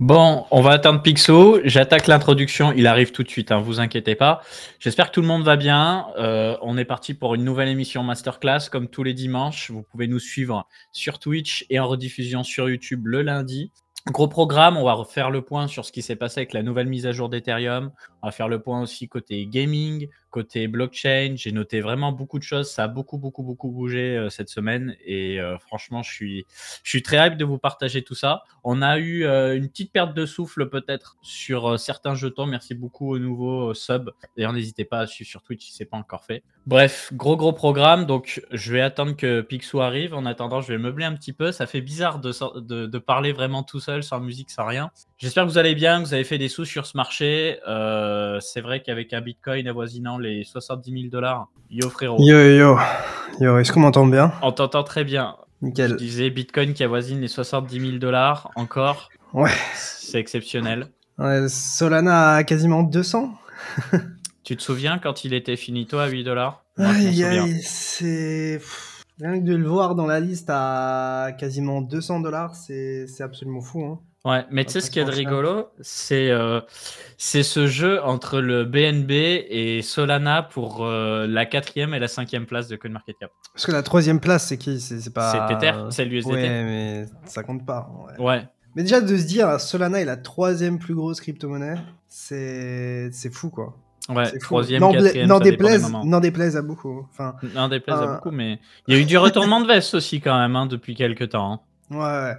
Bon, on va attendre Pixo. J'attaque l'introduction. Il arrive tout de suite, hein, vous inquiétez pas. J'espère que tout le monde va bien. On est parti pour une nouvelle émission Masterclass, comme tous les dimanches. Vous pouvez nous suivre sur Twitch et en rediffusion sur YouTube le lundi. Gros programme, on va refaire le point sur ce qui s'est passé avec la nouvelle mise à jour d'Ethereum. On va faire le point aussi côté gaming, côté blockchain. J'ai noté vraiment beaucoup de choses. Ça a beaucoup bougé cette semaine. Et franchement, je suis très hype de vous partager tout ça. On a eu une petite perte de souffle peut-être sur certains jetons. Merci beaucoup aux nouveaux subs. D'ailleurs, n'hésitez pas à suivre sur Twitch si ce n'est pas encore fait. Bref, gros programme. Donc, je vais attendre que Picsou arrive. En attendant, je vais meubler un petit peu. Ça fait bizarre de parler vraiment tout seul, sans musique, sans rien. J'espère que vous allez bien, que vous avez fait des sous sur ce marché. C'est vrai qu'avec un Bitcoin avoisinant les 70 000 $, yo frérot. Yo, est-ce qu'on m'entend bien? On t'entend très bien. Nickel. Je disais Bitcoin qui avoisine les 70 000 $ encore. Ouais. C'est exceptionnel. Ouais, Solana a quasiment 200. Tu te souviens quand il était finito à 8 $? Aïe, c'est... Rien que de le voir dans la liste à quasiment 200 $, c'est absolument fou. Hein. Ouais, mais tu sais ce qu'il y a de rigolo, c'est ce jeu entre le BNB et Solana pour la 4e et la 5e place de CoinMarketCap. Parce que la 3e place, c'est qui? C'est pas... C'est Tether, c'est l'USDT. Ouais, mais ça compte pas. Ouais. Mais déjà, de se dire Solana est la 3e plus grosse crypto-monnaie, c'est fou, quoi. Ouais, c'est fou. 3e, 4e, n'en déplaise à beaucoup. Enfin, n'en déplaise à beaucoup, mais il y a eu du retournement de veste aussi quand même, hein, depuis quelques temps. Hein. Ouais.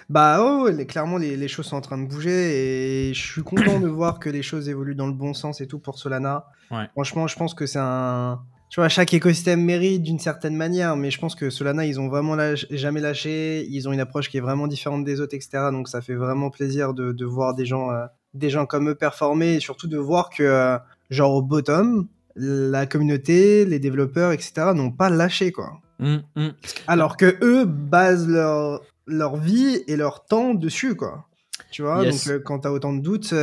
Bah, clairement, les choses sont en train de bouger et je suis content de voir que les choses évoluent dans le bon sens et tout pour Solana. Ouais. Franchement, je pense que c'est un... Tu vois, chaque écosystème mérite d'une certaine manière, mais je pense que Solana, ils ont vraiment jamais lâché. Ils ont une approche qui est vraiment différente des autres, etc. Donc, ça fait vraiment plaisir de voir des gens comme eux performer et surtout de voir que, genre, au bottom, la communauté, les développeurs, etc. n'ont pas lâché, quoi. Alors que eux basent leur vie et leur temps dessus, quoi. Tu vois, yes. Donc quand t'as autant de doutes,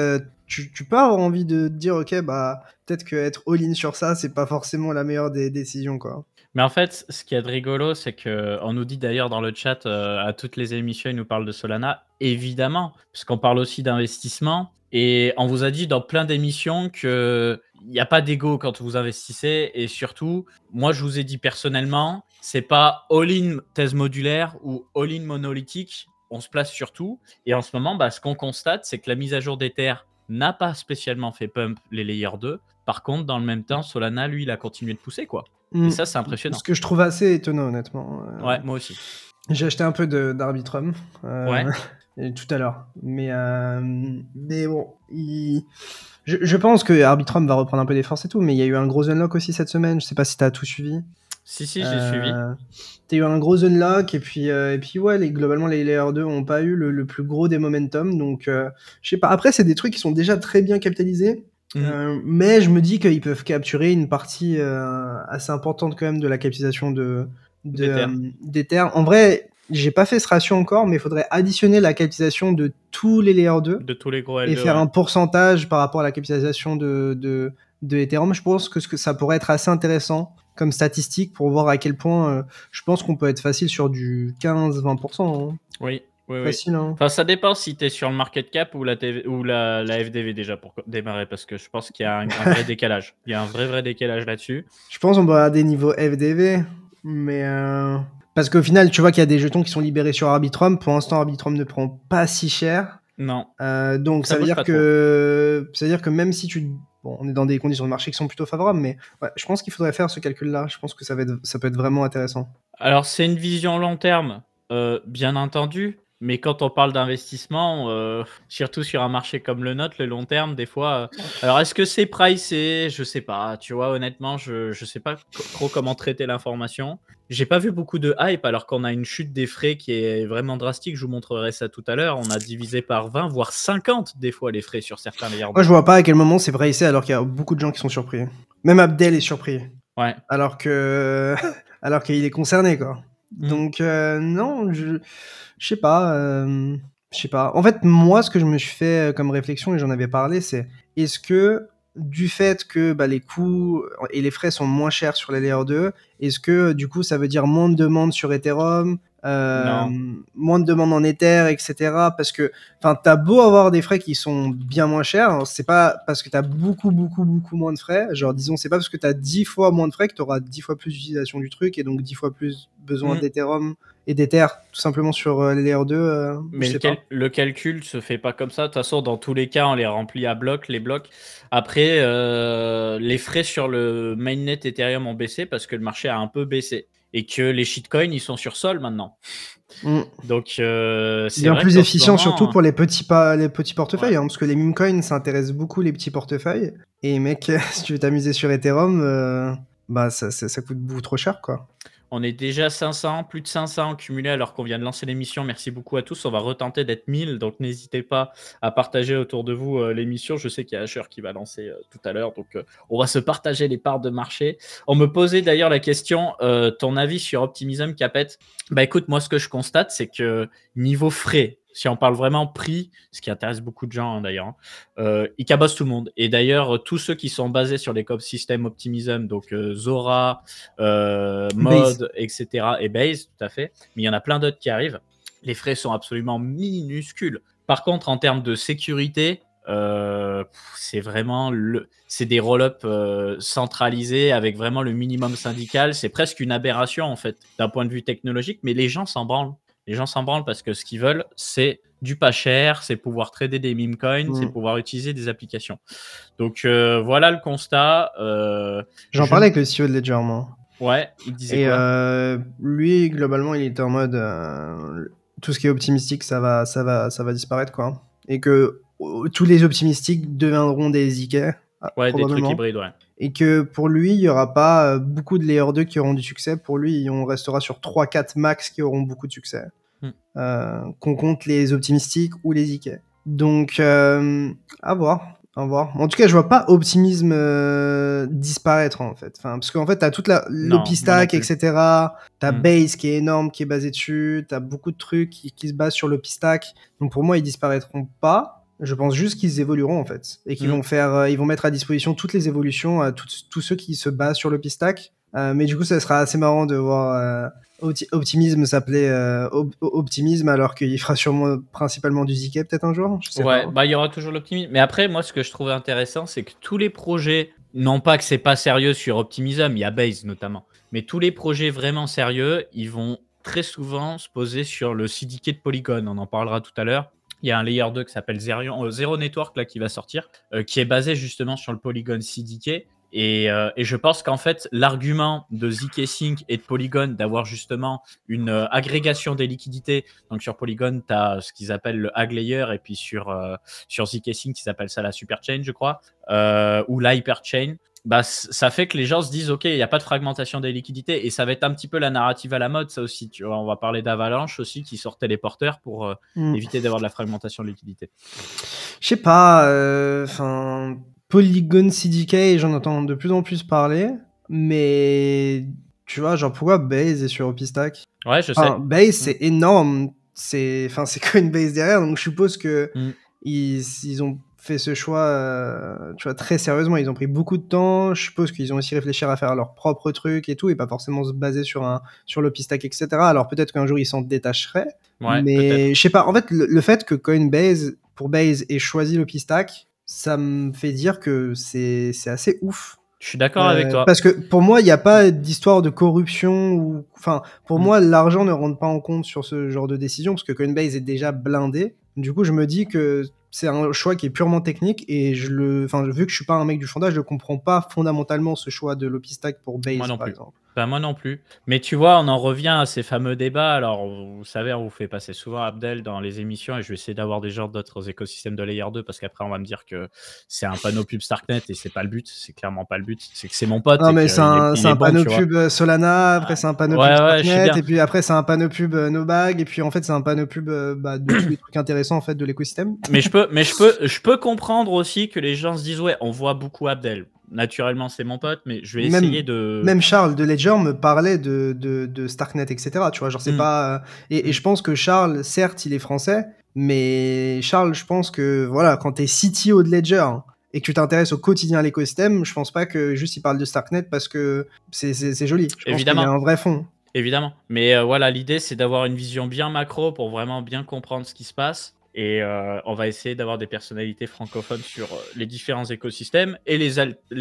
tu peux avoir envie de te dire, ok, bah peut-être qu'être all-in sur ça, c'est pas forcément la meilleure des décisions, quoi. Mais en fait, ce qu'il y a de rigolo, c'est qu'on nous dit d'ailleurs dans le chat, à toutes les émissions, ils nous parlent de Solana, évidemment, parce qu'on parle aussi d'investissement. Et on vous a dit dans plein d'émissions qu'il n'y a pas d'ego quand vous investissez. Et surtout, moi, je vous ai dit personnellement, c'est pas all-in thèse modulaire ou all-in monolithique. On se place sur tout. Et en ce moment, ce qu'on constate, c'est que la mise à jour d'Ether n'a pas spécialement fait pump les Layer 2. Par contre, dans le même temps, Solana, lui, il a continué de pousser, quoi. Et ça, c'est impressionnant. Ce que je trouve assez étonnant, honnêtement. Ouais, moi aussi. J'ai acheté un peu d'Arbitrum ouais. Tout à l'heure. Mais bon, je pense que Arbitrum va reprendre un peu des forces et tout, mais il y a eu un gros unlock aussi cette semaine. Je sais pas si t'as tout suivi. Si, j'ai suivi. T'as eu un gros unlock et puis ouais, globalement les Layer 2 ont pas eu le plus gros des momentum. Donc, je sais pas. Après, c'est des trucs qui sont déjà très bien capitalisés. Mais je me dis qu'ils peuvent capturer une partie assez importante quand même de la capitalisation d'Ether. En vrai, j'ai pas fait ce ratio encore, mais il faudrait additionner la capitalisation de tous les Layer 2 de tous les gros L2, et faire un pourcentage par rapport à la capitalisation de Ethereum. Je pense que ça pourrait être assez intéressant comme statistique pour voir à quel point je pense qu'on peut être facile sur du 15-20%. Hein. Oui. Facile, hein. Enfin, ça dépend si tu es sur le market cap ou la FDV déjà pour démarrer, parce que je pense qu'il y a un vrai décalage. Il y a un vrai décalage là-dessus. Je pense qu'on va avoir des niveaux FDV, mais parce qu'au final, tu vois qu'il y a des jetons qui sont libérés sur Arbitrum. Pour l'instant, Arbitrum ne prend pas si cher. Non. Donc ça veut dire que même si on est dans des conditions de marché qui sont plutôt favorables, mais ouais, je pense qu'il faudrait faire ce calcul-là. Je pense que ça peut être vraiment intéressant. Alors, c'est une vision long terme, bien entendu. Mais quand on parle d'investissement, surtout sur un marché comme le nôtre, le long terme, des fois... alors, est-ce que c'est pricé? Je sais pas. Tu vois, honnêtement, je sais pas trop comment traiter l'information. J'ai pas vu beaucoup de hype, alors qu'on a une chute des frais qui est vraiment drastique. Je vous montrerai ça tout à l'heure. On a divisé par 20, voire 50 des fois les frais sur certains layers. Moi, je vois pas à quel moment c'est pricé, alors qu'il y a beaucoup de gens qui sont surpris. Même Abdel est surpris. Ouais. Alors qu'il est concerné, quoi. Donc, non, je sais pas. En fait, moi, ce que je me suis fait comme réflexion, et j'en avais parlé, c'est est-ce que du fait que les coûts et les frais sont moins chers sur les Layer 2, est-ce que du coup ça veut dire moins de demandes sur Ethereum, Non. moins de demandes en Ether, etc. Parce que, enfin, t'as beau avoir des frais qui sont bien moins chers, c'est pas parce que t'as beaucoup moins de frais. Genre, disons, c'est pas parce que t'as 10 fois moins de frais que t'auras 10 fois plus d'utilisation du truc et donc 10 fois plus besoin d'Ethereum et d'Ether, tout simplement sur les Layer 2. Mais le calcul se fait pas comme ça. De toute façon, dans tous les cas, on les remplit à bloc, les blocs. Après, les frais sur le mainnet Ethereum ont baissé parce que le marché a un peu baissé. Et que les shitcoins, ils sont sur sol maintenant. Donc, c'est bien plus efficient, surtout pour les petits portefeuilles, ouais. Parce que les meme coins, ça intéresse beaucoup les petits portefeuilles. Et mec, si tu veux t'amuser sur Ethereum, bah ça coûte beaucoup trop cher, quoi. On est déjà 500, plus de 500 cumulés alors qu'on vient de lancer l'émission. Merci beaucoup à tous. On va retenter d'être 1000, donc n'hésitez pas à partager autour de vous l'émission. Je sais qu'il y a Asher qui va lancer tout à l'heure, donc on va se partager les parts de marché. On me posait d'ailleurs la question, ton avis sur Optimism, Capet. Bah écoute, moi ce que je constate, c'est que niveau frais, si on parle vraiment prix, ce qui intéresse beaucoup de gens d'ailleurs, ils cabossent tout le monde. Et d'ailleurs, tous ceux qui sont basés sur l'écosystème Optimism, donc Zora, Mode, etc. et Base, tout à fait. Mais il y en a plein d'autres qui arrivent. Les frais sont absolument minuscules. Par contre, en termes de sécurité, c'est vraiment c'est des roll-up centralisés avec vraiment le minimum syndical. C'est presque une aberration en fait d'un point de vue technologique, mais les gens s'en branlent. Les gens s'en branlent parce que ce qu'ils veulent, c'est du pas cher, c'est pouvoir trader des meme coins, c'est pouvoir utiliser des applications. Donc voilà le constat. J'en parlais avec le CEO de Ledger, moi. Ouais, il disait quoi ? Lui, globalement, il était en mode tout ce qui est optimistique, ça va disparaître, quoi. Et que tous les optimistiques deviendront des ZK. Ouais, des trucs hybrides, ouais. Et que pour lui, il n'y aura pas beaucoup de Layer 2 qui auront du succès. Pour lui, on restera sur 3-4 max qui auront beaucoup de succès. Qu'on compte les optimistiques ou les ZK. Donc, à voir. En tout cas, je vois pas Optimism disparaître, en fait. Enfin, parce qu'en fait, t'as toute l'Opistack, etc. T'as Base qui est énorme, qui est basé dessus. T'as beaucoup de trucs qui se basent sur l'Opistack. Donc, pour moi, ils disparaîtront pas. Je pense juste qu'ils évolueront, en fait. Et qu'ils vont ils vont mettre à disposition toutes les évolutions à tous ceux qui se basent sur l'Opistack. Mais du coup, ça sera assez marrant de voir Optimism s'appeler Optimism alors qu'il fera sûrement principalement du ZK peut-être un jour. Je sais pas. Bah il y aura toujours l'optimisme. Mais après, moi, ce que je trouvais intéressant, c'est que tous les projets, non pas que c'est pas sérieux sur Optimism, il y a Base notamment, mais tous les projets vraiment sérieux, ils vont très souvent se poser sur le CDK de Polygon. On en parlera tout à l'heure. Il y a un layer 2 qui s'appelle Zero Network là, qui va sortir, qui est basé justement sur le Polygon CDK. Et je pense qu'en fait, l'argument de zkSync et de Polygon d'avoir justement une agrégation des liquidités, donc sur Polygon, tu as ce qu'ils appellent le Ag Layer, et puis sur zkSync, ils appellent ça la Superchain, je crois, ou l'Hyperchain. Bah, ça fait que les gens se disent, OK, il n'y a pas de fragmentation des liquidités, et ça va être un petit peu la narrative à la mode, ça aussi. Tu vois, on va parler d'Avalanche aussi, qui sortait les porteurs pour éviter d'avoir de la fragmentation de liquidités. Je sais pas, Polygon CDK, j'en entends de plus en plus parler, mais tu vois, genre pourquoi Base est sur Opistack ? Ouais, je sais. Base, c'est énorme, c'est Coinbase derrière, donc je suppose que ils ont fait ce choix, tu vois, très sérieusement. Ils ont pris beaucoup de temps. Je suppose qu'ils ont aussi réfléchi à faire leur propre truc et tout, et pas forcément se baser sur l'Opistack, etc. Alors peut-être qu'un jour ils s'en détacheraient, mais je sais pas. En fait, le fait que Coinbase pour Base ait choisi l'Opistack, ça me fait dire que c'est assez ouf. Je suis d'accord avec toi. Parce que pour moi, il n'y a pas d'histoire de corruption ou, enfin, pour moi, l'argent ne rentre pas en compte sur ce genre de décision parce que Coinbase est déjà blindé. Du coup, je me dis que c'est un choix qui est purement technique et vu que je suis pas un mec du fondage, je comprends pas fondamentalement ce choix de l'Opistack pour Base, par exemple. Ben, moi non plus. Mais tu vois, on en revient à ces fameux débats. Alors, vous savez, on vous fait passer souvent Abdel dans les émissions et je vais essayer d'avoir des gens d'autres écosystèmes de Layer 2 parce qu'après, on va me dire que c'est un panneau pub Starknet et c'est pas le but. C'est clairement pas le but. C'est que c'est mon pote. Non, mais c'est un panneau pub Solana, après c'est un panneau pub Starknet et puis après c'est un panneau pub Nobag et puis en fait c'est un panneau pub de tous les trucs intéressants en fait de l'écosystème. Mais je peux comprendre aussi que les gens se disent ouais, on voit beaucoup Abdel. Naturellement, c'est mon pote, mais je vais essayer de... Même Charles de Ledger me parlait de Starknet, etc. Tu vois, genre c'est pas... Et je pense que Charles, certes, il est français, mais Charles, je pense que, voilà, quand t'es CTO de Ledger et que tu t'intéresses au quotidien à l'écosystème, je pense pas que juste il parle de Starknet parce que c'est joli. Je pense qu'il y a un vrai fond. Évidemment. Mais voilà, l'idée, c'est d'avoir une vision bien macro pour vraiment bien comprendre ce qui se passe. Et on va essayer d'avoir des personnalités francophones sur les différents écosystèmes et les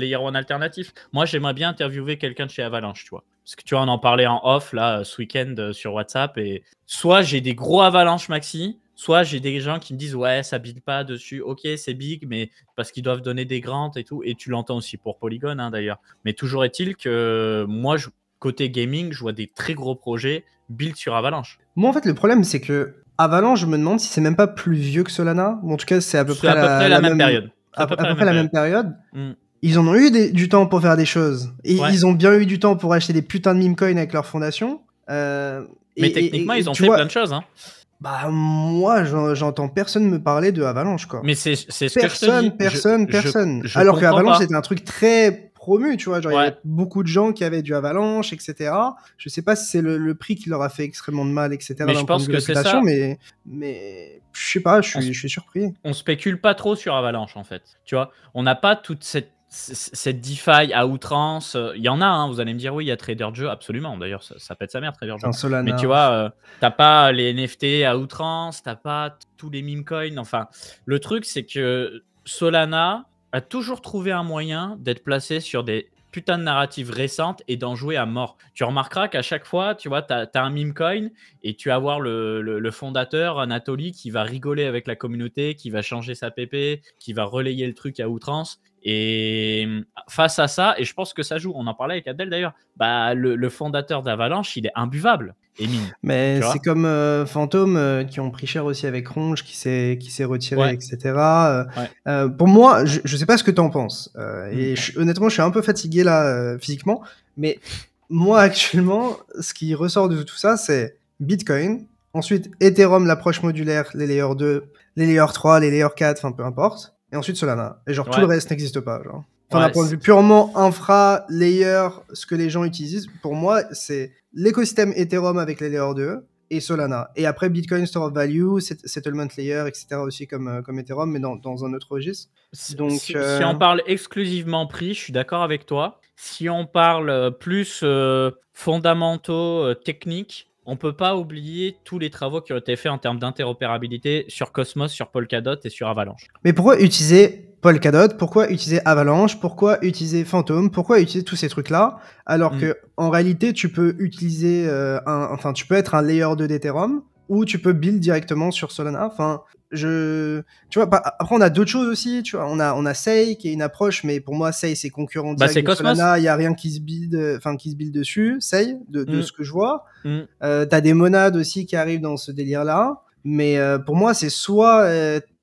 Year One alternatifs. Moi, j'aimerais bien interviewer quelqu'un de chez Avalanche, tu vois. Parce que tu vois, on en parlait en off, là, ce week-end sur WhatsApp. Et soit j'ai des gros Avalanche maxi, soit j'ai des gens qui me disent, ouais, ça build pas dessus. Ok, c'est big, mais parce qu'ils doivent donner des grants et tout. Et tu l'entends aussi pour Polygon, hein, d'ailleurs. Mais toujours est-il que moi, côté gaming, je vois des très gros projets build sur Avalanche. Moi, en fait, le problème, c'est que Avalanche, je me demande si c'est même pas plus vieux que Solana. Ou en tout cas, c'est à peu près la même période. À peu près la même période. Mm. Ils en ont eu du temps pour faire des choses. Et Ouais. ils ont bien eu du temps pour acheter des putains de meme coins avec leur fondation. Mais techniquement, ils ont fait plein de choses. Hein. Bah, moi, j'entends personne me parler de Avalanche, quoi. Mais c'est ce que je te dis. Personne. Je Alors que Avalanche, pas. c'était un truc très promu, tu vois. Genre, il y Ouais. avait beaucoup de gens qui avaient du Avalanche, etc. Je sais pas si c'est le prix qui leur a fait extrêmement de mal, etc. Mais je pense que c'est ça. Mais je sais pas, je suis surpris. On spécule pas trop sur Avalanche, en fait. Tu vois, on n'a pas toute cette DeFi à outrance. Il y en a, hein, vous allez me dire, oui, il y a TraderJoe, absolument. D'ailleurs, ça pète sa mère, TraderJoe. Solana. Mais tu vois, t'as pas les NFT à outrance, t'as pas tous les meme coins. Enfin, le truc, c'est que Solana a toujours trouvé un moyen d'être placé sur des putains de narratives récentes et d'en jouer à mort. Tu remarqueras qu'à chaque fois, tu vois, t'as un meme coin et tu vas voir le fondateur, Anatoly, qui va rigoler avec la communauté, qui va changer sa PP, qui va relayer le truc à outrance. Et face à ça, et je pense que ça joue, on en parlait avec Adèle d'ailleurs, bah, le fondateur d'Avalanche, il est imbuvable, Emine. Mais c'est comme Phantom qui ont pris cher aussi avec Ronge, qui s'est retiré, Ouais. etc. Pour moi, je sais pas ce que t'en penses. Et honnêtement, je suis un peu fatigué là physiquement. Mais moi, actuellement, ce qui ressort de tout ça, c'est Bitcoin. Ensuite, Ethereum, l'approche modulaire, les layers 2, les layers 3, les layers 4, enfin peu importe. Et ensuite Solana. Et genre tout le reste n'existe pas. Genre. Enfin, d'un point de vue purement infra, layer, ce que les gens utilisent, pour moi, c'est l'écosystème Ethereum avec les layers 2 et Solana. Et après, Bitcoin, Store of Value, Settlement Layer, etc. aussi comme Ethereum, mais dans un autre registre. Donc, si on parle exclusivement prix, je suis d'accord avec toi. Si on parle plus fondamentaux, techniques, on peut pas oublier tous les travaux qui ont été faits en termes d'interopérabilité sur Cosmos, sur Polkadot et sur Avalanche. Mais pourquoi utiliser Polkadot? Pourquoi utiliser Avalanche? Pourquoi utiliser Phantom? Pourquoi utiliser tous ces trucs-là? Alors que en réalité, tu peux utiliser tu peux être un layer 2 d'Ethereum ou tu peux build directement sur Solana. Enfin, tu vois, après on a d'autres choses aussi, tu vois, on a Sei qui est une approche, mais pour moi Sei c'est concurrent direct de Solana, il y a rien qui se build dessus, Sei de ce que je vois. T'as des monades aussi qui arrivent dans ce délire là, mais pour moi c'est soit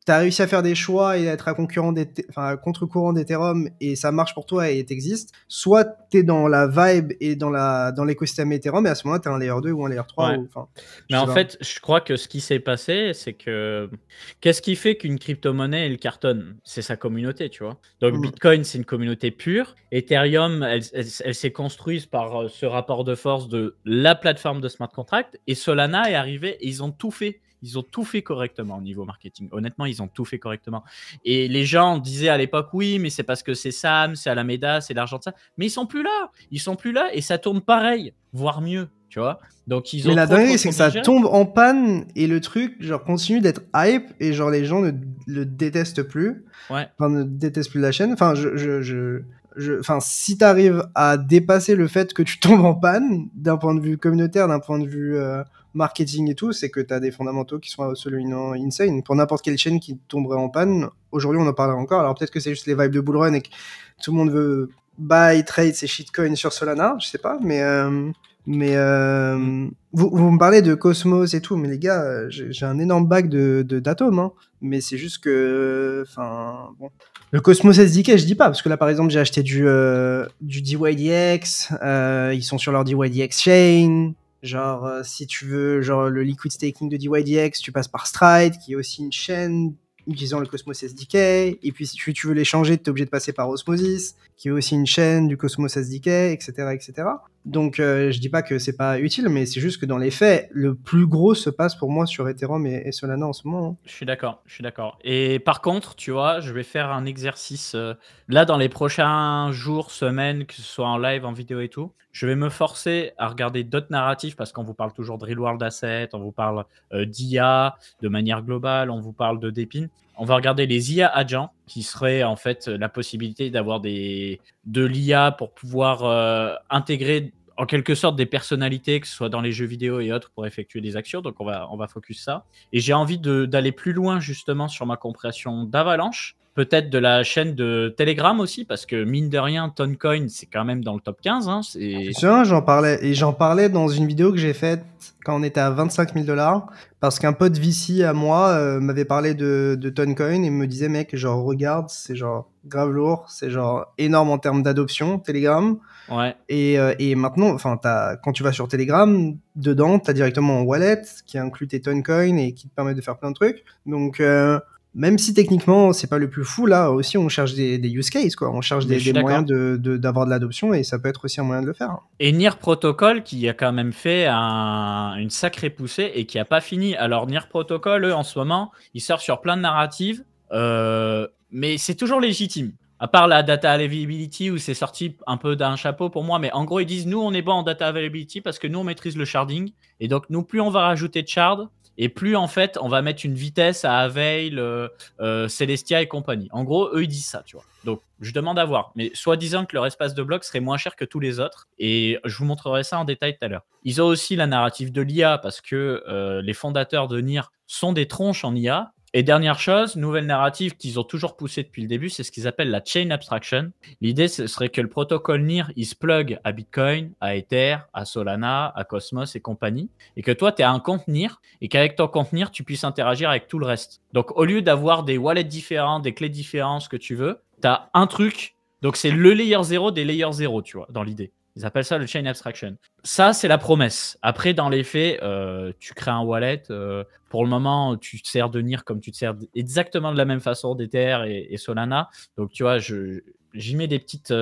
t'as réussi à faire des choix et être à contre-courant d'Ethereum et ça marche pour toi et t'existes, soit t'es dans la vibe et dans l'écosystème Ethereum et à ce moment-là t'es un layer 2 ou un layer 3. Ouais. Mais en fait, je crois que ce qui s'est passé, c'est que qu'est-ce qui fait qu'une crypto-monnaie elle cartonne? C'est sa communauté, tu vois. Donc Bitcoin, c'est une communauté pure. Ethereum, elle s'est construite par ce rapport de force de la plateforme de smart contract et Solana est arrivé et ils ont tout fait. Ils ont tout fait correctement au niveau marketing. Honnêtement, ils ont tout fait correctement. Et les gens disaient à l'époque, oui, mais c'est parce que c'est Sam, c'est Alameda, c'est l'argent de ça. Mais ils sont plus là. Ils sont plus là et ça tourne pareil, voire mieux, tu vois. Donc ils ont. Mais la dinguerie, c'est que ça tombe en panne et le truc, genre, continue d'être hype et genre les gens ne le détestent plus. Ouais. Enfin, ne détestent plus la chaîne. Enfin, si t'arrives à dépasser le fait que tu tombes en panne d'un point de vue communautaire, d'un point de vue marketing et tout, c'est que t'as des fondamentaux qui sont absolument insane. Pour n'importe quelle chaîne qui tomberait en panne, aujourd'hui on en parlera encore. Alors peut-être que c'est juste les vibes de bull run et que tout le monde veut buy, trade ses shitcoins sur Solana, je sais pas, mais vous me parlez de Cosmos et tout, mais les gars, j'ai un énorme bac d'atomes, hein. Mais c'est juste que, bon. Le Cosmos SDK, je dis pas, parce que là, par exemple, j'ai acheté du DYDX, ils sont sur leur DYDX chain. Genre, si tu veux, genre, le liquid staking de DYDX, tu passes par Stride, qui est aussi une chaîne utilisant le Cosmos SDK. Et puis, si tu veux l'échanger, tu es obligé de passer par Osmosis, qui est aussi une chaîne du Cosmos SDK, etc., etc. Donc, je dis pas que c'est pas utile, mais c'est juste que dans les faits, le plus gros se passe pour moi sur Ethereum et Solana en ce moment, hein. Je suis d'accord, je suis d'accord. Et par contre, tu vois, je vais faire un exercice là dans les prochains jours, semaines, que ce soit en live, en vidéo et tout. Je vais me forcer à regarder d'autres narratifs parce qu'on vous parle toujours de Real World Asset, on vous parle d'IA de manière globale, on vous parle de Dépine. On va regarder les IA agents, qui seraient en fait la possibilité d'avoir de l'IA pour pouvoir intégrer en quelque sorte des personnalités, que ce soit dans les jeux vidéo et autres, pour effectuer des actions. Donc on va focus ça. Et j'ai envie d'aller plus loin justement sur ma compréhension d'Avalanche, peut-être de la chaîne de Telegram aussi, parce que mine de rien, Toncoin, c'est quand même dans le top 15. Hein, Tu sais, j'en parlais dans une vidéo que j'ai faite quand on était à 25 000 $, parce qu'un pote VC à moi m'avait parlé de Toncoin et me disait, mec, genre, regarde, c'est genre grave lourd, c'est genre énorme en termes d'adoption, Telegram. Ouais. Et maintenant, enfin, quand tu vas sur Telegram, dedans, tu as directement un wallet qui inclut tes Toncoin et qui te permet de faire plein de trucs. Donc, même si techniquement, c'est pas le plus fou, là aussi, on cherche des use cases, quoi. On cherche des moyens d'avoir de l'adoption et ça peut être aussi un moyen de le faire. Et Nier Protocol, qui a quand même fait une sacrée poussée et qui a pas fini. Alors, Nier Protocol, eux, en ce moment, ils sortent sur plein de narratives, mais c'est toujours légitime. À part la data availability où c'est sorti un peu d'un chapeau pour moi, mais en gros, ils disent nous, on est bon en data availability parce que nous, on maîtrise le sharding. Et donc, nous, plus on va rajouter de shards, et plus en fait, on va mettre une vitesse à Avail, Celestia et compagnie. En gros, eux, ils disent ça, tu vois. Donc, je demande à voir. Mais soi-disant que leur espace de bloc serait moins cher que tous les autres. Et je vous montrerai ça en détail tout à l'heure. Ils ont aussi la narrative de l'IA parce que les fondateurs de NIR sont des tronches en IA. Et dernière chose, nouvelle narrative qu'ils ont toujours poussée depuis le début, c'est ce qu'ils appellent la chain abstraction. L'idée, ce serait que le protocole NIR, il se plug à Bitcoin, à Ether, à Solana, à Cosmos et compagnie. Et que toi, tu as un compte NIR et qu'avec ton compte NIR, tu puisses interagir avec tout le reste. Donc, au lieu d'avoir des wallets différents, des clés différentes, ce que tu veux, tu as un truc. Donc, c'est le layer 0 des layers 0, tu vois, dans l'idée. Ils appellent ça le chain abstraction. Ça, c'est la promesse. Après, dans les faits, tu crées un wallet. Pour le moment, tu te sers de NIR comme tu te sers exactement de la même façon d'Ether et Solana. Donc, tu vois, j'y mets des petites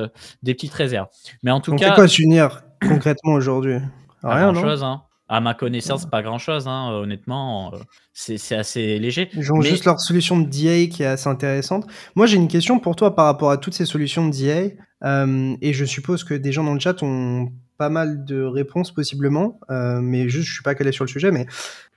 réserves. Mais en tout cas... c'est quoi s'unir concrètement aujourd'hui? Rien, grand-chose, hein. À ma connaissance, pas grand-chose, hein. Honnêtement, c'est assez léger. Ils ont juste leur solution de DA qui est assez intéressante. Moi, j'ai une question pour toi par rapport à toutes ces solutions de DA. Et je suppose que des gens dans le chat ont pas mal de réponses possiblement. Mais juste, je suis pas calé sur le sujet. Mais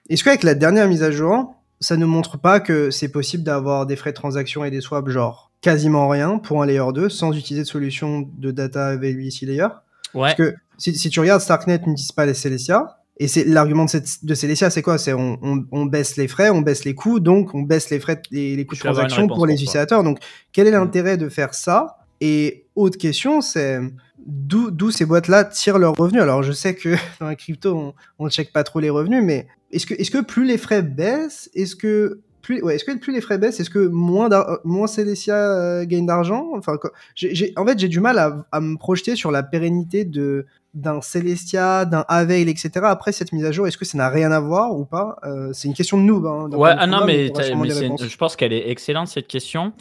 est-ce qu'avec la dernière mise à jour, ça ne montre pas que c'est possible d'avoir des frais de transaction et des swaps genre quasiment rien pour un layer 2 sans utiliser de solution de data availability layer? Ouais. Parce que si tu regardes Starknet, n'utilise pas les Celestia. Et c'est l'argument de Celestia, c'est quoi? C'est on baisse les frais, on baisse les coûts, donc on baisse les frais, les coûts de transaction pour les utilisateurs. Donc, quel est l'intérêt de faire ça? Et autre question, c'est d'où ces boîtes-là tirent leurs revenus? Alors, je sais que dans la crypto, on ne check pas trop les revenus, mais est-ce que plus les frais baissent, plus les frais baissent, est-ce que moins Celestia gagne d'argent? Enfin, en fait, j'ai du mal à me projeter sur la pérennité d'un Celestia, d'un Avail, etc. Après cette mise à jour, est-ce que ça n'a rien à voir ou pas? C'est une question de noob. Hein, ouais, non, mais je pense qu'elle est excellente cette question.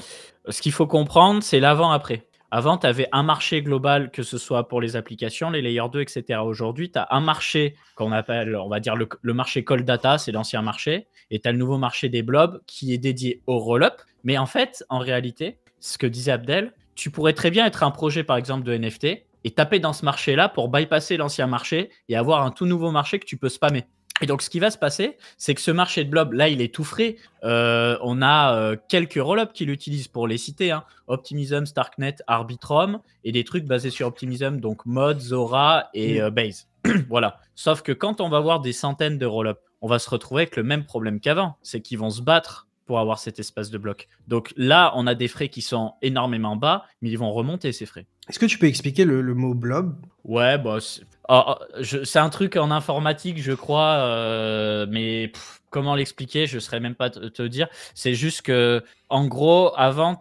Ce qu'il faut comprendre, c'est l'avant-après. Avant, tu avais un marché global, que ce soit pour les applications, les layers 2, etc. Aujourd'hui, tu as un marché qu'on appelle, on va dire, le marché Cold Data, c'est l'ancien marché, et tu as le nouveau marché des blobs qui est dédié au roll-up. Mais en fait, en réalité, ce que disait Abdel, tu pourrais très bien être un projet, par exemple, de NFT, et taper dans ce marché-là pour bypasser l'ancien marché et avoir un tout nouveau marché que tu peux spammer. Et donc, ce qui va se passer, c'est que ce marché de blob, là, il est tout frais. On a quelques roll-ups qui l'utilisent pour les citer. Hein. Optimism, Starknet, Arbitrum et des trucs basés sur Optimism, donc Mod, Zora et Base. Voilà. Sauf que quand on va voir des centaines de roll-ups, on va se retrouver avec le même problème qu'avant. C'est qu'ils vont se battre pour avoir cet espace de bloc. Donc là, on a des frais qui sont énormément bas, mais ils vont remonter ces frais. Est-ce que tu peux expliquer le mot blob? Ouais, bah, c'est un truc en informatique, je crois, mais comment l'expliquer, je ne saurais même pas te dire. C'est juste que, en gros, avant,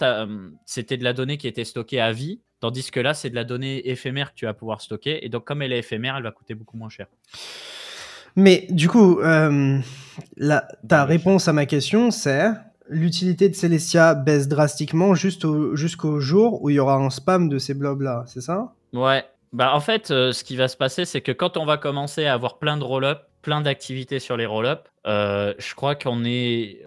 c'était de la donnée qui était stockée à vie, tandis que là, c'est de la donnée éphémère que tu vas pouvoir stocker. Et donc, comme elle est éphémère, elle va coûter beaucoup moins cher. Mais du coup, ta réponse à ma question, c'est l'utilité de Celestia baisse drastiquement jusqu'au jour où il y aura un spam de ces blobs-là, c'est ça? Ouais. Bah, en fait, ce qui va se passer, c'est que quand on va commencer à avoir plein de roll-up, plein d'activités sur les roll-up, je crois il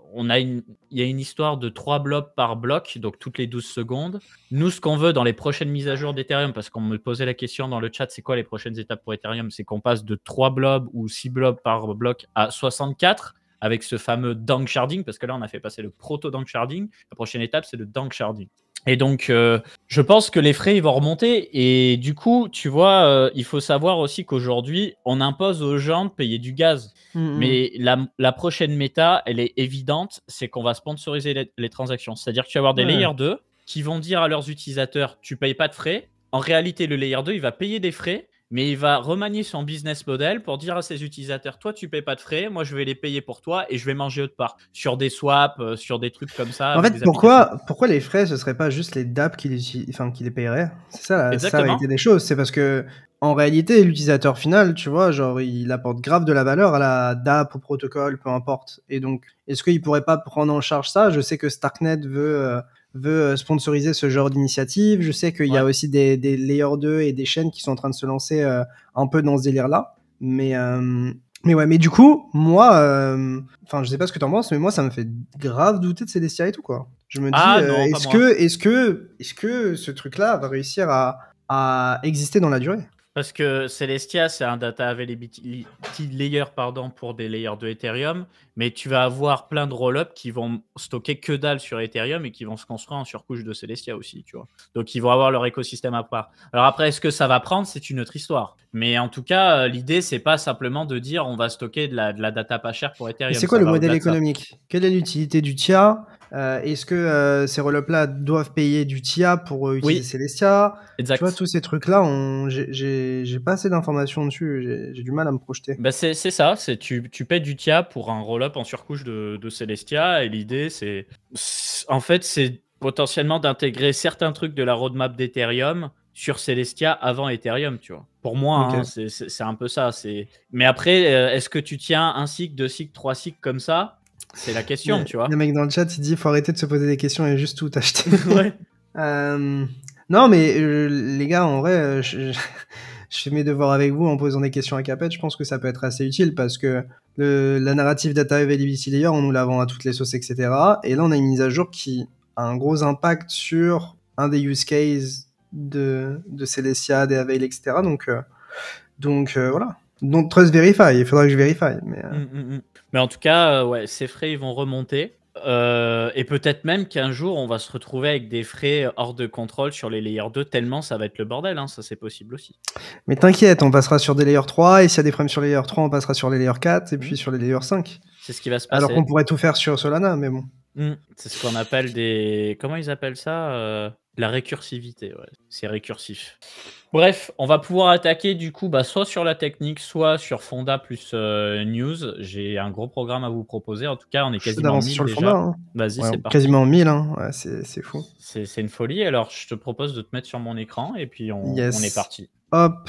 y a une histoire de 3 blobs par bloc, donc toutes les 12 secondes. Nous, ce qu'on veut dans les prochaines mises à jour d'Ethereum, parce qu'on me posait la question dans le chat, c'est quoi les prochaines étapes pour Ethereum? C'est qu'on passe de 3 blobs ou 6 blobs par bloc à 64 avec ce fameux dank sharding, parce que là, on a fait passer le proto dank sharding. La prochaine étape, c'est le dank sharding. Et donc, je pense que les frais, ils vont remonter. Et du coup, tu vois, il faut savoir aussi qu'aujourd'hui, on impose aux gens de payer du gaz. Mais la prochaine méta, elle est évidente, c'est qu'on va sponsoriser les transactions. C'est-à-dire que tu vas avoir des Layer 2 qui vont dire à leurs utilisateurs, tu payes pas de frais. En réalité, le Layer 2, il va payer des frais, mais il va remanier son business model pour dire à ses utilisateurs, toi, tu payes pas de frais, moi, je vais les payer pour toi et je vais manger autre part. Sur des swaps, sur des trucs comme ça. En fait, pourquoi les frais, ce serait pas juste les dApps qui les payeraient? C'est ça la réalité des choses. C'est parce que, en réalité, l'utilisateur final, tu vois, genre, il apporte grave de la valeur à la dApp, au protocole, peu importe. Et donc, est-ce qu'il pourrait pas prendre en charge ça? Je sais que Starknet veut sponsoriser ce genre d'initiative. Je sais qu'il y a aussi des Layer 2 et des chaînes qui sont en train de se lancer un peu dans ce délire-là. Mais du coup, moi, je sais pas ce que t'en penses, mais moi, ça me fait grave douter de Celestia et tout, quoi. Je me dis, est-ce que ce truc-là va réussir à exister dans la durée? Parce que Celestia, c'est un data availability layer pour des layers de Ethereum, mais tu vas avoir plein de roll-up qui vont stocker que dalle sur Ethereum et qui vont se construire en surcouche de Celestia aussi, tu vois. Donc, ils vont avoir leur écosystème à part. Alors après, est-ce que ça va prendre? C'est une autre histoire. Mais en tout cas, l'idée, c'est pas simplement de dire on va stocker de la data pas chère pour Ethereum. Et c'est quoi le modèle économique? Quelle est l'utilité du TIA? Est-ce que ces roll-up-là doivent payer du TIA pour utiliser Celestia? Exact. Tu vois, tous ces trucs-là, j'ai pas assez d'informations dessus. J'ai du mal à me projeter. Bah c'est ça. Tu payes du TIA pour un roll-up en surcouche de Celestia. Et l'idée, c'est potentiellement d'intégrer certains trucs de la roadmap d'Ethereum sur Celestia avant Ethereum, tu vois. Pour moi, c'est un peu ça. Mais après, est-ce que tu tiens un cycle, 2 cycles, 3 cycles comme ça? C'est la question, tu vois. Le mec dans le chat, il dit faut arrêter de se poser des questions et juste tout acheter. Non, mais les gars, en vrai, je fais mes devoirs avec vous en posant des questions à Capet. Je pense que ça peut être assez utile parce que la narrative data availability layer, on nous la vend à toutes les sauces, etc. Et là, on a une mise à jour qui a un gros impact sur un des use cases de Celestia, des Avail, etc. Donc voilà. Don't trust verify. Il faudra que je vérifie. Mais en tout cas, ces frais, ils vont remonter. Et peut-être même qu'un jour, on va se retrouver avec des frais hors de contrôle sur les layers 2, tellement ça va être le bordel. Ça, c'est possible aussi. Mais t'inquiète, on passera sur des layers 3, et s'il y a des problèmes sur les layers 3, on passera sur les layers 4, et puis sur les layers 5. C'est ce qui va se passer. Alors qu'on pourrait tout faire sur Solana, mais bon. C'est ce qu'on appelle des... Comment ils appellent ça? La récursivité, c'est récursif. Bref, on va pouvoir attaquer du coup soit sur la technique, soit sur Fonda plus news. J'ai un gros programme à vous proposer. En tout cas, on est quasiment 1000 sur le déjà. Fonda, hein. Vas-y, c'est parti. Quasiment 1000, hein. C'est fou. C'est une folie. Alors, je te propose de te mettre sur mon écran et puis on est parti. Hop.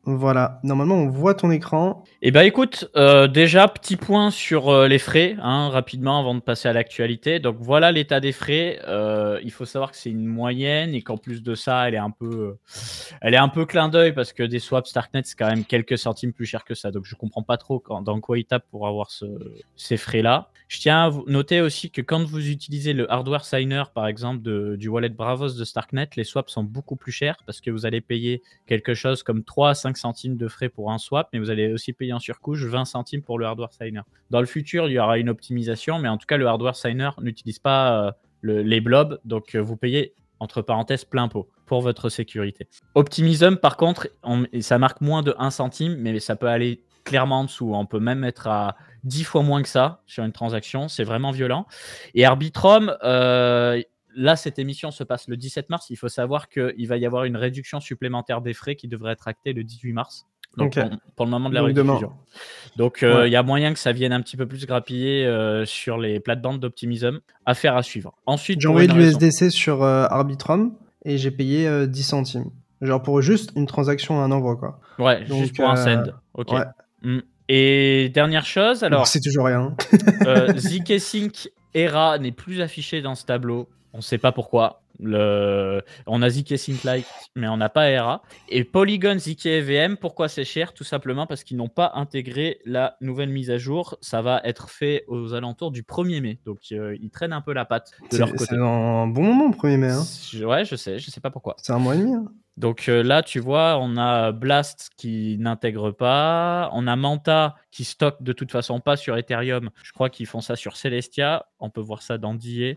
Voilà, normalement on voit ton écran. Eh ben écoute, déjà petit point sur les frais, rapidement avant de passer à l'actualité. Donc voilà l'état des frais. Il faut savoir que c'est une moyenne et qu'en plus de ça, elle est un peu clin d'œil parce que des swaps Starknet c'est quand même quelques centimes plus cher que ça. Donc je comprends pas trop dans quoi ils tapent pour avoir ces frais-là. Je tiens à vous noter aussi que quand vous utilisez le hardware signer, par exemple, du wallet Bravos de Starknet, les swaps sont beaucoup plus chers parce que vous allez payer quelque chose comme 3 à 5 centimes de frais pour un swap, mais vous allez aussi payer en surcouche 20 centimes pour le hardware signer. Dans le futur, il y aura une optimisation, mais en tout cas, le hardware signer n'utilise pas les blobs, donc vous payez, entre parenthèses, plein pot pour votre sécurité. Optimism, par contre, ça marque moins de 1 centime, mais ça peut aller clairement en dessous. On peut même être à 10 fois moins que ça sur une transaction. C'est vraiment violent. Et Arbitrum, là, cette émission se passe le 17 mars. Il faut savoir qu'il va y avoir une réduction supplémentaire des frais qui devrait être actée le 18 mars. Donc, pour le moment de la rediffusion. Donc, il y a moyen que ça vienne un petit peu plus grappiller sur les plates-bandes d'Optimism. Affaire à suivre. Ensuite, j'ai envoyé de l'USDC sur Arbitrum et j'ai payé 10 centimes. Genre pour juste une transaction à un envoi, quoi. Ouais, donc, juste pour un send. Ok. Ouais. Et dernière chose, alors... c'est toujours rien. ZK Sync ERA n'est plus affiché dans ce tableau. On ne sait pas pourquoi. On a ZK Sync-like, mais on n'a pas ERA. Et Polygon, ZK EVM, pourquoi c'est cher? Tout simplement parce qu'ils n'ont pas intégré la nouvelle mise à jour. Ça va être fait aux alentours du 1er mai. Donc, ils traînent un peu la patte de leur côté. C'est dans un bon moment, 1er mai. Hein. Ouais, je sais pas pourquoi. C'est 1 mois et demi. Hein. Donc là, tu vois, on a Blast qui n'intègre pas. On a Manta qui stocke de toute façon pas sur Ethereum. Je crois qu'ils font ça sur Celestia. On peut voir ça dans DA.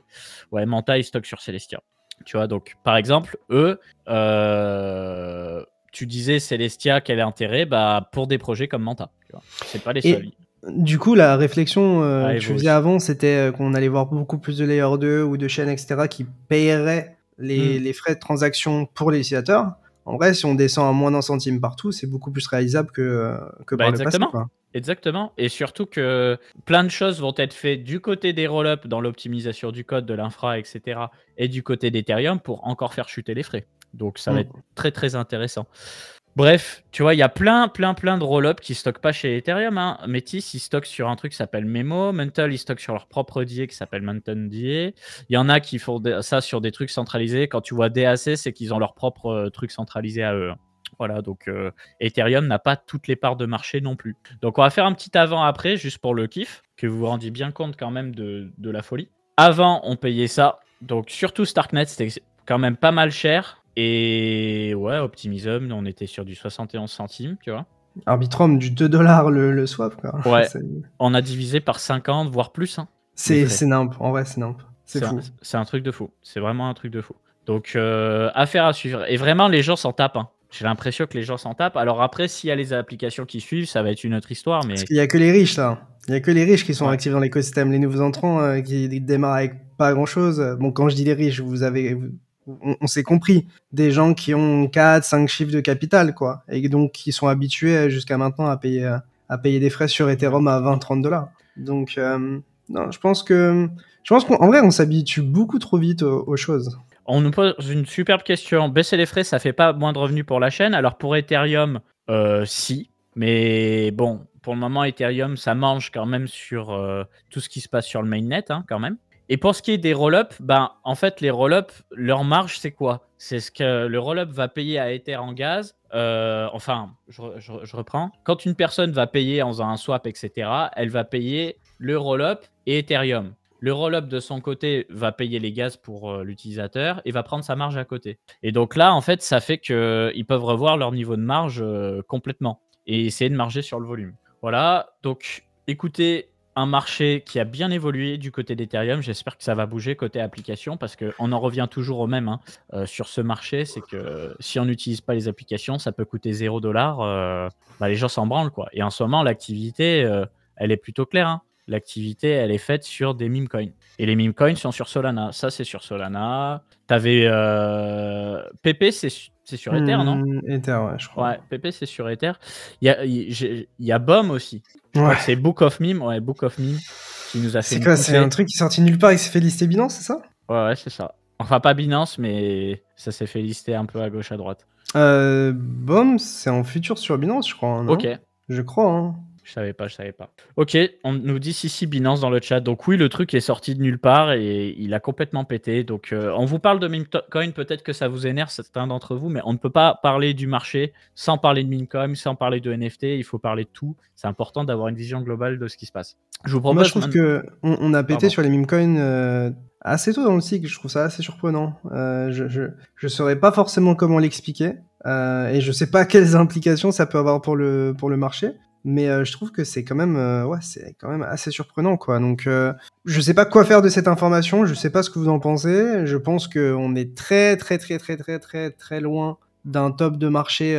Ouais, Manta, ils stockent sur Celestia. Tu vois, donc par exemple, eux, tu disais Celestia, quel est l'intérêt? Bah, pour des projets comme Manta. C'est pas les seuls. Du coup, la réflexion que je faisais avant, c'était qu'on allait voir beaucoup plus de Layer 2 ou de chaînes, etc., qui paieraient les frais de transaction pour les utilisateurs. En vrai, si on descend à moins d'1 centime partout, c'est beaucoup plus réalisable que par le passé. Quoi. Exactement. Et surtout que plein de choses vont être faites du côté des roll-ups dans l'optimisation du code, de l'infra, etc. et du côté d'Ethereum pour encore faire chuter les frais. Donc, ça va être très, très intéressant. Bref, tu vois, il y a plein de roll-up qui ne stockent pas chez Ethereum. Hein. Metis, ils stockent sur un truc qui s'appelle Memo. Mantle, ils stockent sur leur propre DA qui s'appelle Mountain DA. Il y en a qui font ça sur des trucs centralisés. Quand tu vois DAC, c'est qu'ils ont leur propre truc centralisé à eux. Voilà, donc Ethereum n'a pas toutes les parts de marché non plus. Donc, on va faire un petit avant-après, juste pour le kiff, que vous vous rendiez bien compte quand même de la folie. Avant, on payait ça. Donc, surtout Starknet, c'était quand même pas mal cher. Et ouais, Optimism, on était sur du 71 centimes, tu vois. Arbitrum, du 2$ le swap, quoi. Ouais, on a divisé par 50, voire plus. Hein, c'est nimp, en vrai, c'est nimp. C'est fou. C'est un truc de fou. C'est vraiment un truc de fou. Donc, affaire à suivre. Et vraiment, les gens s'en tapent. Hein. J'ai l'impression que les gens s'en tapent. Alors après, s'il y a les applications qui suivent, ça va être une autre histoire. Mais... Parce qu'il n'y a que les riches, là. Il n'y a que les riches qui sont actifs dans l'écosystème. Les nouveaux entrants qui démarrent avec pas grand-chose. Bon, quand je dis les riches, on s'est compris, des gens qui ont 4-5 chiffres de capital, quoi, et donc qui sont habitués jusqu'à maintenant à payer des frais sur Ethereum à 20-30$. Donc, non, je pense qu'en vrai, on s'habitue beaucoup trop vite aux choses. On nous pose une superbe question. Baisser les frais, ça fait pas moins de revenus pour la chaîne. Alors pour Ethereum, si, mais bon, pour le moment, Ethereum, ça mange quand même sur tout ce qui se passe sur le mainnet, hein, quand même. Et pour ce qui est des roll-up, ben, en fait, les roll-up, leur marge, c'est quoi? C'est ce que le roll-up va payer à Ether en gaz. Enfin, je reprends. Quand une personne va payer en faisant un swap, etc., elle va payer le roll-up et Ethereum. Le roll-up, de son côté, va payer les gaz pour l'utilisateur et va prendre sa marge à côté. Et donc là, en fait, ça fait qu'ils peuvent revoir leur niveau de marge complètement et essayer de marger sur le volume. Voilà, donc écoutez... Un marché qui a bien évolué du côté d'Ethereum. J'espère que ça va bouger côté application parce qu'on en revient toujours au même sur ce marché. C'est que si on n'utilise pas les applications, ça peut coûter 0$. Les gens s'en branlent, quoi. Et en ce moment, l'activité, elle est plutôt claire. Hein. L'activité, elle est faite sur des meme coins. Et les meme coins sont sur Solana. Ça, c'est sur Solana. T'avais PP, c'est sur Ether, non? Ether, ouais, je crois. Ouais, PP, c'est sur Ether. Il y a BOM aussi. Ouais. C'est Book of Meme, qui nous a fait. C'est quoi? C'est un truc qui est sorti nulle part et qui s'est fait lister Binance, c'est ça? Ouais, c'est ça. Enfin, pas Binance, mais ça s'est fait lister un peu à gauche, à droite. BOM, c'est en futur sur Binance, je crois. Non? Ok. Je crois. Hein. Je savais pas. Ok, on nous dit si Binance dans le chat. Donc oui, le truc est sorti de nulle part et il a complètement pété. Donc on vous parle de memecoin, peut-être que ça vous énerve certains d'entre vous, mais on ne peut pas parler du marché sans parler de memecoin, sans parler de NFT. Il faut parler de tout. C'est important d'avoir une vision globale de ce qui se passe. Je vous propose. Moi, je trouve qu'on a pété sur les memecoins assez tôt dans le cycle. Je trouve ça assez surprenant. Je saurais pas forcément comment l'expliquer et je sais pas quelles implications ça peut avoir pour le marché. Mais je trouve que c'est quand même assez surprenant, quoi. Donc je sais pas quoi faire de cette information, je sais pas ce que vous en pensez. Je pense qu'on est très loin d'un top de marché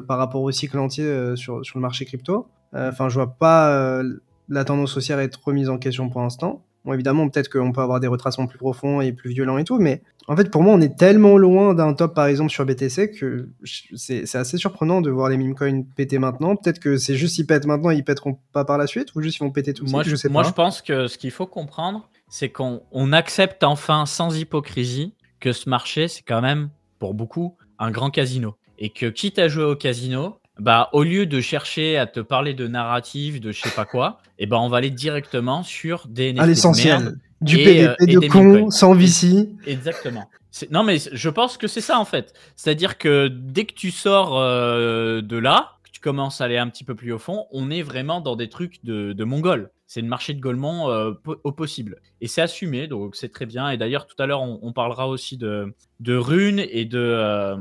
par rapport au cycle entier sur le marché crypto. Enfin, je vois pas la tendance haussière être remise en question pour l'instant. Bon, évidemment, peut-être qu'on peut avoir des retracements plus profonds et plus violents et tout, mais en fait, pour moi, on est tellement loin d'un top, par exemple, sur BTC, que c'est assez surprenant de voir les meme coins péter maintenant. Peut-être que c'est juste s'ils pètent maintenant, ils pèteront pas par la suite, ou juste ils vont péter tout de suite, je sais pas. Moi, je pense que ce qu'il faut comprendre, c'est qu'on accepte enfin, sans hypocrisie, que ce marché, c'est quand même, pour beaucoup, un grand casino. Et que quitte à jouer au casino, bah, au lieu de chercher à te parler de narrative, de je sais pas quoi, on va aller directement sur des NFT de merde Du et PVP de des con, meme coins. sans VC. Exactement. Non, mais je pense que c'est ça, en fait. C'est-à-dire que dès que tu sors de là, que tu commences à aller un petit peu plus au fond, on est vraiment dans des trucs de Mongol. C'est le marché de Golemont au possible. Et c'est assumé, donc c'est très bien. Et d'ailleurs, tout à l'heure, on parlera aussi de Rune et de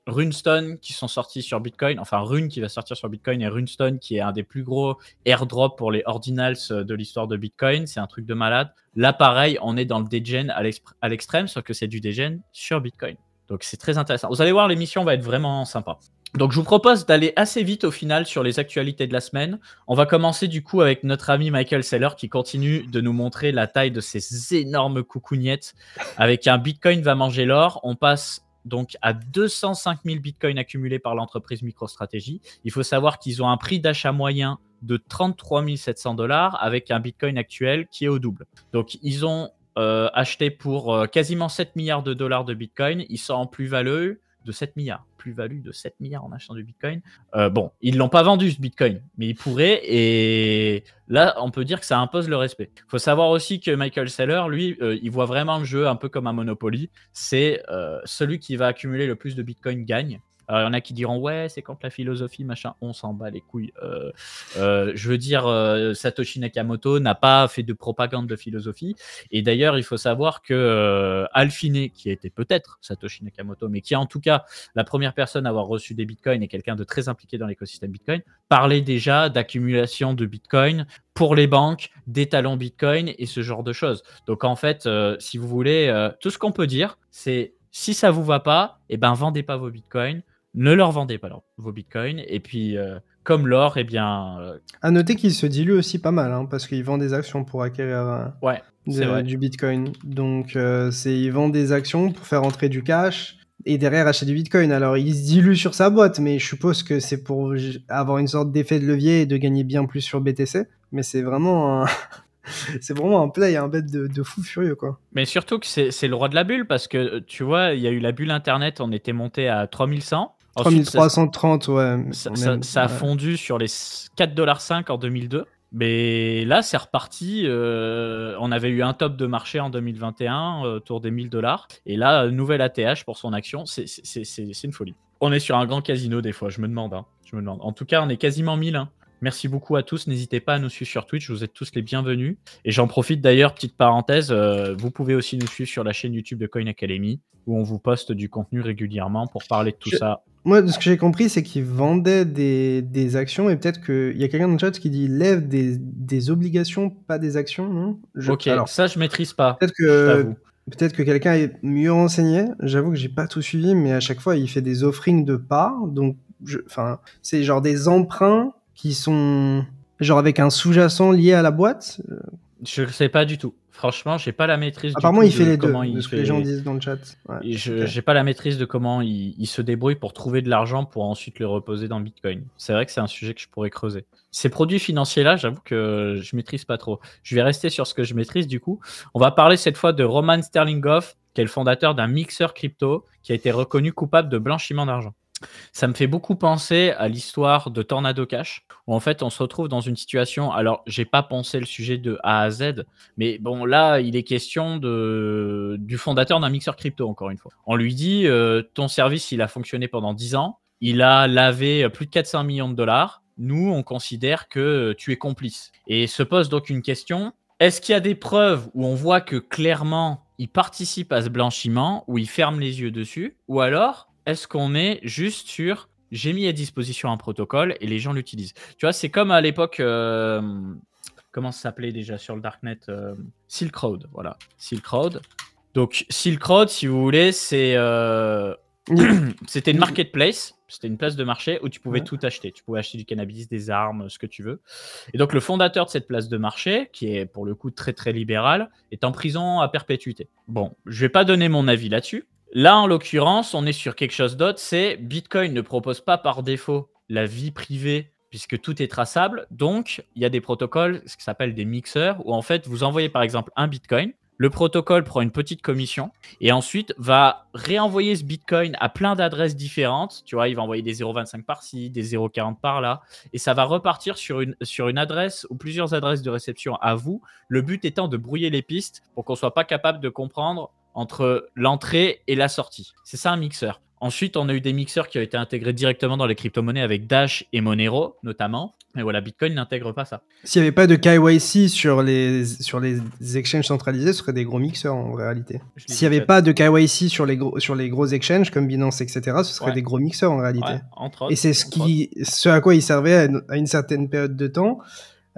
Runestone qui sont sortis sur Bitcoin. Enfin, Rune qui va sortir sur Bitcoin et Runestone qui est un des plus gros airdrops pour les ordinals de l'histoire de Bitcoin. C'est un truc de malade. Là, pareil, on est dans le degen à l'extrême, sauf que c'est du degen sur Bitcoin. Donc, c'est très intéressant. Vous allez voir, l'émission va être vraiment sympa. Donc, je vous propose d'aller assez vite au final sur les actualités de la semaine. On va commencer du coup avec notre ami Michael Saylor qui continue de nous montrer la taille de ces énormes coucougnettes. Avec un Bitcoin va manger l'or, on passe donc à 205 000 bitcoins accumulés par l'entreprise MicroStrategy. Il faut savoir qu'ils ont un prix d'achat moyen de 33 700 $ avec un bitcoin actuel qui est au double. Donc, ils ont acheté pour quasiment 7 milliards de dollars de bitcoin. Ils sont en plus-value de 7 milliards. Plus-value de 7 milliards en achetant du bitcoin. Bon, ils ne l'ont pas vendu ce bitcoin, mais ils pourraient. Et là, on peut dire que ça impose le respect. Il faut savoir aussi que Michael Saylor, lui, il voit vraiment le jeu un peu comme un Monopoly. C'est celui qui va accumuler le plus de bitcoin gagne. Alors, il y en a qui diront ouais, c'est quand la philosophie, machin, on s'en bat les couilles. Je veux dire, Satoshi Nakamoto n'a pas fait de propagande de philosophie. Et d'ailleurs, il faut savoir que Alphine, qui était peut-être Satoshi Nakamoto, mais qui est en tout cas la première personne à avoir reçu des bitcoins et quelqu'un de très impliqué dans l'écosystème bitcoin, parlait déjà d'accumulation de bitcoin pour les banques, des talons bitcoin et ce genre de choses. Donc en fait, si vous voulez, tout ce qu'on peut dire, c'est si ça vous va pas, eh ben vendez pas vos bitcoins. Ne leur vendez pas vos bitcoins. Et puis, comme l'or, eh bien. À noter qu'il se dilue aussi pas mal, hein, parce qu'il vend des actions pour acquérir du bitcoin. Donc, il vend des actions pour faire entrer du cash et derrière acheter du bitcoin. Alors, il se dilue sur sa boîte, mais je suppose que c'est pour avoir une sorte d'effet de levier et de gagner bien plus sur BTC. Mais c'est vraiment c'est vraiment un play, un bet de fou furieux, quoi. Mais surtout que c'est le roi de la bulle, parce que, tu vois, il y a eu la bulle Internet, on était monté à 3100. 3330, ouais. Ça a fondu sur les 4,5 $ en 2002. Mais là, c'est reparti. On avait eu un top de marché en 2021, autour des 1000 $. Et là, nouvelle ATH pour son action. C'est une folie. On est sur un grand casino des fois, je me demande. En tout cas, on est quasiment 1000. Merci beaucoup à tous. N'hésitez pas à nous suivre sur Twitch. Vous êtes tous les bienvenus. Et j'en profite d'ailleurs, petite parenthèse, vous pouvez aussi nous suivre sur la chaîne YouTube de Coin Academy, où on vous poste du contenu régulièrement pour parler de tout ça. Moi, ce que j'ai compris, c'est qu'ils vendaient des actions, et peut-être qu'il y a quelqu'un dans le chat qui dit lève des obligations, pas des actions, non? Alors, ça, je maîtrise pas. Peut-être que quelqu'un est mieux renseigné. J'avoue que j'ai pas tout suivi, mais à chaque fois, il fait des offerings de parts. Donc, c'est genre des emprunts qui sont genre avec un sous-jacent lié à la boîte. Je sais pas du tout. Franchement, j'ai pas la maîtrise. Apparemment, il fait les deux, de ce que les gens disent dans le chat. Ouais, j'ai pas la maîtrise de comment il se débrouille pour trouver de l'argent pour ensuite le reposer dans Bitcoin. C'est vrai que c'est un sujet que je pourrais creuser. Ces produits financiers-là, j'avoue que je maîtrise pas trop. Je vais rester sur ce que je maîtrise du coup. On va parler cette fois de Roman Sterlingoff, qui est le fondateur d'un mixeur crypto qui a été reconnu coupable de blanchiment d'argent. Ça me fait beaucoup penser à l'histoire de Tornado Cash, où en fait on se retrouve dans une situation, alors j'ai pas pensé le sujet de A à Z, mais bon là il est question du fondateur d'un mixeur crypto encore une fois. On lui dit ton service il a fonctionné pendant 10 ans, il a lavé plus de 400 millions de dollars, nous on considère que tu es complice. Et se pose donc une question, est-ce qu'il y a des preuves où on voit que clairement il participe à ce blanchiment, où il ferme les yeux dessus, ou alors est-ce qu'on est juste sur j'ai mis à disposition un protocole et les gens l'utilisent? Tu vois, c'est comme à l'époque, comment ça s'appelait déjà sur le Darknet, Silk Road, voilà, Silk Road. Donc Silk Road, si vous voulez, c'était une marketplace, c'était une place de marché où tu pouvais tout acheter. Tu pouvais acheter du cannabis, des armes, ce que tu veux. Et donc le fondateur de cette place de marché, qui est pour le coup très très libéral, est en prison à perpétuité. Bon, je vais pas donner mon avis là-dessus. Là, en l'occurrence, on est sur quelque chose d'autre, c'est Bitcoin ne propose pas par défaut la vie privée puisque tout est traçable. Donc, il y a des protocoles, ce qui s'appelle des mixeurs, où en fait, vous envoyez par exemple un Bitcoin. le protocole prend une petite commission et ensuite va réenvoyer ce Bitcoin à plein d'adresses différentes. Tu vois, il va envoyer des 0,25 par-ci, des 0,40 par-là et ça va repartir sur une adresse ou plusieurs adresses de réception à vous. Le but étant de brouiller les pistes pour qu'on ne soit pas capable de comprendre entre l'entrée et la sortie. C'est ça un mixeur. Ensuite, on a eu des mixeurs qui ont été intégrés directement dans les crypto-monnaies avec Dash et Monero, notamment. Mais voilà, Bitcoin n'intègre pas ça. S'il n'y avait pas de KYC sur les exchanges centralisés, ce serait des gros mixeurs en réalité. S'il n'y avait pas de KYC sur les gros exchanges comme Binance, etc., ce serait des gros mixeurs en réalité. Entre autres, et c'est ce à quoi ils servaient à une certaine période de temps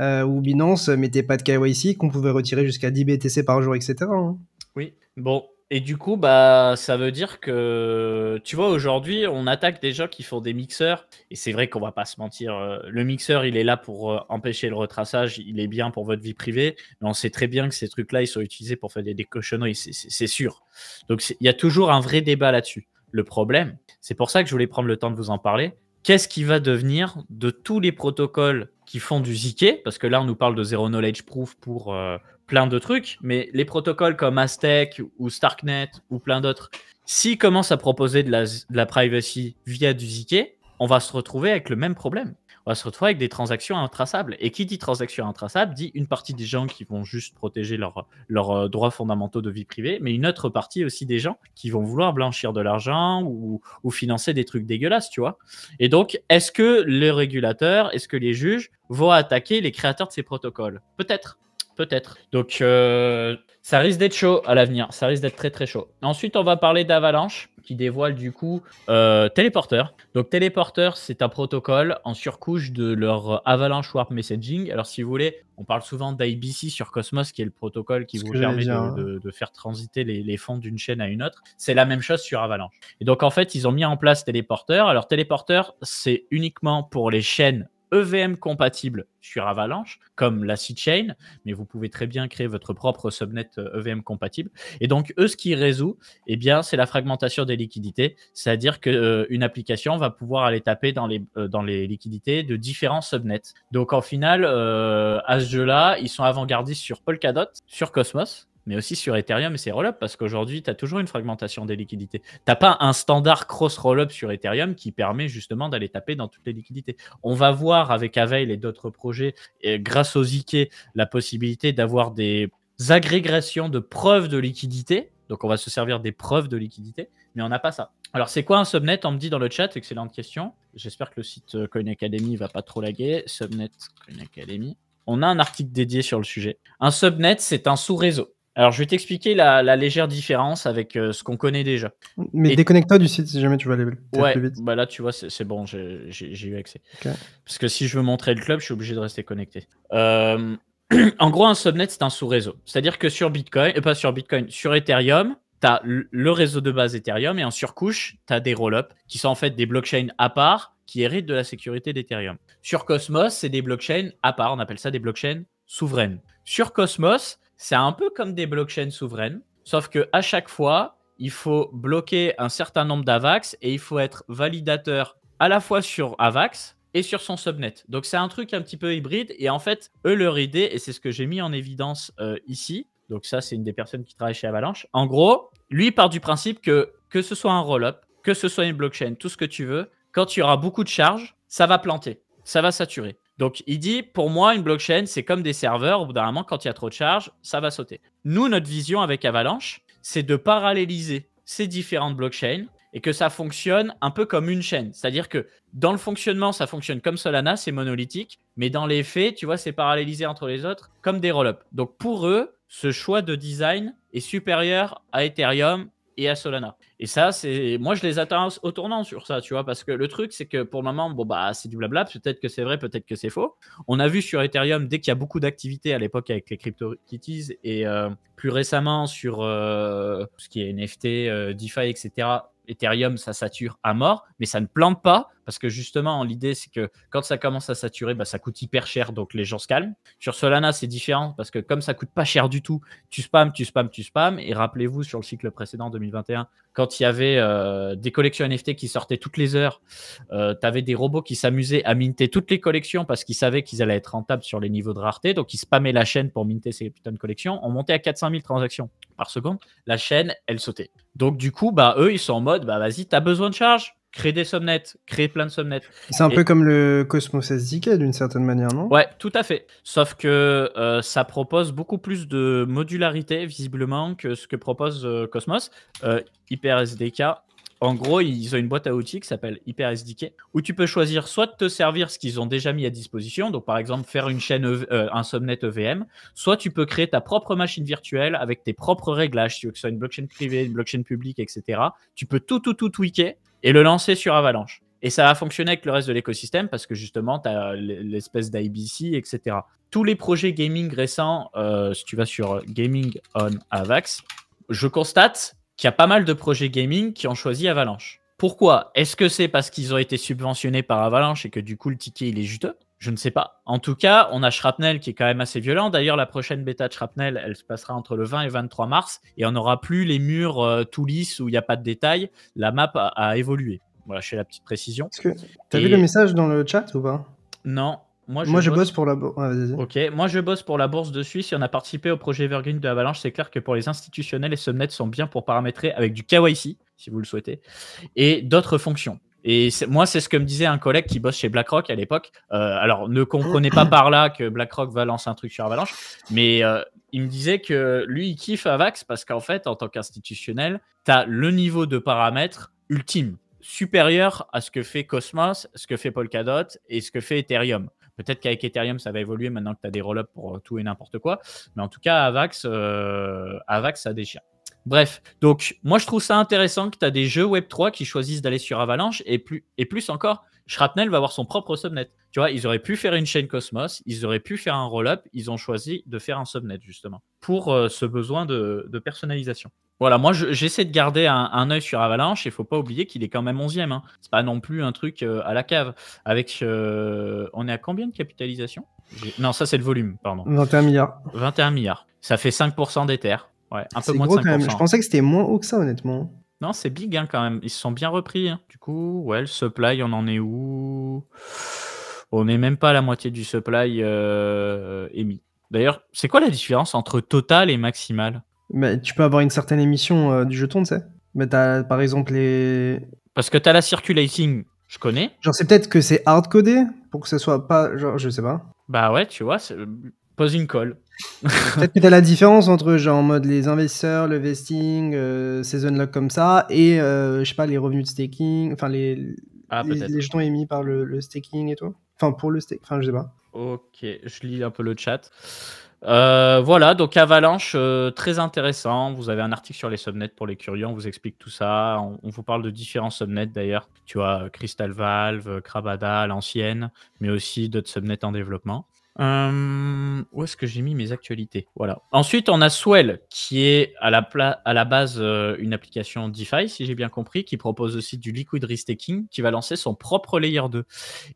où Binance mettait pas de KYC, qu'on pouvait retirer jusqu'à 10 BTC par jour, etc. Hein. Oui, bon. Et du coup, bah, ça veut dire que, tu vois, aujourd'hui, on attaque des gens qui font des mixeurs. Et c'est vrai qu'on va pas se mentir. Le mixeur, il est là pour empêcher le retraçage. Il est bien pour votre vie privée. Mais on sait très bien que ces trucs-là, ils sont utilisés pour faire des cochonneries. C'est sûr. Donc, il y a toujours un vrai débat là-dessus. Le problème, c'est pour ça que je voulais prendre le temps de vous en parler. Qu'est-ce qui va devenir de tous les protocoles qui font du ZK? Parce que là, on nous parle de Zero Knowledge Proof pour plein de trucs, mais les protocoles comme Aztec ou Starknet ou plein d'autres, s'ils commencent à proposer de la privacy via du ZK, on va se retrouver avec le même problème. On va se retrouver avec des transactions intraçables. Et qui dit transactions intraçables dit une partie des gens qui vont juste protéger leurs droits fondamentaux de vie privée, mais une autre partie aussi des gens qui vont vouloir blanchir de l'argent ou financer des trucs dégueulasses, tu vois. Et donc, est-ce que les régulateurs, est-ce que les juges vont attaquer les créateurs de ces protocoles? Peut-être. Peut-être. Donc, ça risque d'être chaud à l'avenir. Ça risque d'être très, très chaud. Ensuite, on va parler d'Avalanche qui dévoile du coup Teleporter. Donc, Teleporter, c'est un protocole en surcouche de leur Avalanche Warp Messaging. Alors, si vous voulez, on parle souvent d'IBC sur Cosmos, qui est le protocole qui vous permet de faire transiter les fonds d'une chaîne à une autre. C'est la même chose sur Avalanche. Et donc, en fait, ils ont mis en place Teleporter. Alors, Teleporter, c'est uniquement pour les chaînes EVM compatible sur Avalanche, comme la C-Chain, mais vous pouvez très bien créer votre propre subnet EVM compatible. Et donc, eux, ce qu'ils résout, eh bien, c'est la fragmentation des liquidités, c'est-à-dire qu'une application va pouvoir aller taper dans les liquidités de différents subnets. Donc, en final, à ce jeu-là, ils sont avant-gardistes sur Polkadot, sur Cosmos, mais aussi sur Ethereum et ses rollups, parce qu'aujourd'hui, tu as toujours une fragmentation des liquidités. Tu n'as pas un standard cross-rollup sur Ethereum qui permet justement d'aller taper dans toutes les liquidités. On va voir avec Avail et d'autres projets, et grâce aux ZK, la possibilité d'avoir des agrégations de preuves de liquidité. Donc, on va se servir des preuves de liquidité, mais on n'a pas ça. Alors, c'est quoi un subnet? On me dit dans le chat, excellente question. J'espère que le site Coin Academy ne va pas trop laguer. Subnet Coin Academy. On a un article dédié sur le sujet. Un subnet, c'est un sous-réseau. Alors, je vais t'expliquer la légère différence avec ce qu'on connaît déjà. Mais déconnecte-toi du site si jamais tu vas aller plus vite. Bah là, tu vois, c'est bon, j'ai eu accès. Okay. Parce que si je veux montrer le club, je suis obligé de rester connecté. En gros, un subnet, c'est un sous-réseau. C'est-à-dire que sur Bitcoin, pas sur Bitcoin, sur Ethereum, tu as le réseau de base Ethereum et en surcouche, tu as des roll-ups qui sont en fait des blockchains à part qui héritent de la sécurité d'Ethereum. Sur Cosmos, c'est des blockchains à part, on appelle ça des blockchains souveraines. Sur Cosmos, c'est un peu comme des blockchains souveraines, sauf qu'à chaque fois, il faut bloquer un certain nombre d'AVAX et il faut être validateur à la fois sur AVAX et sur son subnet. Donc, c'est un truc un petit peu hybride. Et en fait, eux, leur idée, et c'est ce que j'ai mis en évidence ici, donc ça, c'est une des personnes qui travaille chez Avalanche. En gros, lui part du principe que ce soit un roll-up, que ce soit une blockchain, tout ce que tu veux, quand il y aura beaucoup de charges, ça va planter, ça va saturer. Donc, il dit, pour moi, une blockchain, c'est comme des serveurs. Au bout d'un moment, quand il y a trop de charges, ça va sauter. Nous, notre vision avec Avalanche, c'est de paralléliser ces différentes blockchains et que ça fonctionne un peu comme une chaîne. C'est-à-dire que dans le fonctionnement, ça fonctionne comme Solana, c'est monolithique, mais dans les faits, tu vois, c'est parallélisé entre les autres comme des roll-ups. Donc, pour eux, ce choix de design est supérieur à Ethereum et à Solana. Et ça, c'est moi, je les attends au tournant sur ça, tu vois, parce que le truc, c'est que pour le moment, bon, bah, c'est du blabla, peut-être que c'est vrai, peut-être que c'est faux. On a vu sur Ethereum, dès qu'il y a beaucoup d'activités à l'époque avec les CryptoKitties et plus récemment sur ce qui est NFT, DeFi, etc., Ethereum, ça sature à mort, mais ça ne plante pas parce que justement, l'idée, c'est que quand ça commence à saturer, ça coûte hyper cher, donc les gens se calment. Sur Solana, c'est différent, parce que comme ça coûte pas cher du tout, tu spams, et rappelez-vous, sur le cycle précédent, 2021, quand il y avait des collections NFT qui sortaient toutes les heures, tu avais des robots qui s'amusaient à minter toutes les collections parce qu'ils savaient qu'ils allaient être rentables sur les niveaux de rareté, donc ils spammaient la chaîne pour minter ces putains de collections. On montait à 400 000 transactions par seconde, la chaîne, elle sautait. Donc du coup, eux, ils sont en mode, vas-y, t'as besoin de charge, crée des subnets, crée plein de subnets. C'est un peu comme le Cosmos SDK d'une certaine manière, non? Ouais, tout à fait. Sauf que ça propose beaucoup plus de modularité, visiblement, que ce que propose Cosmos. HyperSDK, en gros, ils ont une boîte à outils qui s'appelle HyperSDK, où tu peux choisir soit de te servir ce qu'ils ont déjà mis à disposition, donc par exemple faire une chaîne, un subnet EVM, soit tu peux créer ta propre machine virtuelle avec tes propres réglages, si tu veux que ce soit une blockchain privée, une blockchain publique, etc. Tu peux tout tweaker et le lancer sur Avalanche. Et ça va fonctionner avec le reste de l'écosystème parce que justement, tu as l'espèce d'IBC, etc. Tous les projets gaming récents, si tu vas sur Gaming on Avax, je constate qu'il y a pas mal de projets gaming qui ont choisi Avalanche. Pourquoi? Est-ce que c'est parce qu'ils ont été subventionnés par Avalanche et que du coup le ticket il est juteux? Je ne sais pas. En tout cas, on a Shrapnel qui est quand même assez violent. D'ailleurs, la prochaine bêta de Shrapnel, elle se passera entre le 20 et 23 mars et on n'aura plus les murs tout lisses où il n'y a pas de détails. La map a évolué. Voilà, je fais la petite précision. T'as vu le message dans le chat ou pas? Non. Moi, je bosse pour la bourse. Ok, moi je bosse pour la bourse dessus. Si on a participé au projet Evergreen de Avalanche, c'est clair que pour les institutionnels, les subnets sont bien pour paramétrer avec du KYC, si vous le souhaitez, et d'autres fonctions. Et moi, c'est ce que me disait un collègue qui bosse chez BlackRock à l'époque. Alors, ne comprenez pas par là que BlackRock va lancer un truc sur Avalanche, mais il me disait que lui, il kiffe Avax parce qu'en fait, en tant qu'institutionnel, tu as le niveau de paramètres ultime, supérieur à ce que fait Cosmos, ce que fait Polkadot et ce que fait Ethereum. Peut-être qu'avec Ethereum, ça va évoluer maintenant que tu as des roll-ups pour tout et n'importe quoi. Mais en tout cas, Avax, ça déchire. Bref, donc moi je trouve ça intéressant que tu as des jeux Web3 qui choisissent d'aller sur Avalanche et plus encore, Shrapnel va avoir son propre subnet. Tu vois, ils auraient pu faire une chaîne Cosmos, ils auraient pu faire un roll-up, ils ont choisi de faire un subnet justement pour ce besoin de personnalisation. Voilà, moi j'essaie de garder un œil sur Avalanche et il ne faut pas oublier qu'il est quand même 11e. Hein. C'est pas non plus un truc à la cave. Avec, on est à combien de capitalisation? Non, ça c'est le volume, pardon. 21 milliards. 21 milliards. Ça fait 5% d'Ether. Ouais, un peu moins gros de 5%. quand même. Je pensais que c'était moins haut que ça, honnêtement. Non, c'est big hein, quand même. Ils se sont bien repris. Hein. Du coup, ouais, le supply, on en est où? On n'est même pas à la moitié du supply émis. D'ailleurs, c'est quoi la différence entre total et maximal? Mais tu peux avoir une certaine émission du jeton, tu sais. Mais t'as par exemple les. Parce que t'as la circulating, je connais. Genre, c'est peut-être que c'est hard-codé pour que ce soit pas. Genre, je sais pas. Bah ouais, tu vois, pose une colle. Peut-être que t'as la différence entre genre en mode les investisseurs, le vesting, ces unlocks comme ça, et je sais pas, les revenus de staking, enfin les jetons émis par le staking et tout. Enfin pour le staking, enfin je sais pas. Ok, je lis un peu le chat. Voilà, donc Avalanche, très intéressant. Vous avez un article sur les subnets pour les curieux, on vous explique tout ça. On vous parle de différents subnets d'ailleurs. Tu vois, Crystal Valve, Krabada, l'ancienne, mais aussi d'autres subnets en développement. Où est-ce que j'ai mis mes actualités? Voilà. Ensuite, on a Swell, qui est à la base une application DeFi, si j'ai bien compris, qui propose aussi du liquid restaking, qui va lancer son propre Layer 2.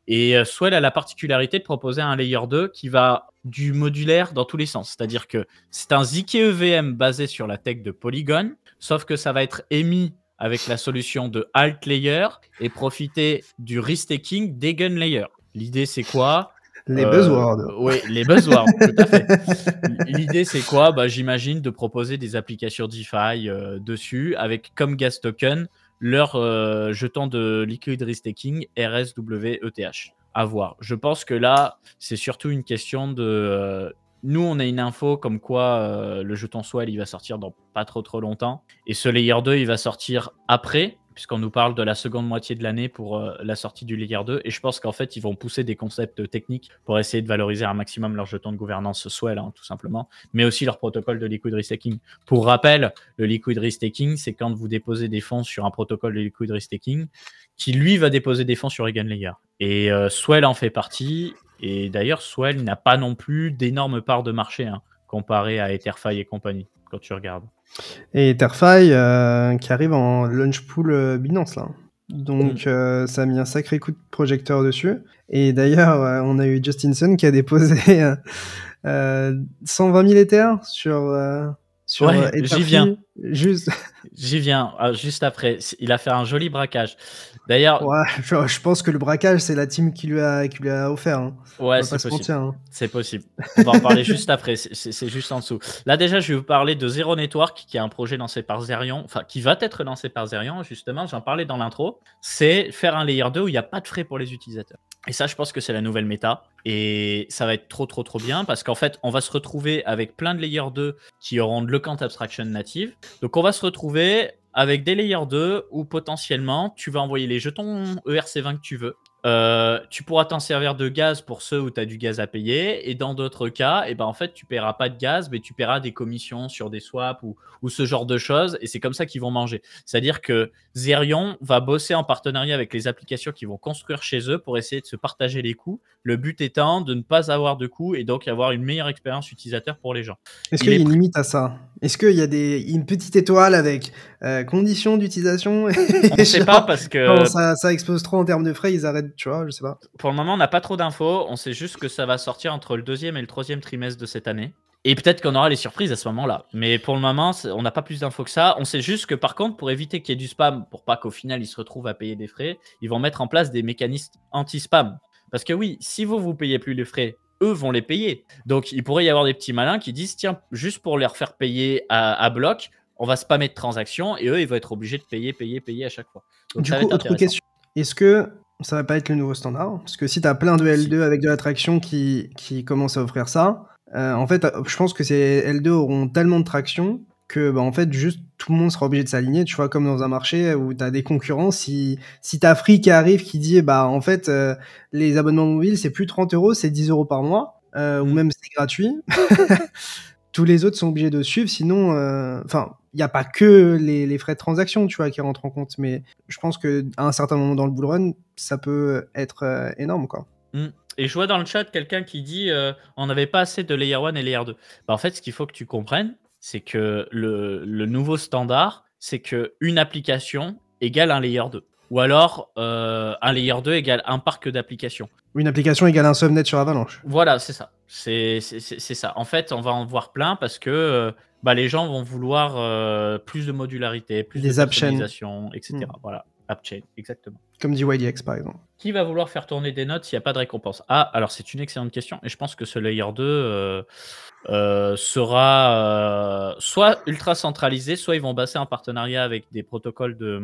Et Swell a la particularité de proposer un Layer 2 qui va du modulaire dans tous les sens. C'est-à-dire que c'est un ZK EVM basé sur la tech de Polygon, sauf que ça va être émis avec la solution de Alt Layer et profiter du restaking d'Eigen Layer. L'idée, c'est quoi? Les buzzwords. Oui, les buzzwords, tout à fait. L'idée, c'est quoi? J'imagine de proposer des applications DeFi dessus avec comme gas token leur jeton de liquid restaking RSWETH. À voir. Je pense que là, c'est surtout une question de... nous, on a une info comme quoi le jeton Swell, il va sortir dans pas trop longtemps. Et ce Layer 2, il va sortir après, puisqu'on nous parle de la seconde moitié de l'année pour la sortie du Layer 2. Et je pense qu'en fait, ils vont pousser des concepts techniques pour essayer de valoriser un maximum leur jeton de gouvernance Swell, hein, tout simplement, mais aussi leur protocole de liquid restaking. Pour rappel, le liquid restaking, c'est quand vous déposez des fonds sur un protocole de liquid restaking qui, lui, va déposer des fonds sur Eigen Layer. Et Swell en fait partie. Et d'ailleurs, Swell n'a pas non plus d'énormes parts de marché, hein, comparé à Etherfi et compagnie, quand tu regardes. Et Etherfi qui arrive en launch pool Binance là. Donc ça a mis un sacré coup de projecteur dessus. Et d'ailleurs, on a eu Justin Sun qui a déposé 120 000 Ethers sur Ouais, j'y viens. Juste. J'y viens, juste après. Il a fait un joli braquage. D'ailleurs, Ouais, je pense que le braquage, c'est la team qui lui a offert. Hein. ouais, On va pas c'est se possible. mentir. Hein. C'est possible. On va en parler juste après. C'est juste en dessous. Là, déjà, je vais vous parler de Zero Network, qui est un projet lancé par Zerion, enfin, qui va être lancé par Zerion, justement. J'en parlais dans l'intro. C'est faire un layer 2 où il n'y a pas de frais pour les utilisateurs. Et ça, je pense que c'est la nouvelle méta. Et ça va être trop, trop, trop bien parce qu'en fait, on va se retrouver avec plein de layer 2 qui auront de Loquent Abstraction native. Donc, on va se retrouver avec des layers 2 où potentiellement, tu vas envoyer les jetons ERC20 que tu veux. Tu pourras t'en servir de gaz pour ceux où tu as du gaz à payer. Et dans d'autres cas, eh ben, en fait, tu ne paieras pas de gaz, mais tu paieras des commissions sur des swaps ou ce genre de choses. Et c'est comme ça qu'ils vont manger. C'est-à-dire que Zerion va bosser en partenariat avec les applications qu'ils vont construire chez eux pour essayer de se partager les coûts. Le but étant de ne pas avoir de coûts et donc avoir une meilleure expérience utilisateur pour les gens. Est-ce qu'il y a une limite à ça? Est-ce qu'il y a une petite étoile avec conditions d'utilisation? On ne sait pas parce que quand ça explose trop en termes de frais, ils arrêtent, tu vois, je sais pas. Pour le moment, on n'a pas trop d'infos. On sait juste que ça va sortir entre le 2e et le 3e trimestre de cette année. Et peut-être qu'on aura les surprises à ce moment-là. Mais pour le moment, on n'a pas plus d'infos que ça. On sait juste que par contre, pour éviter qu'il y ait du spam, pour pas qu'au final, ils se retrouvent à payer des frais, ils vont mettre en place des mécanismes anti-spam. Parce que oui, si vous payez plus les frais, eux vont les payer. Donc, il pourrait y avoir des petits malins qui disent, tiens, juste pour les refaire payer à bloc, on va spammer de transactions et eux, ils vont être obligés de payer à chaque fois. Donc, du coup, autre question. Est-ce que ça va pas être le nouveau standard? Parce que si tu as plein de L2 avec de l'attraction qui commencent à offrir ça, en fait, je pense que ces L2 auront tellement de traction que en fait, juste tout le monde sera obligé de s'aligner, tu vois, comme dans un marché où tu as des concurrents. Si tu as Free qui arrive, qui dit, en fait, les abonnements mobiles, c'est plus 30 €, c'est 10 € par mois, ou même c'est gratuit. Tous les autres sont obligés de suivre, sinon, il n'y a pas que les frais de transaction, tu vois, qui rentrent en compte, mais je pense qu'à un certain moment dans le bull run, ça peut être énorme, quoi. Et je vois dans le chat quelqu'un qui dit on n'avait pas assez de layer 1 et layer 2. En fait, ce qu'il faut que tu comprennes, c'est que le nouveau standard, c'est qu'une application égale un layer 2. Ou alors, un layer 2 égale un parc d'applications. Une application égale un subnet sur Avalanche. Voilà, c'est ça. C'est ça. En fait, on va en voir plein parce que les gens vont vouloir plus de modularité, plus de personnalisation, etc. Voilà, AppChain, exactement. Comme dit YDX, par exemple. Qui va vouloir faire tourner des notes s'il n'y a pas de récompense? Ah, alors c'est une excellente question. Et je pense que ce layer 2 sera soit ultra centralisé, soit ils vont passer en partenariat avec des protocoles de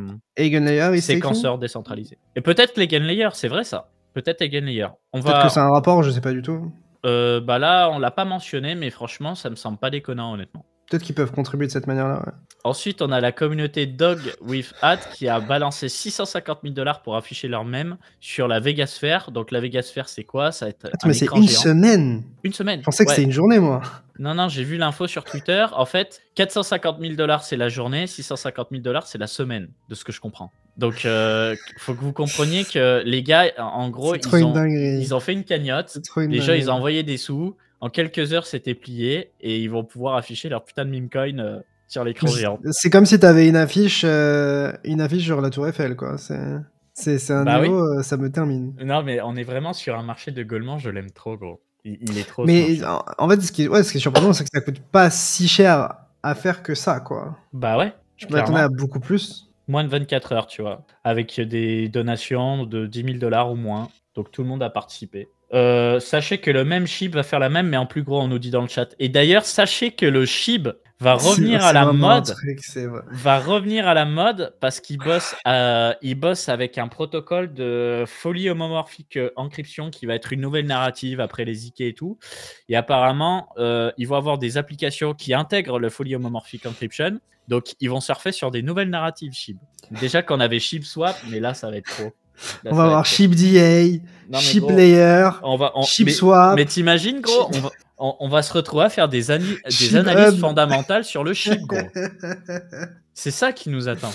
séquenceurs décentralisés. Et peut-être l'Eigenlayer, c'est vrai ça. Peut-être Eigenlayer. Peut-être que c'est un rapport, je sais pas du tout. Là, on l'a pas mentionné, mais franchement, ça me semble pas déconnant, honnêtement. Peut-être qu'ils peuvent contribuer de cette manière-là, ouais. Ensuite, on a la communauté Dog with Hat qui a balancé 650 000 $ pour afficher leur mème sur la Vegasphere. Donc la Vegasphere, c'est quoi? Ça va être mais c'est une semaine. Une semaine. Je pensais que c'était une journée, moi. Non, j'ai vu l'info sur Twitter. En fait, 450 000 $ c'est la journée, 650 000 $ c'est la semaine, de ce que je comprends. Donc, faut que vous compreniez que les gars, en gros, ils ont fait une cagnotte. Déjà, ils ont envoyé des sous. En quelques heures, c'était plié et ils vont pouvoir afficher leur putain de meme coin sur l'écran géant. C'est comme si tu avais une affiche sur la Tour Eiffel, quoi. C'est un niveau, ça me termine. Non, mais on est vraiment sur un marché de Goldman, je l'aime trop, gros. Il est trop. Mais en fait, ce qui est surprenant, c'est que ça coûte pas si cher à faire que ça, quoi. Bah ouais. Je m'attendais à beaucoup plus. Moins de 24 heures, tu vois. Avec des donations de 10 000 $ ou moins. Donc tout le monde a participé. Sachez que le même SHIB va faire la même, mais en plus gros, on nous dit dans le chat. Et d'ailleurs, sachez que le SHIB va revenir à la mode. Va revenir à la mode parce qu'il bosse avec un protocole de folie homomorphique encryption qui va être une nouvelle narrative après les IK et tout. Et apparemment, ils vont avoir des applications qui intègrent le folie homomorphique encryption. Donc, ils vont surfer sur des nouvelles narratives SHIB. Déjà qu'on avait SHIB swap, mais là, ça va être trop. Là, on va avoir SHIB-DA, SHIB-Layer, SHIB-Swap. Mais t'imagines, gros, on va se retrouver à faire des analyses fondamentales sur le SHIB, gros. C'est ça qui nous attend.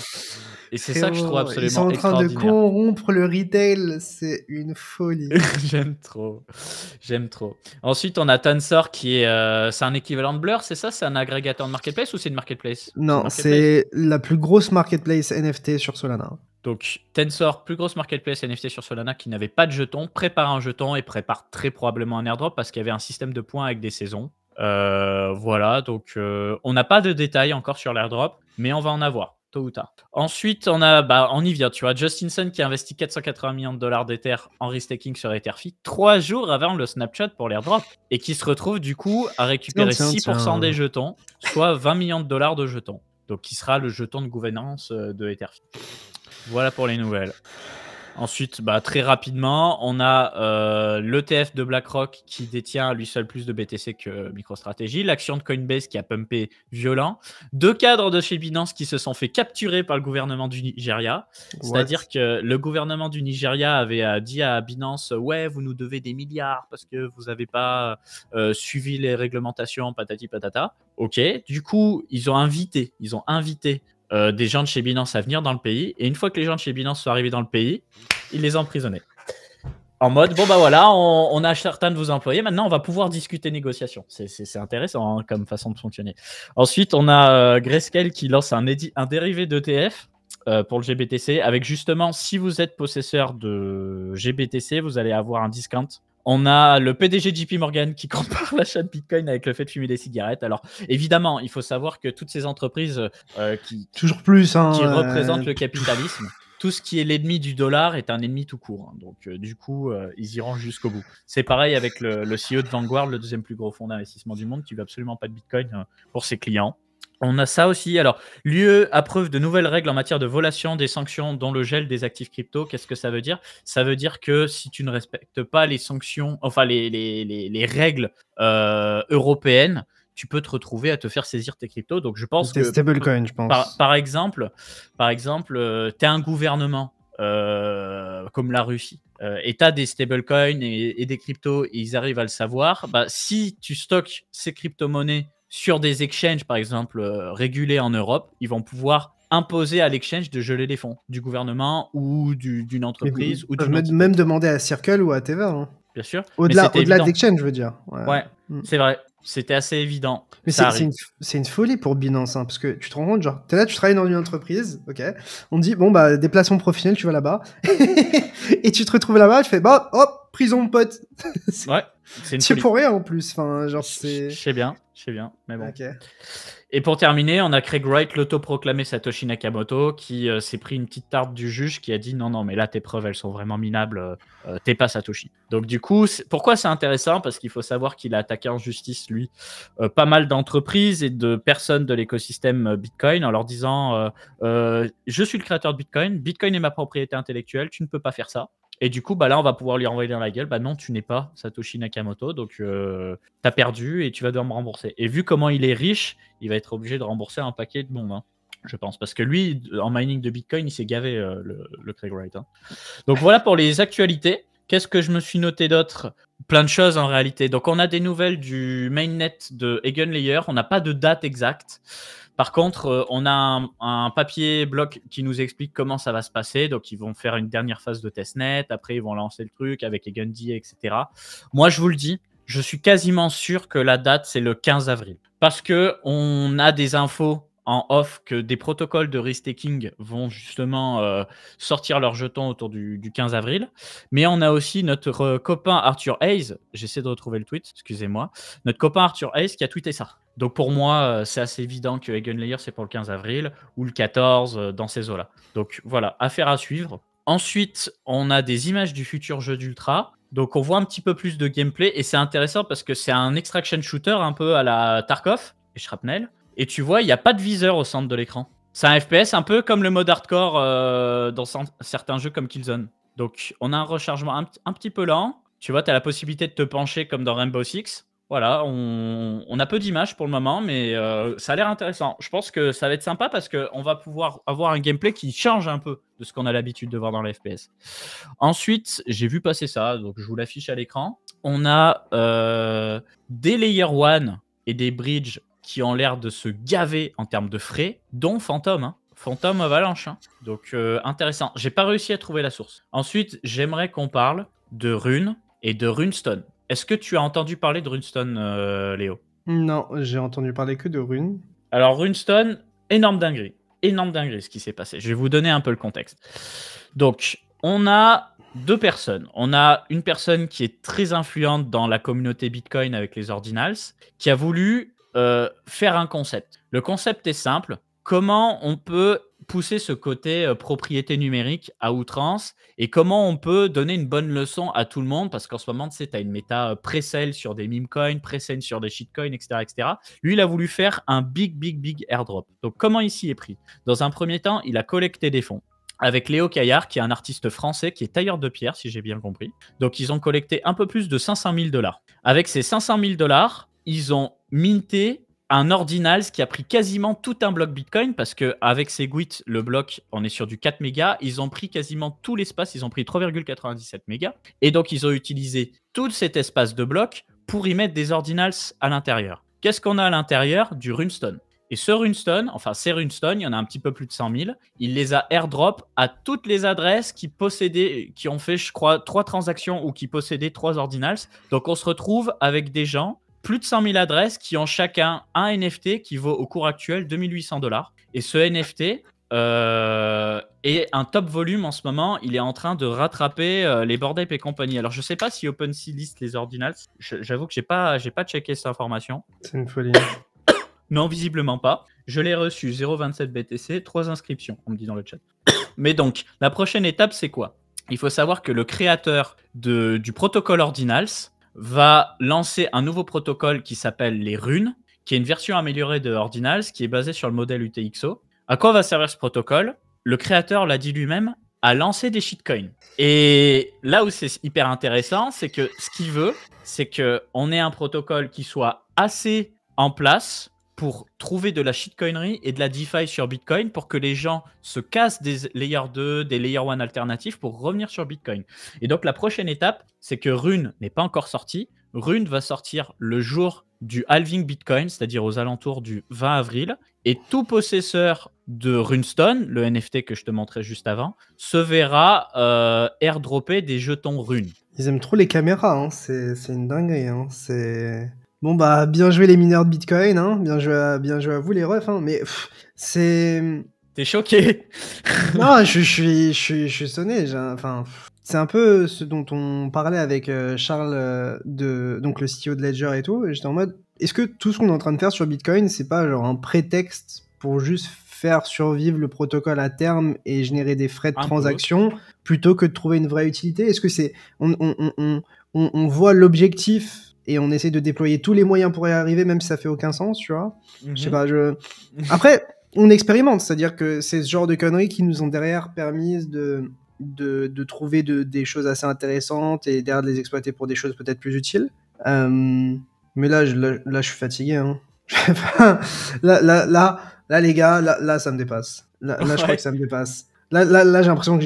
Et c'est ça que je trouve absolument extraordinaire. Ils sont en train de corrompre le retail, c'est une folie. J'aime trop. Ensuite, on a Tensor qui est... c'est un équivalent de Blur, c'est ça? C'est un agrégateur de marketplace ou c'est une marketplace? Non, c'est la plus grosse marketplace NFT sur Solana. Donc, Tensor, plus grosse marketplace NFT sur Solana qui n'avait pas de jetons, prépare un jeton et prépare très probablement un airdrop parce qu'il y avait un système de points avec des saisons. Voilà, donc on n'a pas de détails encore sur l'airdrop, mais on va en avoir tôt ou tard. Ensuite, on y vient, tu vois, Justinson qui a investi 480 millions de dollars d'Ether en restaking sur Etherfi 3 jours avant le snapshot pour l'airdrop et qui se retrouve du coup à récupérer 6% des jetons, soit 20 millions de dollars de jetons. Donc, qui sera le jeton de gouvernance de Etherfi. Voilà pour les nouvelles. Ensuite, très rapidement, on a l'ETF de BlackRock qui détient à lui seul plus de BTC que MicroStrategy, l'action de Coinbase qui a pumpé violent, 2 cadres de chez Binance qui se sont fait capturer par le gouvernement du Nigeria. C'est-à-dire que le gouvernement du Nigeria avait dit à Binance « Ouais, vous nous devez des milliards parce que vous n'avez pas suivi les réglementations, patati patata. » Ok, du coup, ils ont invité des gens de chez Binance à venir dans le pays. Et une fois que les gens de chez Binance sont arrivés dans le pays, ils les ont emprisonnés. En mode, voilà, on a certains de vos employés. Maintenant, on va pouvoir discuter négociation. C'est intéressant comme façon de fonctionner. Ensuite, on a Grayscale qui lance un dérivé d'ETF pour le GBTC avec justement, si vous êtes possesseur de GBTC, vous allez avoir un discount. On a le PDG JP Morgan qui compare l'achat de Bitcoin avec le fait de fumer des cigarettes. Alors, évidemment, il faut savoir que toutes ces entreprises qui représentent le capitalisme, tout ce qui est l'ennemi du dollar est un ennemi tout court. Donc, du coup, ils iront jusqu'au bout. C'est pareil avec le CEO de Vanguard, le deuxième plus gros fonds d'investissement du monde, qui ne veut absolument pas de Bitcoin pour ses clients. On a ça aussi. Alors, l'UE approuve de nouvelles règles en matière de volation des sanctions, dont le gel des actifs crypto. Qu'est-ce que ça veut dire? Ça veut dire que si tu ne respectes pas les sanctions, enfin les règles européennes, tu peux te retrouver à te faire saisir tes cryptos. Donc, je pense que stablecoin, je pense. Par exemple, tu as un gouvernement comme la Russie. Et tu as des stablecoins et des cryptos, et ils arrivent à le savoir. Si tu stockes ces crypto-monnaies sur des exchanges, par exemple, régulés en Europe, ils vont pouvoir imposer à l'exchange de geler les fonds du gouvernement ou d'une entreprise. Ils peuvent même demander à Circle ou à Teva. Hein. Bien sûr. Au-delà de l'exchange, je veux dire. Ouais, c'est vrai. C'était assez évident. Mais c'est une folie pour Binance, hein, parce que tu te rends compte, genre, t'es là, tu travailles dans une entreprise, ok, on te dit, déplacement professionnel, tu vas là-bas, et tu te retrouves là-bas, tu fais, hop, prison, pote. Ouais, c'est pour rien en plus, enfin, genre, c'est... Je sais bien, mais bon. Okay. Et pour terminer, on a Craig Wright, l'autoproclamé Satoshi Nakamoto, qui s'est pris une petite tarte du juge qui a dit non, mais là, tes preuves, elles sont vraiment minables, t'es pas Satoshi. Donc du coup, pourquoi c'est intéressant? Parce qu'il faut savoir qu'il a attaqué en justice, lui, pas mal d'entreprises et de personnes de l'écosystème Bitcoin en leur disant je suis le créateur de Bitcoin, Bitcoin est ma propriété intellectuelle, tu ne peux pas faire ça. Et du coup, là, on va pouvoir lui envoyer dans la gueule. Non, tu n'es pas Satoshi Nakamoto, donc t'as perdu et tu vas devoir me rembourser. Et vu comment il est riche, il va être obligé de rembourser un paquet de bombes, hein, je pense. Parce que lui, en mining de Bitcoin, il s'est gavé, le Craig Wright. Hein. Donc voilà pour les actualités. Qu'est-ce que je me suis noté d'autre? Plein de choses en réalité. Donc on a des nouvelles du mainnet de Eigenlayer. On n'a pas de date exacte. Par contre, on a un papier bloc qui nous explique comment ça va se passer. Donc, ils vont faire une dernière phase de testnet. Après, ils vont lancer le truc avec les Gundy, etc. Moi, je vous le dis, je suis quasiment sûr que la date, c'est le 15 avril. Parce qu'on a des infos en off que des protocoles de restaking vont justement sortir leurs jetons autour du 15 avril. Mais on a aussi notre copain Arthur Hayes, j'essaie de retrouver le tweet, excusez-moi, notre copain Arthur Hayes qui a tweeté ça. Donc pour moi, c'est assez évident que Eigenlayer, c'est pour le 15 avril ou le 14 dans ces eaux-là. Donc voilà, affaire à suivre. Ensuite, on a des images du futur jeu d'Ultra. Donc on voit un petit peu plus de gameplay et c'est intéressant parce que c'est un extraction shooter un peu à la Tarkov et Shrapnel. Et tu vois, il n'y a pas de viseur au centre de l'écran. C'est un FPS un peu comme le mode hardcore dans certains jeux comme Killzone. Donc, on a un rechargement un petit peu lent. Tu vois, tu as la possibilité de te pencher comme dans Rainbow Six. Voilà, on a peu d'images pour le moment, mais ça a l'air intéressant. Je pense que ça va être sympa parce qu'on va pouvoir avoir un gameplay qui change un peu de ce qu'on a l'habitude de voir dans les FPS. Ensuite, j'ai vu passer ça, donc je vous l'affiche à l'écran. On a des Layer 1 et des Bridges qui ont l'air de se gaver en termes de frais, dont Phantom. Hein. Phantom Avalanche. Hein. Donc, intéressant. J'ai pas réussi à trouver la source. Ensuite, j'aimerais qu'on parle de Rune et de Runestone. Est-ce que tu as entendu parler de Runestone, Léo? Non, j'ai entendu parler que de Rune. Alors, Runestone, énorme dinguerie. énorme dinguerie ce qui s'est passé. Je vais vous donner un peu le contexte. Donc, on a deux personnes. On a une personne qui est très influente dans la communauté Bitcoin avec les ordinals, qui a voulu faire un concept. Le concept est simple. Comment on peut pousser ce côté propriété numérique à outrance et comment on peut donner une bonne leçon à tout le monde parce qu'en ce moment, tu sais, tu as une méta pré-sale sur des meme coins, pré-sale sur des shitcoins, etc., etc. Lui, il a voulu faire un big airdrop. Donc, comment il s'y est pris? Dans un premier temps, il a collecté des fonds avec Léo Caillard, qui est un artiste français, qui est tailleur de pierre, si j'ai bien compris. Donc, ils ont collecté un peu plus de 500 000 $. Avec ces 500 000 $, ils ont minté un ordinals qui a pris quasiment tout un bloc Bitcoin parce qu'avec Segwit, le bloc, on est sur du 4 mégas. Ils ont pris quasiment tout l'espace. Ils ont pris 3,97 mégas. Et donc, ils ont utilisé tout cet espace de bloc pour y mettre des ordinals à l'intérieur. Qu'est-ce qu'on a à l'intérieur? Du runestone. Et ce runestone, enfin ces runestones, il y en a un petit peu plus de 100 000. Il les a airdrop à toutes les adresses qui ont fait, je crois, 3 transactions ou qui possédaient 3 ordinals. Donc, on se retrouve avec des gens plus de 100 000 adresses qui ont chacun un NFT qui vaut au cours actuel 2 800 $. Et ce NFT est un top volume en ce moment. Il est en train de rattraper les Bored Ape et compagnie. Alors, je ne sais pas si OpenSea liste les ordinals. J'avoue que je n'ai pas checké cette information. C'est une folie. Non, visiblement pas. Je l'ai reçu 0,27 BTC, 3 inscriptions, on me dit dans le chat. Mais donc, la prochaine étape, c'est quoi? Il faut savoir que le créateur du protocole Ordinals va lancer un nouveau protocole qui s'appelle les runes, qui est une version améliorée de Ordinals, qui est basée sur le modèle UTXO. À quoi va servir ce protocole? Le créateur l'a dit lui-même, à lancer des shitcoins. Et là où c'est hyper intéressant, c'est que ce qu'il veut, c'est qu'on ait un protocole qui soit assez en place pour trouver de la shitcoinerie et de la DeFi sur Bitcoin pour que les gens se cassent des Layer 2, des Layer 1 alternatifs pour revenir sur Bitcoin. Et donc, la prochaine étape, c'est que Rune n'est pas encore sorti. Rune va sortir le jour du halving Bitcoin, c'est-à-dire aux alentours du 20 avril. Et tout possesseur de Runestone, le NFT que je te montrais juste avant, se verra airdropper des jetons Rune. Ils aiment trop les caméras, hein. C'est une dinguerie. Hein. Bon, bah, bien joué les mineurs de Bitcoin, hein. Bien joué à vous les refs, hein. Mais c'est... T'es choqué? Non, je suis sonné. Enfin, c'est un peu ce dont on parlait avec Charles, donc le CEO de Ledger et tout. Et j'étais en mode, est-ce que tout ce qu'on est en train de faire sur Bitcoin, c'est pas genre un prétexte pour juste faire survivre le protocole à terme et générer des frais de transaction plutôt que de trouver une vraie utilité? Est-ce que c'est... On voit l'objectif et on essaie de déployer tous les moyens pour y arriver, même si ça fait aucun sens, tu vois. Je sais pas, Après, on expérimente, c'est-à-dire que c'est ce genre de conneries qui nous ont derrière permis de trouver des choses assez intéressantes et derrière de les exploiter pour des choses peut-être plus utiles. Mais là, je suis fatigué. Hein. là, les gars, là, ça me dépasse. Là, je crois que ça me dépasse. Là, j'ai l'impression que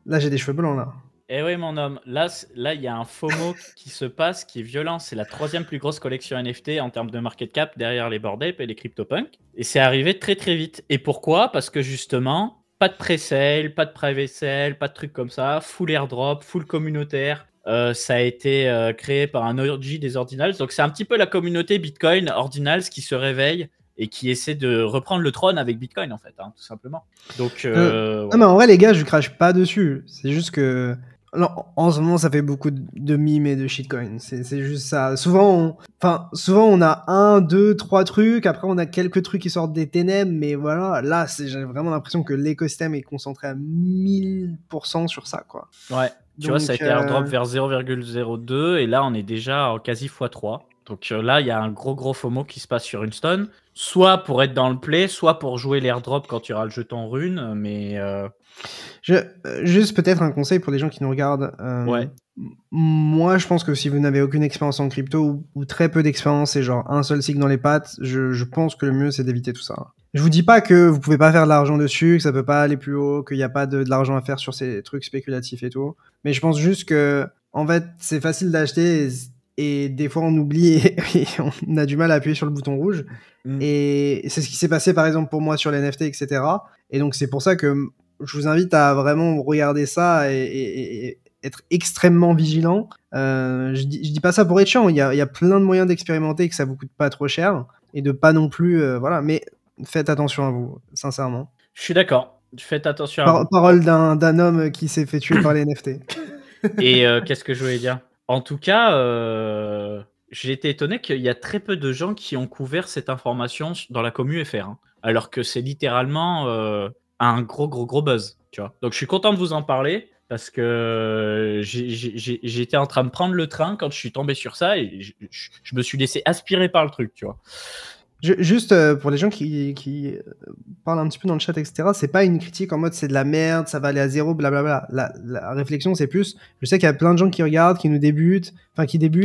là, j'ai des cheveux blancs, là. Eh oui, mon homme, là, il y a un FOMO qui se passe, qui est violent. C'est la 3e plus grosse collection NFT en termes de market cap derrière les Bored Ape et les CryptoPunks. Et c'est arrivé très, très vite. Et pourquoi? Parce que justement, pas de pré-sale, pas de private sale, pas de trucs comme ça, full airdrop, full communautaire. Ça a été créé par un OG des Ordinals. Donc, c'est un petit peu la communauté Bitcoin Ordinals qui se réveille et qui essaie de reprendre le trône avec Bitcoin, en fait, hein, tout simplement. Donc, Non, mais en vrai, les gars, je crache pas dessus. C'est juste que... Alors, en ce moment, ça fait beaucoup de mimes et de shitcoins. C'est juste ça. Souvent, on a 1, 2, 3 trucs. Après, on a quelques trucs qui sortent des ténèbres. Mais voilà, là, j'ai vraiment l'impression que l'écosystème est concentré à 1000% sur ça, quoi. Ouais. Tu vois, ça a été airdrop vers 0,02 et là, on est déjà en quasi x3. Donc là, il y a un gros FOMO qui se passe sur Runestone, soit pour être dans le play, soit pour jouer l'airdrop quand tu auras le jeton rune, mais... Juste peut-être un conseil pour les gens qui nous regardent. Ouais. Moi, je pense que si vous n'avez aucune expérience en crypto ou très peu d'expérience et genre un seul cycle dans les pattes, je pense que le mieux, c'est d'éviter tout ça. Je vous dis pas que vous pouvez pas faire de l'argent dessus, que ça peut pas aller plus haut, qu'il y a pas de l'argent à faire sur ces trucs spéculatifs et tout. Mais je pense juste que, en fait, c'est facile d'acheter et des fois on oublie et on a du mal à appuyer sur le bouton rouge. Et c'est ce qui s'est passé par exemple pour moi sur les NFT, etc. Et donc c'est pour ça que je vous invite à vraiment regarder ça et être extrêmement vigilant. Je dis pas ça pour être chiant, il y a plein de moyens d'expérimenter et que ça vous coûte pas trop cher et de pas non plus... voilà, mais faites attention à vous, sincèrement. Je suis d'accord. Faites attention à vous. Parole d'un homme qui s'est fait tuer par les NFT. Et qu'est-ce que je voulais dire? En tout cas, j'ai été étonné qu'il y a très peu de gens qui ont couvert cette information dans la commu FR, hein, alors que c'est littéralement un gros buzz, tu vois. Donc je suis content de vous en parler parce que j'étais en train de prendre le train quand je suis tombé sur ça et je me suis laissé aspirer par le truc, tu vois. Juste pour les gens qui parlent un petit peu dans le chat, etc., c'est pas une critique en mode c'est de la merde, ça va aller à zéro, blablabla. La réflexion, c'est plus, je sais qu'il y a plein de gens qui regardent, qui débutent,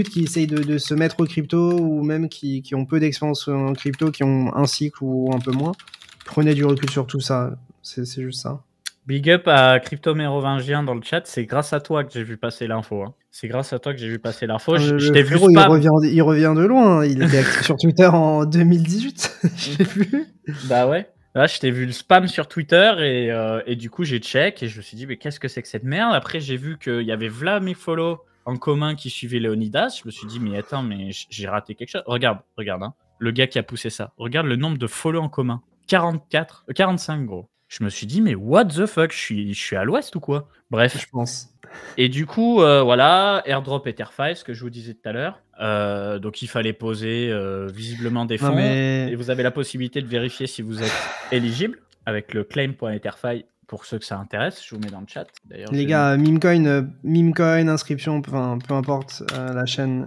qui essayent de se mettre au crypto, ou même qui ont peu d'expérience en crypto, qui ont un cycle ou un peu moins. Prenez du recul sur tout ça, c'est juste ça. Big up à Crypto Mérovingien dans le chat, c'est grâce à toi que j'ai vu passer l'info. Hein. C'est grâce à toi que j'ai vu passer l'info. Je t'ai vu spam. Il revient de loin, il était actif sur Twitter en 2018, j'ai vu. Bah ouais. Là, je t'ai vu le spam sur Twitter et du coup, j'ai check et je me suis dit, mais qu'est-ce que c'est que cette merde? Après, j'ai vu qu'il y avait Vla mes follow en commun qui suivait Léonidas. Je me suis dit, mais attends, mais j'ai raté quelque chose. Regarde, hein. Le gars qui a poussé ça. Regarde le nombre de follow en commun. 45, gros. Je me suis dit, mais what the fuck, je suis à l'ouest ou quoi? Bref. Je pense. Et du coup, voilà, airdrop Etherfi, ce que je vous disais tout à l'heure. Donc, il fallait poser visiblement des fonds. Et vous avez la possibilité de vérifier si vous êtes éligible avec le claim.etherfi pour ceux que ça intéresse. Je vous mets dans le chat. Les gars, Memecoin, inscription, enfin, peu importe la chaîne,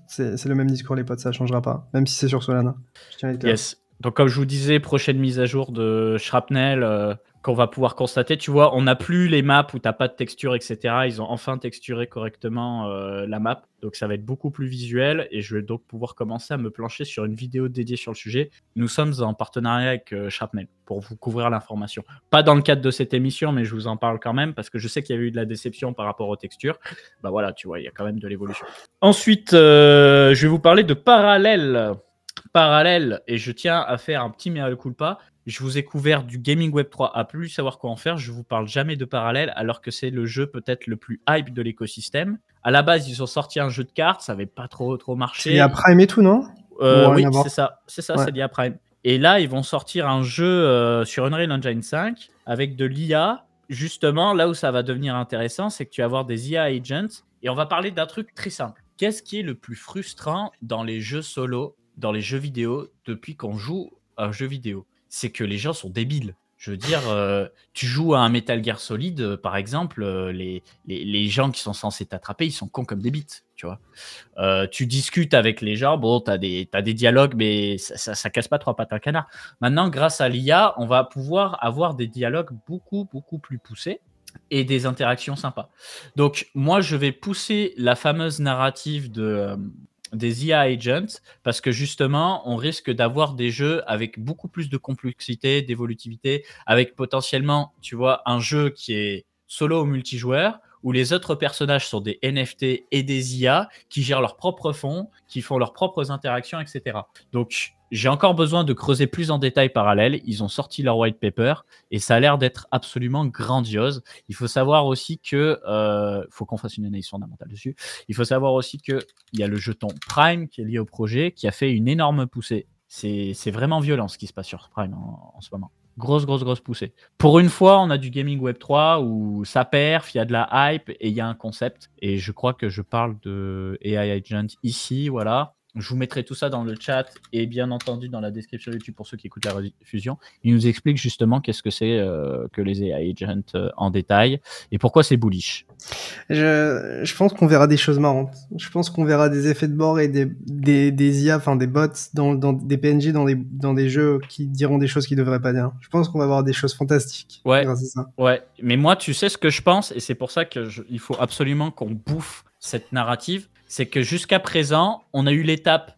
c'est le même discours, les potes, ça changera pas. Même si c'est sur Solana. Je tiens à être clair. Yes. Donc, comme je vous disais, prochaine mise à jour de Shrapnel qu'on va pouvoir constater. Tu vois, on n'a plus les maps où tu n'as pas de texture, etc. Ils ont enfin texturé correctement la map. Donc, ça va être beaucoup plus visuel. Et je vais donc pouvoir commencer à me plancher sur une vidéo dédiée sur le sujet. Nous sommes en partenariat avec Shrapnel pour vous couvrir l'information. Pas dans le cadre de cette émission, mais je vous en parle quand même parce que je sais qu'il y avait eu de la déception par rapport aux textures. Bah voilà, tu vois, il y a quand même de l'évolution. Ensuite, je vais vous parler de Parallèle, et je tiens à faire un petit mea culpa. Je vous ai couvert du Gaming Web 3 à plus savoir quoi en faire. Je vous parle jamais de Parallèle alors que c'est le jeu peut-être le plus hype de l'écosystème. À la base, ils ont sorti un jeu de cartes, ça n'avait pas trop marché. C'est lié à Prime et tout, non? Oui, c'est ça, ouais. C'est lié à Prime. Et là, ils vont sortir un jeu sur Unreal Engine 5 avec de l'IA. Justement, là où ça va devenir intéressant, c'est que tu vas avoir des IA agents. Et on va parler d'un truc très simple. Qu'est-ce qui est le plus frustrant dans les jeux solo, dans les jeux vidéo, depuis qu'on joue à un jeu vidéo? C'est que les gens sont débiles. Je veux dire, tu joues à un Metal Gear Solid, par exemple, les gens qui sont censés t'attraper, ils sont cons comme des bites, tu vois. Tu discutes avec les gens, bon, t'as des dialogues, mais ça casse pas trois pattes à un canard. Maintenant, grâce à l'IA, on va pouvoir avoir des dialogues beaucoup plus poussés et des interactions sympas. Donc, moi, je vais pousser la fameuse narrative des IA agents parce que justement, on risque d'avoir des jeux avec beaucoup plus de complexité, d'évolutivité, avec potentiellement, tu vois, un jeu qui est solo ou multijoueur où les autres personnages sont des NFT et des IA qui gèrent leurs propres fonds, qui font leurs propres interactions, etc. Donc, j'ai encore besoin de creuser plus en détail Parallèle. Ils ont sorti leur white paper et ça a l'air d'être absolument grandiose. Il faut savoir aussi que, faut qu'on fasse une analyse fondamentale dessus. Il faut savoir aussi qu'il y a le jeton Prime qui est lié au projet, qui a fait une énorme poussée. C'est vraiment violent ce qui se passe sur Prime en ce moment. Grosse poussée. Pour une fois, on a du Gaming Web 3 où ça perf, il y a de la hype et il y a un concept. Et je crois que je parle de AI Agent ici, voilà. Je vous mettrai tout ça dans le chat et bien entendu dans la description YouTube pour ceux qui écoutent la rediffusion. Il nous explique justement qu'est-ce que c'est que les AI Agents en détail et pourquoi c'est bullish. Je pense qu'on verra des choses marrantes. Je pense qu'on verra des effets de bord et des IA, enfin des bots dans des PNJ dans des jeux qui diront des choses qu'ils devraient pas dire. Je pense qu'on va voir des choses fantastiques grâce à ça. Ouais, mais moi tu sais ce que je pense et c'est pour ça qu'il faut absolument qu'on bouffe cette narrative. C'est que jusqu'à présent, on a eu l'étape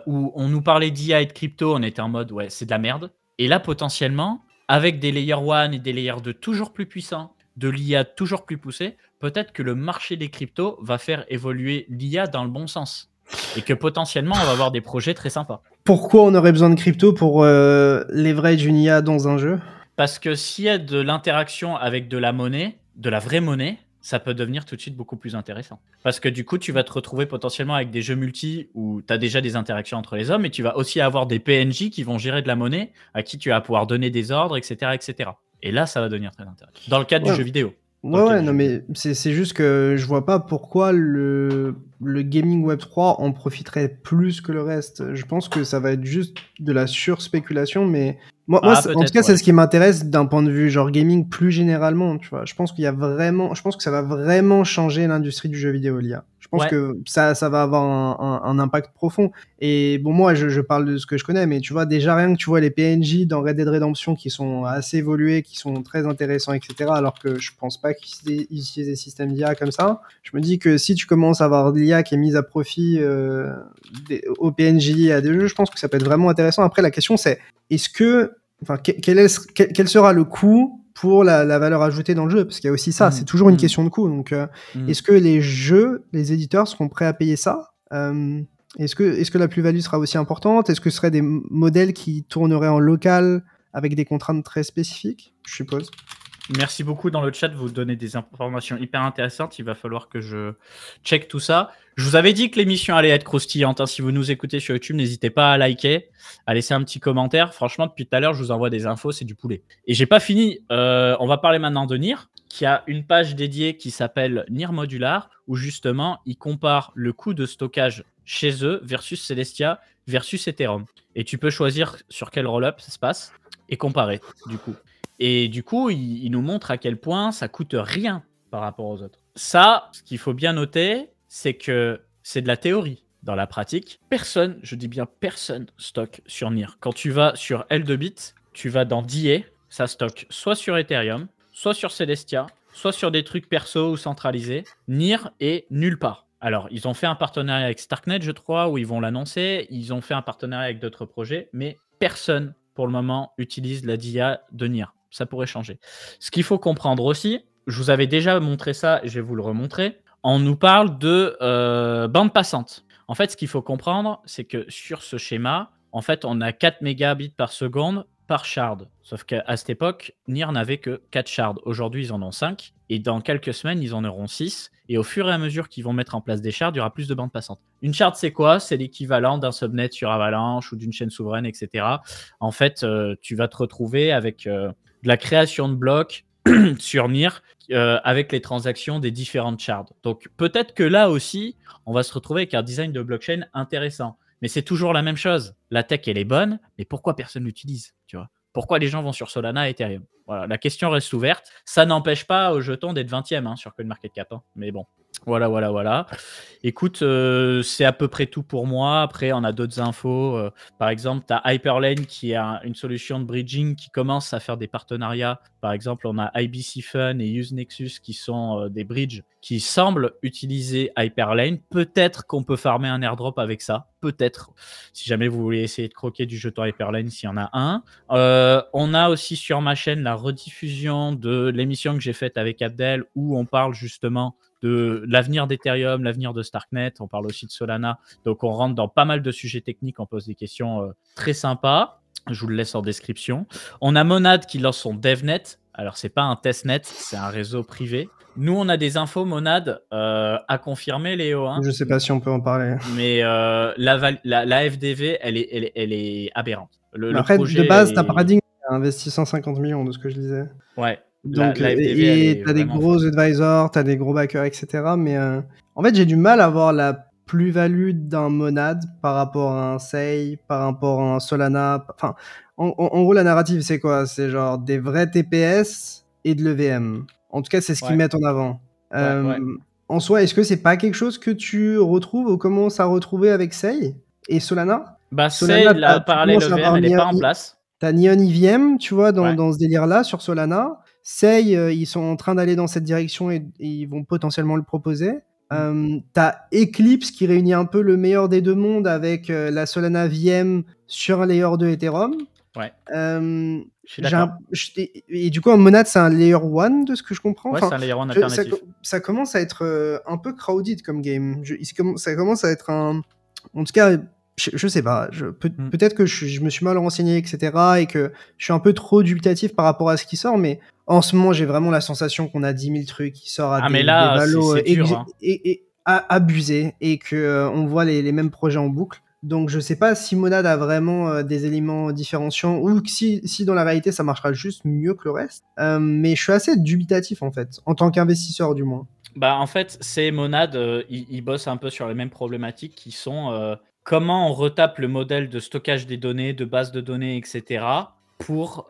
où on nous parlait d'IA et de crypto, on était en mode ouais, c'est de la merde. Et là, potentiellement, avec des layer 1 et des layers 2 toujours plus puissants, de l'IA toujours plus poussée, peut-être que le marché des cryptos va faire évoluer l'IA dans le bon sens. Et que potentiellement, on va avoir des projets très sympas. Pourquoi on aurait besoin de crypto pour leverage une IA dans un jeu? Parce que s'il y a de l'interaction avec de la monnaie, de la vraie monnaie, ça peut devenir tout de suite beaucoup plus intéressant. Parce que du coup, tu vas te retrouver potentiellement avec des jeux multi où tu as déjà des interactions entre les hommes, et tu vas aussi avoir des PNJ qui vont gérer de la monnaie, à qui tu vas pouvoir donner des ordres, etc., etc. Et là, ça va devenir très intéressant. Dans le cadre du jeu vidéo. Ouais, non, mais c'est juste que je vois pas pourquoi le gaming Web3 en profiterait plus que le reste. Je pense que ça va être juste de la surspéculation, mais moi en tout cas, c'est ce qui m'intéresse d'un point de vue genre gaming plus généralement, tu vois. Je pense que ça va vraiment changer l'industrie du jeu vidéo, l'IA. Je pense que ça va avoir un impact profond. Et bon, moi, je parle de ce que je connais, mais tu vois, déjà rien que tu vois les PNJ dans Red Dead Redemption qui sont assez évolués, qui sont très intéressants, etc. Alors que je pense pas qu'ils utilisent des systèmes d'IA comme ça. Je me dis que si tu commences à avoir de l'IA qui est mise à profit au PNJ, à des jeux, je pense que ça peut être vraiment intéressant. Après, la question c'est, quel sera le coût pour la valeur ajoutée dans le jeu, parce qu'il y a aussi ça, c'est toujours une question de coût. Donc, est-ce que les éditeurs seront prêts à payer ça? Est-ce que la plus-value sera aussi importante? Est-ce que ce seraient des modèles qui tourneraient en local avec des contraintes très spécifiques, je suppose? Merci beaucoup dans le chat, vous donnez des informations hyper intéressantes. Il va falloir que je check tout ça. Je vous avais dit que l'émission allait être croustillante, hein. Si vous nous écoutez sur YouTube, n'hésitez pas à liker, à laisser un petit commentaire. Franchement, depuis tout à l'heure, je vous envoie des infos, c'est du poulet. Et j'ai pas fini. On va parler maintenant de Nier, qui a une page dédiée qui s'appelle Nier Modular, où justement, ils comparent le coût de stockage chez eux versus Celestia versus Ethereum. Et tu peux choisir sur quel roll-up ça se passe et comparer, du coup. Et du coup, il nous montre à quel point ça coûte rien par rapport aux autres. Ça, ce qu'il faut bien noter, c'est que c'est de la théorie. Dans la pratique, personne, je dis bien personne, stocke sur Nier. Quand tu vas sur L2Bit, tu vas dans DA, ça stocke soit sur Ethereum, soit sur Celestia, soit sur des trucs perso ou centralisés. Nier est nulle part. Alors, ils ont fait un partenariat avec Starknet, je crois, où ils vont l'annoncer. Ils ont fait un partenariat avec d'autres projets, mais personne, pour le moment, utilise la DIA de Nier. Ça pourrait changer. Ce qu'il faut comprendre aussi, je vous avais déjà montré ça et je vais vous le remontrer. On nous parle de bande passante. En fait, ce qu'il faut comprendre, c'est que sur ce schéma, en fait, on a 4 mégabits par seconde par shard. Sauf qu'à cette époque, Nier n'avait que 4 shards. Aujourd'hui, ils en ont 5. Et dans quelques semaines, ils en auront 6. Et au fur et à mesure qu'ils vont mettre en place des shards, il y aura plus de bandes passantes. Une shard, c'est quoi? C'est l'équivalent d'un subnet sur Avalanche ou d'une chaîne souveraine, etc. En fait, tu vas te retrouver avec de la création de blocs sur Nier avec les transactions des différentes shards. Donc peut-être que là aussi, on va se retrouver avec un design de blockchain intéressant. Mais c'est toujours la même chose. La tech, elle est bonne, mais pourquoi personne l'utilise, tu vois? Pourquoi les gens vont sur Solana et Ethereum? Voilà, la question reste ouverte. Ça n'empêche pas au jeton d'être 20e sur CoinMarketCap. Mais bon, voilà. Écoute, c'est à peu près tout pour moi. Après, on a d'autres infos. Par exemple, tu as Hyperlane qui a une solution de bridging qui commence à faire des partenariats. Par exemple, on a IBC Fun et UseNexus qui sont des bridges qui semblent utiliser Hyperlane. Peut-être qu'on peut farmer un airdrop avec ça. Peut-être. Si jamais vous voulez essayer de croquer du jeton Hyperlane, s'il y en a un. On a aussi sur ma chaîne la rediffusion de l'émission que j'ai faite avec Abdel où on parle justement de l'avenir d'Ethereum, l'avenir de Starknet, on parle aussi de Solana. Donc, on rentre dans pas mal de sujets techniques, on pose des questions très sympas. Je vous le laisse en description. On a Monad qui lance son DevNet. Alors, c'est pas un testnet, c'est un réseau privé. Nous, on a des infos, Monad, à confirmer, Léo. Je sais pas si on peut en parler. Mais la FDV, elle est aberrante. Après, de base, ta Paradigm a investi 150 millions de ce que je disais. Ouais. Donc, et t'as des gros advisors, t'as des gros backers, etc. Mais en fait, j'ai du mal à voir la plus-value d'un Monad par rapport à un Sei, par rapport à un Solana. Enfin, en gros, la narrative, c'est quoi? C'est genre des vrais TPS et de l'EVM. En tout cas, c'est ce qu'ils mettent en avant. En soi, est-ce que c'est pas quelque chose que tu retrouves ou commences à retrouver avec Sei et Solana? Bah, Sei, la parallèle EVM, elle n'est pas en place. T'as Neon EVM, tu vois, dans ce délire-là, sur Solana. Sei, ils sont en train d'aller dans cette direction et ils vont potentiellement le proposer. T'as Eclipse qui réunit un peu le meilleur des deux mondes avec la Solana VM sur un layer 2 Ethereum. Ouais. Je suis d'accord. Et du coup, en Monad, c'est un layer 1 de ce que je comprends. Ouais, c'est un layer 1 alternatif. Ça commence à être un peu crowded comme game. Ça commence à être un... En tout cas... Je sais pas, peut-être que je me suis mal renseigné, etc. et que je suis un peu trop dubitatif par rapport à ce qui sort, mais En ce moment, j'ai vraiment la sensation qu'on a 10 000 trucs qui sortent à Ah, mais des là, valos c'est dur, hein. abusés et que on voit les mêmes projets en boucle. Donc, je sais pas si Monad a vraiment des éléments différenciants ou si dans la réalité ça marchera juste mieux que le reste. Mais je suis assez dubitatif en fait, en tant qu'investisseur du moins. Bah, en fait, ces monades, ils bossent un peu sur les mêmes problématiques qui sont comment on retape le modèle de stockage des données, de base de données, etc. pour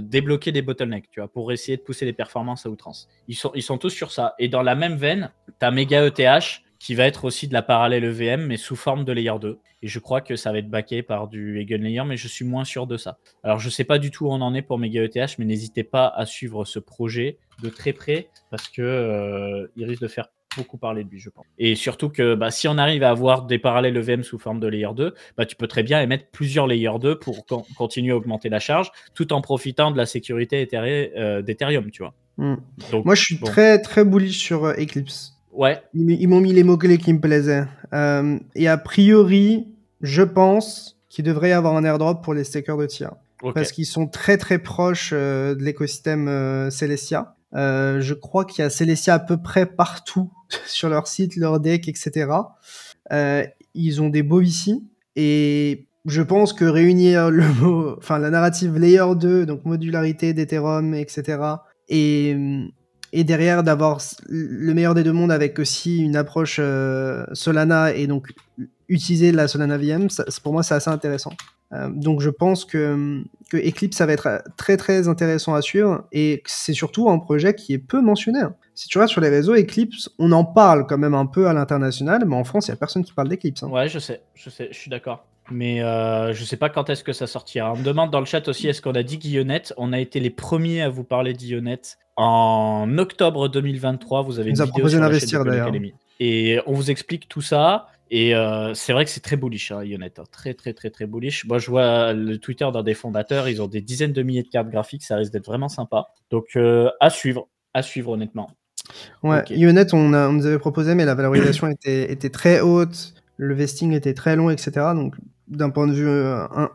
débloquer des bottlenecks, tu vois, pour essayer de pousser les performances à outrance. Ils sont tous sur ça. Et dans la même veine, tu as Mega ETH qui va être aussi de la parallèle EVM, mais sous forme de layer 2. Et je crois que ça va être backé par du Eigenlayer, mais je suis moins sûr de ça. Alors, je ne sais pas du tout où on en est pour Mega ETH, mais n'hésitez pas à suivre ce projet de très près parce que il risque de faire beaucoup parler de lui, je pense. Et surtout que si on arrive à avoir des parallèles EVM sous forme de layer 2, tu peux très bien émettre plusieurs layer 2 pour continuer à augmenter la charge tout en profitant de la sécurité d'Ethereum, tu vois. Donc, moi, je suis très très bullish sur Eclipse. Ouais. Ils m'ont mis les mots-clés qui me plaisaient. Et a priori, je pense qu'il devrait y avoir un airdrop pour les stakers de TIA. Okay. Parce qu'ils sont très très proches de l'écosystème Celestia. Je crois qu'il y a Celestia à peu près partout sur leur site, leur deck, etc. Ils ont des beaux ici. Et je pense que réunir la narrative Layer 2, donc modularité d'Ethereum, etc. Et derrière d'avoir le meilleur des deux mondes avec aussi une approche Solana et donc utiliser la Solana VM, pour moi c'est assez intéressant. Donc je pense que Eclipse ça va être très très intéressant à suivre et c'est surtout un projet qui est peu mentionné. Si tu regardes sur les réseaux Eclipse, on en parle quand même un peu à l'international, mais en France il n'y a personne qui parle d'Eclipse. Ouais, je sais, je suis d'accord. Mais je sais pas quand est-ce que ça sortira. On me demande dans le chat aussi, est-ce qu'on a dit Guillonnette? On a été les premiers à vous parler d'Guillonnette en octobre 2023. Vous avez une vidéo sur la chaîne de Coin Academy. Et on vous explique tout ça. Et c'est vrai que c'est très bullish, hein, Guillonnette. Hein. Très, très, très, très bullish. Moi, je vois le Twitter d'un des fondateurs. Ils ont des dizaines de milliers de cartes graphiques. Ça risque d'être vraiment sympa. Donc, à suivre honnêtement. Ouais, okay. Guillonnette, on nous avait proposé, mais la valorisation était très haute. Le vesting était très long, etc. Donc, d'un point de vue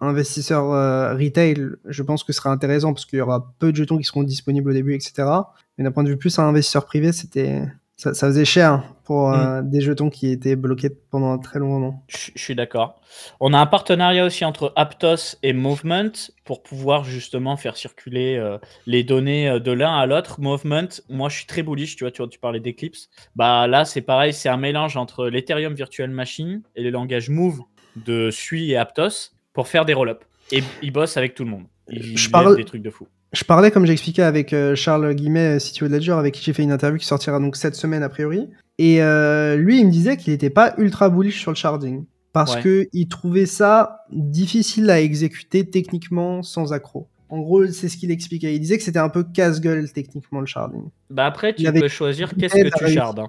investisseur retail, je pense que ce sera intéressant parce qu'il y aura peu de jetons qui seront disponibles au début, etc. Mais d'un point de vue plus un investisseur privé, ça faisait cher pour des jetons qui étaient bloqués pendant un très long moment. Je suis d'accord. On a un partenariat aussi entre Aptos et Movement pour pouvoir justement faire circuler les données de l'un à l'autre. Movement, moi je suis très bullish, tu parlais d'Eclipse. Là c'est pareil, c'est un mélange entre l'Ethereum Virtual Machine et le langage Move de Sui et Aptos pour faire des roll-ups. Et ils bossent avec tout le monde. Ils laissent des trucs de fou. Je parlais, comme j'expliquais, avec Charles Guimet, CTO de Ledger, avec qui j'ai fait une interview qui sortira donc cette semaine a priori. Et lui, il me disait qu'il n'était pas ultra bullish sur le sharding. Parce qu'il trouvait ça difficile à exécuter techniquement sans accro. En gros, c'est ce qu'il expliquait. Il disait que c'était un peu casse-gueule techniquement le sharding. Après, tu peux choisir qu'est-ce que tu shardes. Hein.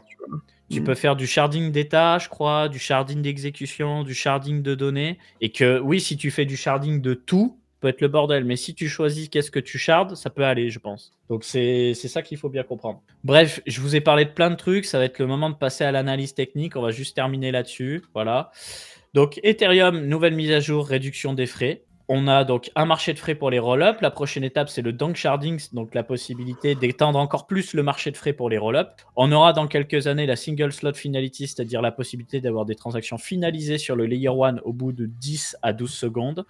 Tu peux faire du sharding d'état, je crois, du sharding d'exécution, du sharding de données. Et que oui, si tu fais du sharding de tout, peut être le bordel, mais si tu choisis qu'est-ce que tu shardes, ça peut aller, je pense. Donc c'est ça qu'il faut bien comprendre. Bref, je vous ai parlé de plein de trucs, ça va être le moment de passer à l'analyse technique, on va juste terminer là-dessus, voilà. Donc Ethereum, nouvelle mise à jour, réduction des frais. On a donc un marché de frais pour les roll-up. La prochaine étape, c'est le donk sharding, donc la possibilité d'étendre encore plus le marché de frais pour les roll-up. On aura dans quelques années la single slot finality, c'est-à-dire la possibilité d'avoir des transactions finalisées sur le layer 1 au bout de 10 à 12 secondes.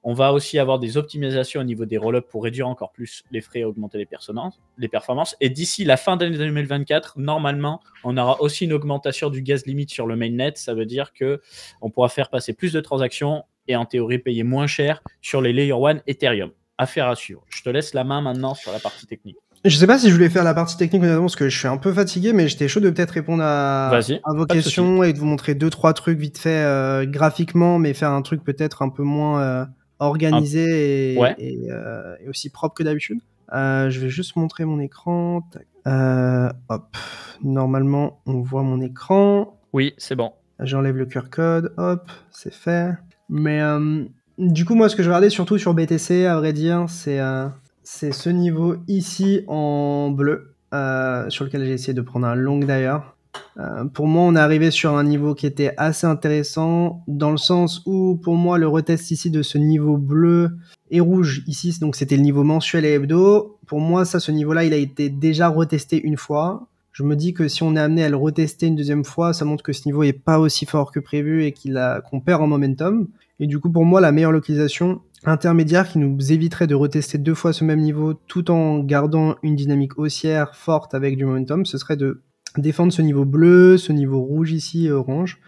On va aussi avoir des optimisations au niveau des roll-up pour réduire encore plus les frais et augmenter les performances. Et d'ici la fin d'année 2024, normalement, on aura aussi une augmentation du gas limit sur le mainnet. Ça veut dire qu'on pourra faire passer plus de transactions et en théorie payer moins cher sur les Layer 1 Ethereum. Affaire à suivre. Je te laisse la main maintenant sur la partie technique. Je sais pas si je voulais faire la partie technique honnêtement parce que je suis un peu fatigué, mais j'étais chaud de peut-être répondre à vos questions et de vous montrer 2-3 trucs vite fait graphiquement, mais faire un truc peut-être un peu moins organisé et aussi propre que d'habitude. Je vais juste montrer mon écran. Hop. Normalement, on voit mon écran. Oui, c'est bon. J'enlève le QR code. Hop, c'est fait. Mais du coup, moi, ce que je regardais surtout sur BTC, à vrai dire, c'est ce niveau ici en bleu, sur lequel j'ai essayé de prendre un long d'ailleurs. Pour moi, on est arrivé sur un niveau qui était assez intéressant, dans le sens où, pour moi, le retest ici de ce niveau bleu et rouge, ici, donc c'était le niveau mensuel et hebdo. Pour moi, ça, ce niveau-là, il a été déjà retesté une fois. Je me dis que si on est amené à le retester une deuxième fois, ça montre que ce niveau est pas aussi fort que prévu et qu'on perd en momentum. Et du coup, pour moi, la meilleure localisation intermédiaire qui nous éviterait de retester 2 fois ce même niveau tout en gardant une dynamique haussière forte avec du momentum, ce serait de défendre ce niveau bleu, ce niveau rouge ici et orange.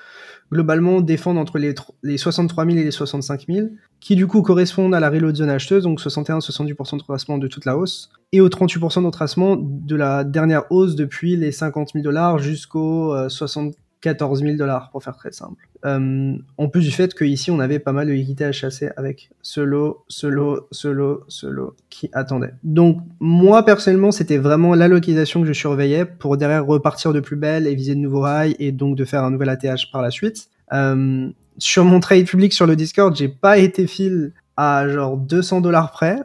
Globalement, défendre entre les 63 000 et les 65 000, qui du coup correspondent à la reload zone acheteuse, donc 61-70% de retracement de toute la hausse, et aux 38% de retracement de la dernière hausse depuis les 50 000 $ jusqu'aux 74 000 $, pour faire très simple. En plus du fait qu'ici, on avait pas mal de liquidités à chasser avec ce lot qui attendait. Donc, moi, personnellement, c'était vraiment la localisation que je surveillais pour derrière repartir de plus belle et viser de nouveaux highs et donc de faire un nouvel ATH par la suite. Sur mon trade public sur le Discord, j'ai pas été fill à genre 200 $ près.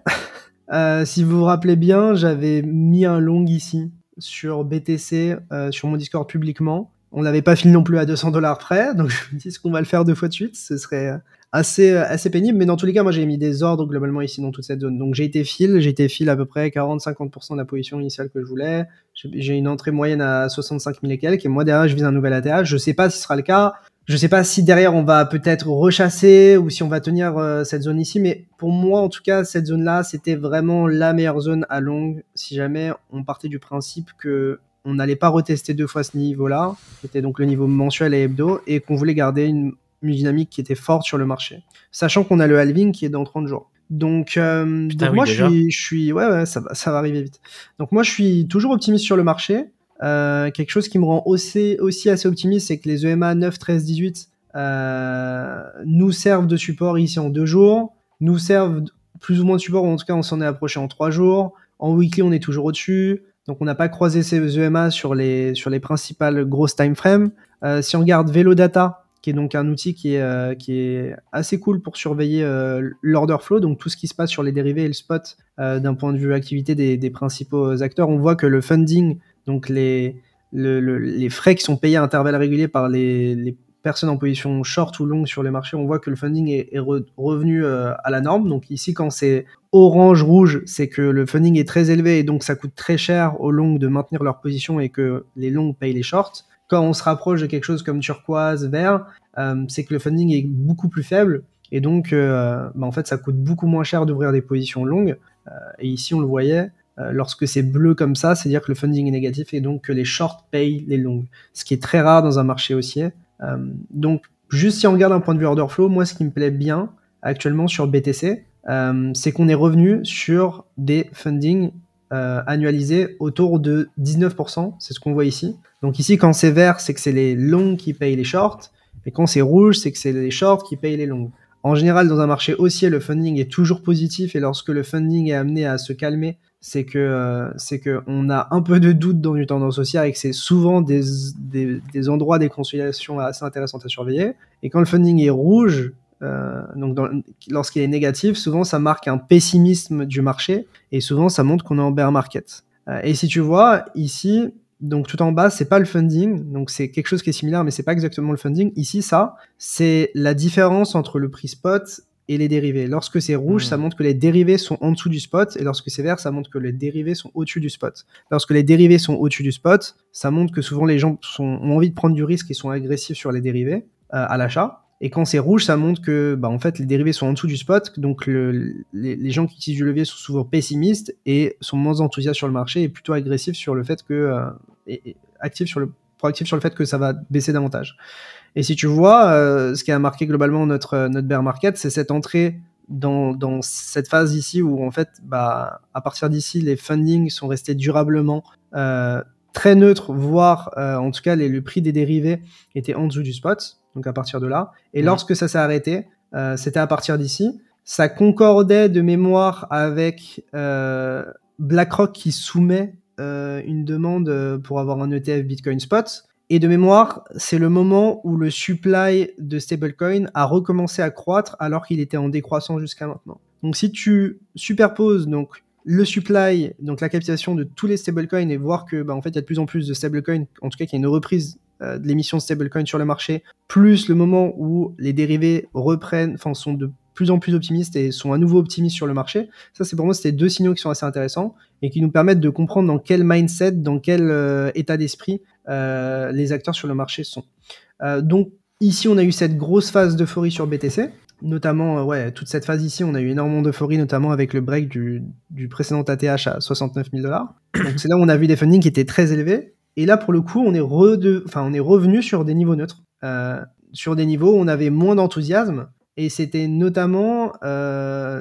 Si vous vous rappelez bien, j'avais mis un long ici sur BTC, sur mon Discord publiquement. On n'avait pas fil non plus à 200 $ près, donc je me dis, est-ce qu'on va le faire 2 fois de suite? Ce serait assez pénible, mais dans tous les cas, moi j'ai mis des ordres globalement ici dans toute cette zone. Donc j'ai été fill à peu près 40-50% de la position initiale que je voulais. J'ai une entrée moyenne à 65 000 et quelques, et moi derrière je vise un nouvel ATH. Je sais pas si ce sera le cas. Je sais pas si derrière on va peut-être rechasser ou si on va tenir cette zone ici, mais pour moi en tout cas cette zone-là c'était vraiment la meilleure zone à longue si jamais on partait du principe que on n'allait pas retester 2 fois ce niveau-là, c'était donc le niveau mensuel et hebdo, et qu'on voulait garder une dynamique qui était forte sur le marché, sachant qu'on a le halving qui est dans 30 jours. Donc moi je suis ouais ça va arriver vite. Donc moi je suis toujours optimiste sur le marché. Quelque chose qui me rend aussi assez optimiste, c'est que les EMA 9, 13, 18 nous servent de support ici en 2 jours, nous servent plus ou moins de support, en tout cas on s'en est approché en 3 jours. En weekly on est toujours au-dessus, donc on n'a pas croisé ces EMA sur les principales grosses time frames. Si on regarde Velodata, qui est donc un outil qui est assez cool pour surveiller l'order flow, donc tout ce qui se passe sur les dérivés et le spot d'un point de vue activité des principaux acteurs, on voit que le funding, donc les frais qui sont payés à intervalles réguliers par les personnes en position short ou long sur les marchés, on voit que le funding est revenu à la norme. Donc ici, quand c'est orange-rouge, c'est que le funding est très élevé et donc ça coûte très cher aux longs de maintenir leur position et que les longs payent les shorts. Quand on se rapproche de quelque chose comme turquoise, vert, c'est que le funding est beaucoup plus faible et donc en fait ça coûte beaucoup moins cher d'ouvrir des positions longues. Et ici on le voyait, lorsque c'est bleu comme ça, c'est-à-dire que le funding est négatif et donc que les shorts payent les longs, ce qui est très rare dans un marché haussier. Donc juste si on regarde d'un point de vue order flow, moi ce qui me plaît bien actuellement sur BTC, c'est qu'on est revenu sur des fundings annualisés autour de 19%, c'est ce qu'on voit ici. Donc ici quand c'est vert, c'est que c'est les longs qui payent les shorts, et quand c'est rouge, c'est que c'est les shorts qui payent les longs. En général, dans un marché haussier, le funding est toujours positif, et lorsque le funding est amené à se calmer, c'est que on a un peu de doute dans une tendance haussière et que c'est souvent des endroits des consolidations assez intéressantes à surveiller. Et quand le funding est rouge, donc lorsqu'il est négatif, souvent ça marque un pessimisme du marché et souvent ça montre qu'on est en bear market. Et si tu vois ici, donc tout en bas, c'est pas le funding, donc c'est quelque chose qui est similaire, mais c'est pas exactement le funding. Ici, ça, c'est la différence entre le prix spot et les dérivés. Lorsque c'est rouge, ça montre que les dérivés sont en dessous du spot, et lorsque c'est vert, ça montre que les dérivés sont au-dessus du spot. Lorsque les dérivés sont au-dessus du spot, ça montre que souvent les gens ont envie de prendre du risque et sont agressifs sur les dérivés à l'achat. Et quand c'est rouge, ça montre que en fait, les dérivés sont en dessous du spot, donc les gens qui utilisent du levier sont souvent pessimistes et sont moins enthousiastes sur le marché et plutôt agressifs sur le fait que proactifs sur le fait que ça va baisser davantage. Et si tu vois, ce qui a marqué globalement notre bear market, c'est cette entrée dans cette phase ici où en fait, à partir d'ici, les fundings sont restés durablement très neutres, voire en tout cas le prix des dérivés était en dessous du spot, donc à partir de là. Et lorsque ça s'est arrêté, c'était à partir d'ici. Ça concordait de mémoire avec BlackRock qui soumet une demande pour avoir un ETF Bitcoin Spot. Et de mémoire, c'est le moment où le supply de stablecoin a recommencé à croître alors qu'il était en décroissance jusqu'à maintenant. Donc si tu superposes donc le supply, donc la captation de tous les stablecoins et voir que en fait il y a de plus en plus de stablecoins, en tout cas qu'il y a une reprise de l'émission de stablecoins sur le marché, plus le moment où les dérivés sont de plus en plus optimistes et sont à nouveau optimistes sur le marché. Ça, c'est pour moi, c'était 2 signaux qui sont assez intéressants et qui nous permettent de comprendre dans quel mindset, dans quel état d'esprit les acteurs sur le marché sont. Donc ici, on a eu cette grosse phase d'euphorie sur BTC. Notamment, toute cette phase ici, on a eu énormément d'euphorie, notamment avec le break du précédent ATH à 69 000 $. Donc c'est là où on a vu des fundings qui étaient très élevés. Et là, pour le coup, on est revenu sur des niveaux neutres. Sur des niveaux où on avait moins d'enthousiasme. Et c'était notamment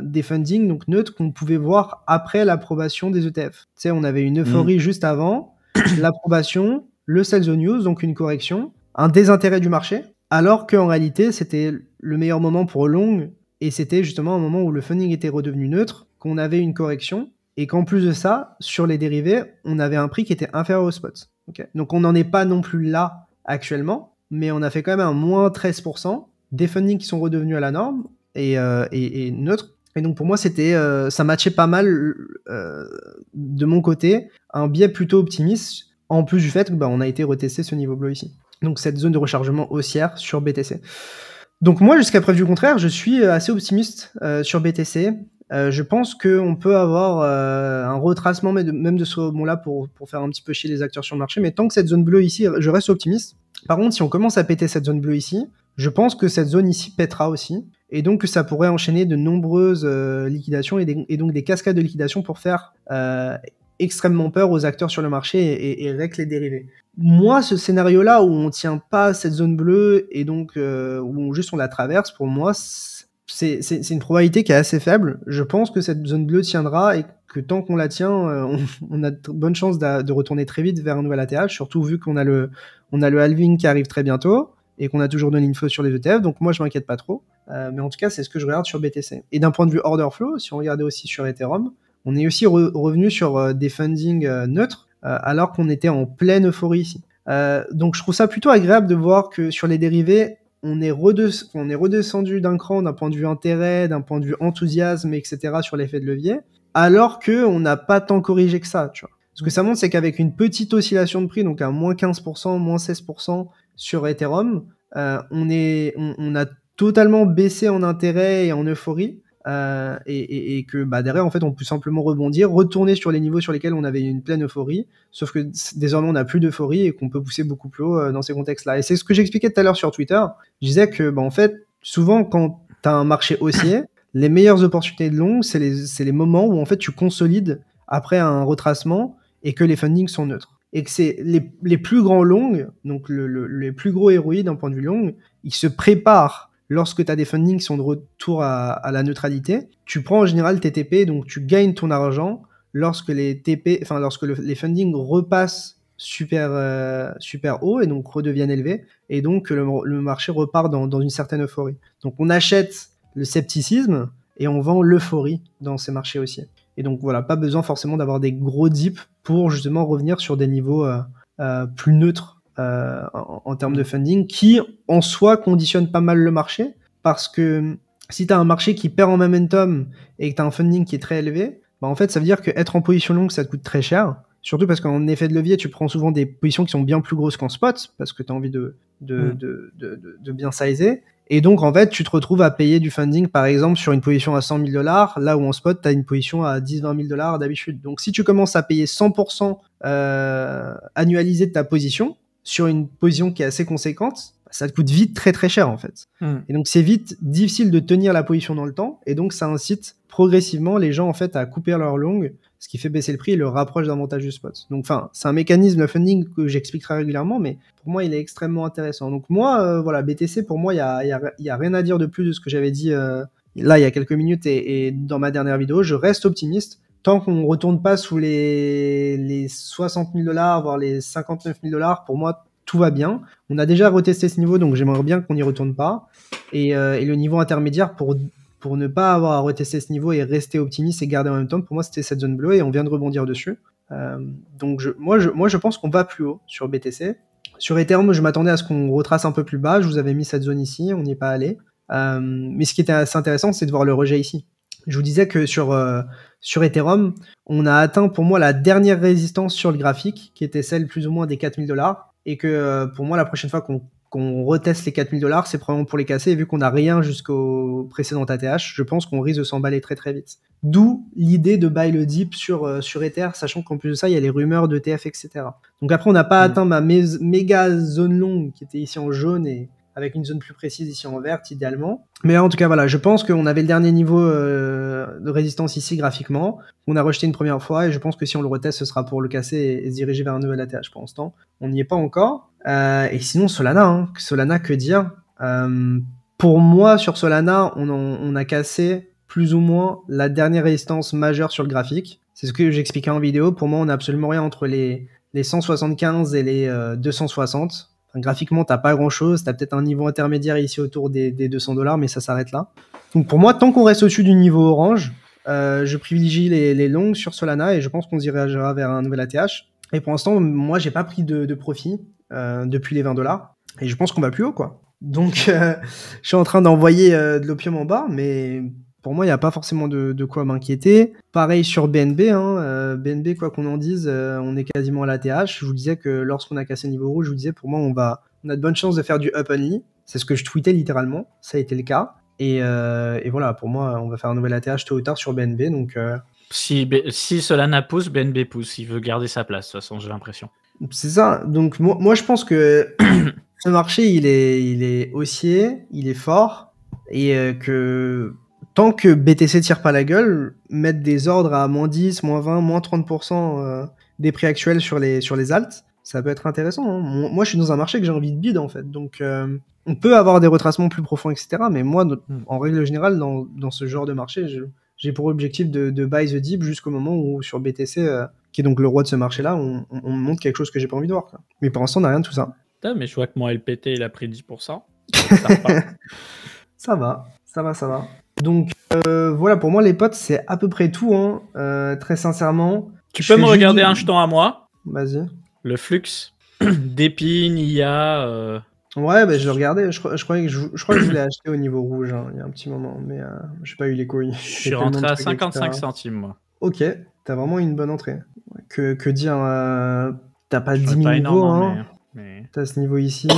des fundings donc neutres qu'on pouvait voir après l'approbation des ETF. Tu sais, on avait une euphorie juste avant, l'approbation, le sell the news, donc une correction, un désintérêt du marché, alors qu'en réalité, c'était le meilleur moment pour long, et c'était justement un moment où le funding était redevenu neutre, qu'on avait une correction, et qu'en plus de ça, sur les dérivés, on avait un prix qui était inférieur au spot. Okay. Donc on n'en est pas non plus là actuellement, mais on a fait quand même un moins 13%, des fundings qui sont redevenus à la norme, et neutres. Et donc pour moi, ça matchait pas mal de mon côté, un biais plutôt optimiste, en plus du fait qu'on a été retesté ce niveau bleu ici. Donc cette zone de rechargement haussière sur BTC. Donc moi, jusqu'à preuve du contraire, je suis assez optimiste sur BTC. Je pense qu'on peut avoir un retracement même de ce moment-là pour faire un petit peu chier les acteurs sur le marché. Mais tant que cette zone bleue ici, je reste optimiste. Par contre, si on commence à péter cette zone bleue ici, je pense que cette zone ici pètera aussi. Et donc, ça pourrait enchaîner de nombreuses liquidations et donc des cascades de liquidation pour faire extrêmement peur aux acteurs sur le marché et rec les dérivés. Moi, ce scénario-là où on tient pas cette zone bleue et donc où juste on la traverse, pour moi, c'est une probabilité qui est assez faible. Je pense que cette zone bleue tiendra et que tant qu'on la tient, on a de bonnes chances de retourner très vite vers un nouvel ATH, surtout vu qu'on a le halving qui arrive très bientôt et qu'on a toujours de l'inflow sur les ETF. Donc moi, je m'inquiète pas trop. Mais en tout cas, c'est ce que je regarde sur BTC. Et d'un point de vue order flow, si on regardait aussi sur Ethereum, on est aussi revenu sur des fundings neutres alors qu'on était en pleine euphorie ici. Donc je trouve ça plutôt agréable de voir que sur les dérivés, on est redescendu d'un cran d'un point de vue intérêt, d'un point de vue enthousiasme, etc. sur l'effet de levier, alors qu'on n'a pas tant corrigé que ça. Tu vois. Ce que ça montre, c'est qu'avec une petite oscillation de prix, donc à moins 15%, moins 16% sur Ethereum, on a totalement baissé en intérêt et en euphorie. Et que derrière en fait on peut simplement rebondir, retourner sur les niveaux sur lesquels on avait une pleine euphorie, sauf que désormais on n'a plus d'euphorie et qu'on peut pousser beaucoup plus haut dans ces contextes-là. Et c'est ce que j'expliquais tout à l'heure sur Twitter. Je disais que en fait souvent quand tu as un marché haussier, les meilleures opportunités de long, c'est les moments où en fait tu consolides après un retracement et que les fundings sont neutres. Et que c'est les plus grands longs, donc les plus gros ROI d'un point de vue long, ils se préparent. Lorsque tu as des fundings qui sont de retour à la neutralité, tu prends en général tes TP, donc tu gagnes ton argent lorsque les fundings repassent super haut et donc redeviennent élevés, et donc le marché repart dans une certaine euphorie. Donc on achète le scepticisme et on vend l'euphorie dans ces marchés haussiers. Et donc voilà, pas besoin forcément d'avoir des gros dips pour justement revenir sur des niveaux plus neutres. En termes de funding, qui en soi conditionne pas mal le marché, parce que si tu as un marché qui perd en momentum et que tu as un funding qui est très élevé, en fait ça veut dire que être en position longue ça te coûte très cher, surtout parce qu'en effet de levier tu prends souvent des positions qui sont bien plus grosses qu'en spot, parce que tu as envie de bien sizer, et donc en fait tu te retrouves à payer du funding par exemple sur une position à 100 000 $, là où en spot tu as une position à 10-20 000 $ d'habitude. Donc si tu commences à payer 100% annualisé de ta position sur une position qui est assez conséquente, ça te coûte vite très très cher en fait. Et donc c'est vite difficile de tenir la position dans le temps, et donc ça incite progressivement les gens en fait à couper leur long, ce qui fait baisser le prix et le rapproche davantage du spot. Donc enfin, c'est un mécanisme de funding que j'explique très régulièrement, mais pour moi il est extrêmement intéressant. Donc moi, BTC pour moi il y a rien à dire de plus de ce que j'avais dit là il y a quelques minutes et dans ma dernière vidéo. Je reste optimiste. Tant qu'on ne retourne pas sous les 60 000 $, voire les 59 000 $, pour moi, tout va bien. On a déjà retesté ce niveau, donc j'aimerais bien qu'on n'y retourne pas. Et le niveau intermédiaire, pour ne pas avoir à retester ce niveau et rester optimiste et garder en même temps, pour moi, c'était cette zone bleue et on vient de rebondir dessus. Donc moi, je pense qu'on va plus haut sur BTC. Sur Ethereum, je m'attendais à ce qu'on retrace un peu plus bas. Je vous avais mis cette zone ici, on n'y est pas allé. Mais ce qui était assez intéressant, c'est de voir le rejet ici. je vous disais que sur Ethereum, on a atteint pour moi la dernière résistance sur le graphique, qui était celle plus ou moins des 4 000 $, et que pour moi, la prochaine fois qu'on reteste les 4 000 $, c'est probablement pour les casser, et vu qu'on n'a rien jusqu'au précédent ATH, je pense qu'on risque de s'emballer très très vite. D'où l'idée de buy le dip sur Ether, sachant qu'en plus de ça, il y a les rumeurs d'ETF, etc. Donc après, on n'a pas atteint ma méga zone longue qui était ici en jaune et avec une zone plus précise ici en verte, idéalement. Mais en tout cas, voilà, je pense qu'on avait le dernier niveau de résistance ici graphiquement. On a rejeté une première fois et je pense que si on le reteste, ce sera pour le casser et se diriger vers un nouvel ATH pour l'instant. On n'y est pas encore. Et sinon, Solana, Solana, que dire pour moi, sur Solana, on a cassé plus ou moins la dernière résistance majeure sur le graphique. C'est ce que j'expliquais en vidéo. Pour moi, on n'a absolument rien entre les 175 et les 260. Enfin, graphiquement, t'as pas grand-chose. T'as peut-être un niveau intermédiaire ici autour des 200 $, mais ça s'arrête là. Donc pour moi, tant qu'on reste au-dessus du niveau orange, je privilégie les longues sur Solana et je pense qu'on se dirigera vers un nouvel ATH. Et pour l'instant, moi, j'ai pas pris de profit depuis les 20 $. Et je pense qu'on va plus haut, quoi. Donc, je suis en train d'envoyer de l'opium en bas, mais pour moi, il n'y a pas forcément de quoi m'inquiéter. Pareil sur BNB. BNB, quoi qu'on en dise, on est quasiment à l'ATH. Je vous disais que lorsqu'on a cassé le niveau rouge, je vous disais, pour moi, on a de bonnes chances de faire du up only. C'est ce que je tweetais littéralement. Ça a été le cas. Et voilà, pour moi, on va faire un nouvel ATH tôt ou tard sur BNB. Donc, si Solana pousse, BNB pousse. Il veut garder sa place, de toute façon, j'ai l'impression. C'est ça. Donc, moi je pense que ce marché, il est haussier, il est fort, et que tant que BTC tire pas la gueule, mettre des ordres à moins 10, moins 20, moins 30% des prix actuels sur les alts, ça peut être intéressant. Hein. Moi, je suis dans un marché que j'ai envie de bid, en fait. Donc, on peut avoir des retracements plus profonds, etc. Mais moi, en règle générale, dans ce genre de marché, j'ai pour objectif de buy the dip jusqu'au moment où, sur BTC, qui est donc le roi de ce marché-là, on montre quelque chose que j'ai pas envie de voir. Quoi. Mais pour l'instant, on n'a rien de tout ça. Putain, mais je vois que mon LPT, il a pris 10%. Ça va. Donc, voilà, pour moi, les potes, c'est à peu près tout. Hein. Très sincèrement. Tu peux me regarder un jeton à moi? Vas-y. Le flux d'épines, IA... Ouais, bah, je regardais. Je crois que je l'ai acheté au niveau rouge il y a un petit moment, mais j'ai pas eu les couilles. Je suis rentré à 55 centimes, moi. Ok, t'as vraiment une bonne entrée. Que dire, t'as pas 10 000 niveaux, hein. Mais... T'as ce niveau ici,